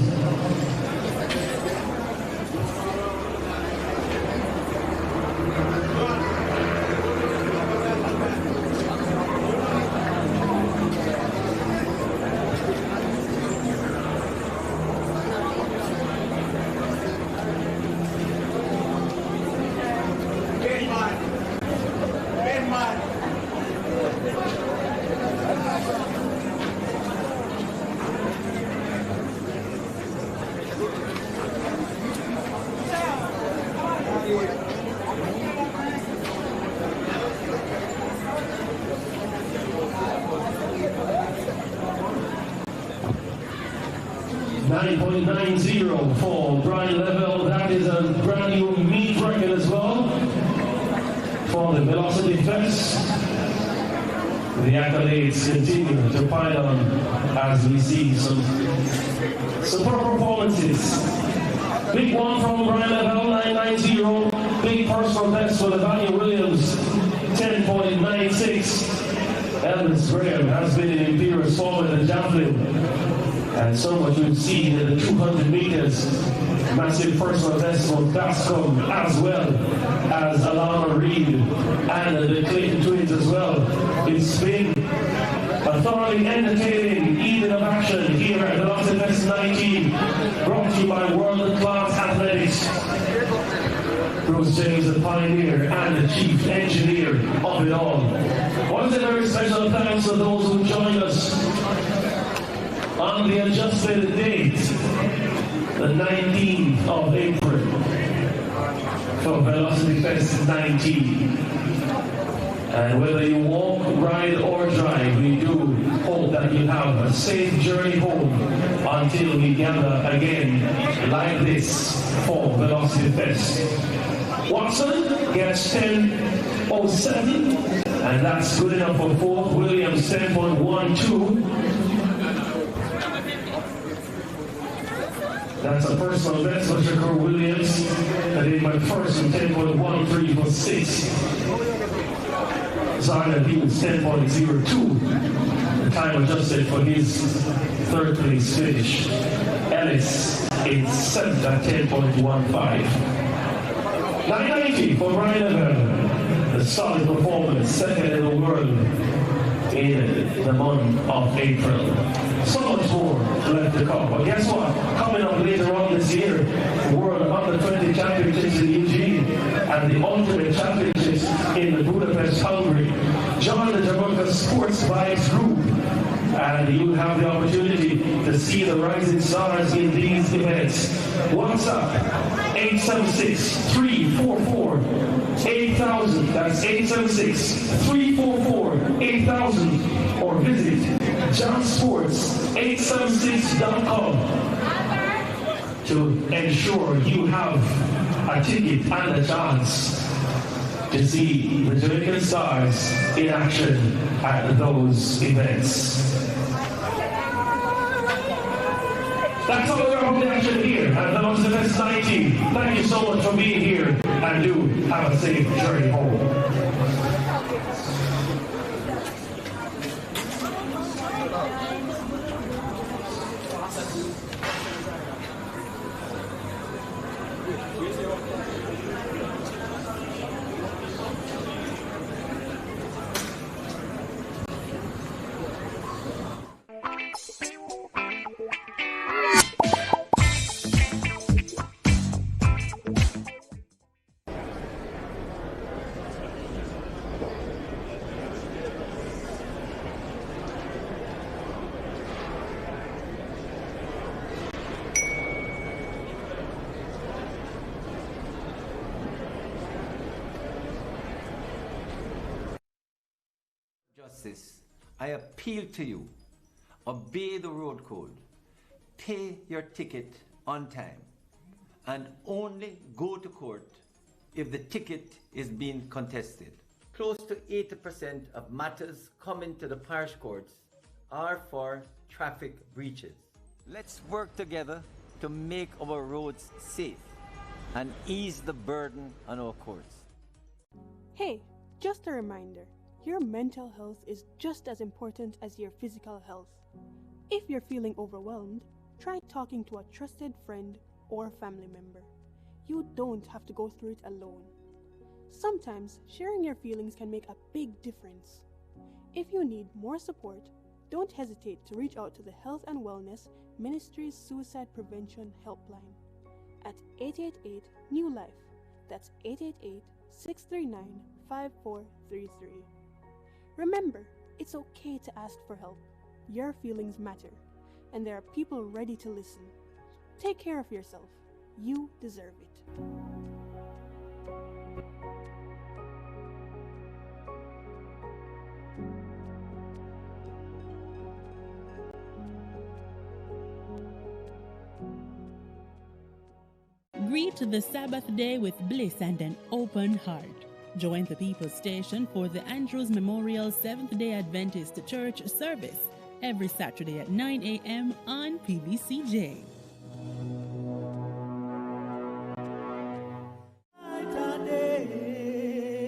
.90 for Brian Lavelle. That is a brand new meet record as well for the Velocity Fest. The accolades continue to pile on as we see some super performances. Big one from Brian Lavelle, 990. Big personal best for Levania Williams, 10.96. Elvis Graham has been in imperious form in the javelin. And so much we've seen in the 200 meters, massive personal best for Bascom as well as Alana Reed and the Clayton twins as well. It's been a thoroughly entertaining evening of action here at the Velocity Fest 19, brought to you by World Class Athletics. Bruce James, the pioneer and the chief engineer of it all. Once a very special thanks to those who joined us on the adjusted date, the 19th of April, for Velocity Fest 19. And whether you walk, ride, or drive, we do hope that you have a safe journey home until we gather again like this for Velocity Fest. Watson gets 10.07, and that's good enough for fourth. Williams 10.12. That's a personal best for Shakur Williams. And then McPherson 10.13 for sixth. Zarna, he was 10.02. The time adjusted for his third place finish. Ellis in seventh at 10.15. 990 for Brian Lavelle. The solid performance, second in the world in the month of April. So much more left to come. But guess what? Coming up later on this year, the World Under 20 Championships in Eugene and the Ultimate Championships in Budapest, Hungary. Join the Jamaica Sports Vibes group, and you'll have the opportunity to see the rising stars in these events. WhatsApp 876-344-8000. That's 876-344-8000. Or visit JohnSports876.com to ensure you have a ticket and a chance to see the Jamaican stars in action at those events. That's all we're on the action here at the Velocity Fest 19. Thank you so much for being here, and do have a safe journey home. Justice, I appeal to you, obey the road code. pay your ticket on time and only go to court if the ticket is being contested. Close to 80% of matters coming to the parish courts are for traffic breaches. Let's work together to make our roads safe and ease the burden on our courts. Hey, just a reminder, your mental health is just as important as your physical health. If you're feeling overwhelmed, try talking to a trusted friend or family member. You don't have to go through it alone. Sometimes sharing your feelings can make a big difference. If you need more support, don't hesitate to reach out to the Health and Wellness Ministry's Suicide Prevention Helpline at 888 New Life. That's 888-639-5433. Remember, it's okay to ask for help. Your feelings matter, and there are people ready to listen. Take care of yourself. You deserve it. Greet the Sabbath day with bliss and an open heart. Join the People's Station for the Andrews Memorial Seventh-day Adventist Church service every Saturday at 9 a.m. on PBCJ.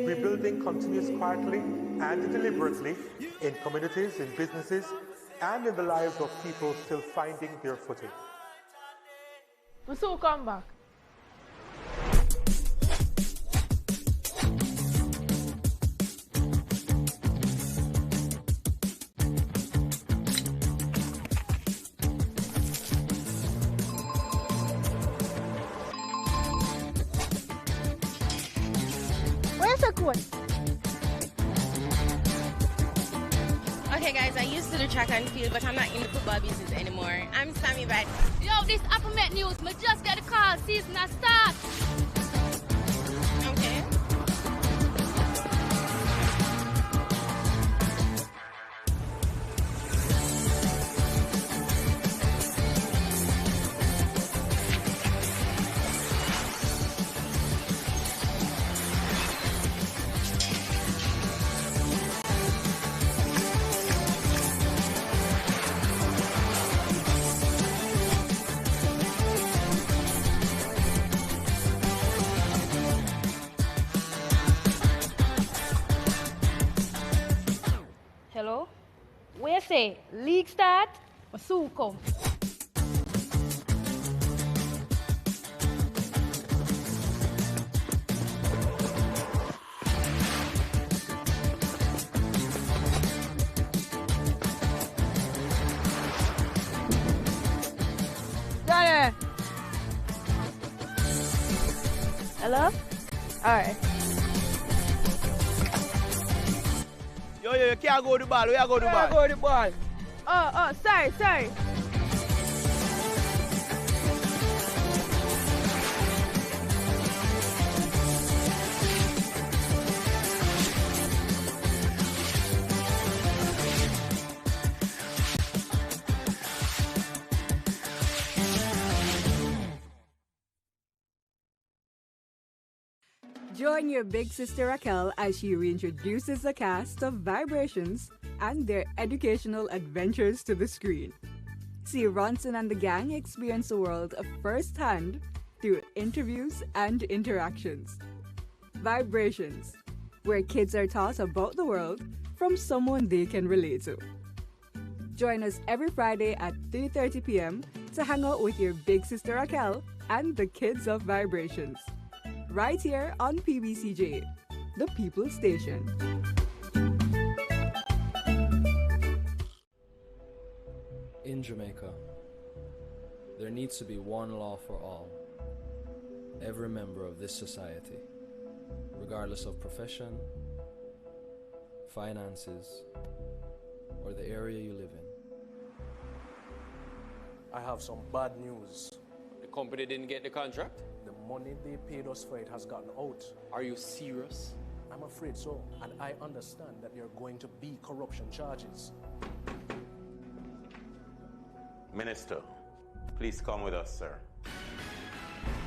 Rebuilding continues quietly and deliberately in communities, in businesses, and in the lives of people still finding their footing. We soon come back. Where's the code? Okay guys, I used to do track and field, but I'm not in the football business anymore. I'm Sammy Bad. Yo, this Apple Met News, me just get a call, season a start. Okay. Hello? Where say? League start? Or soon come? Got it. Hello? Alright. Yo, you can't go to the ball. We are going to the ball. Go to the ball. Oh, sorry. Join your big sister Raquel as she reintroduces the cast of Vibrations and their educational adventures to the screen. See Ronson and the gang experience the world firsthand through interviews and interactions. Vibrations, where kids are taught about the world from someone they can relate to. Join us every Friday at 3:30 p.m. to hang out with your big sister Raquel and the kids of Vibrations. Right here on PBCJ, the People's Station. In Jamaica, there needs to be one law for all. Every member of this society, regardless of profession, finances, or the area you live in. I have some bad news. The company didn't get the contract? The money they paid us for it has gotten out. Are you serious? I'm afraid so, and I understand that there are going to be corruption charges. Minister, Please come with us, sir.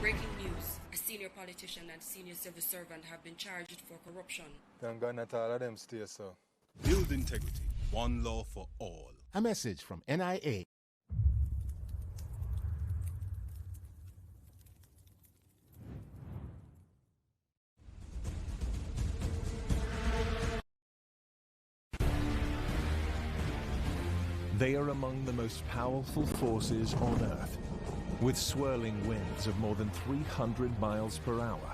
Breaking news. A senior politician and senior civil servant have been charged for corruption. Thank God not all of them stay, so. Build integrity. One law for all. A message from NIA. They are among the most powerful forces on Earth, with swirling winds of more than 300 miles per hour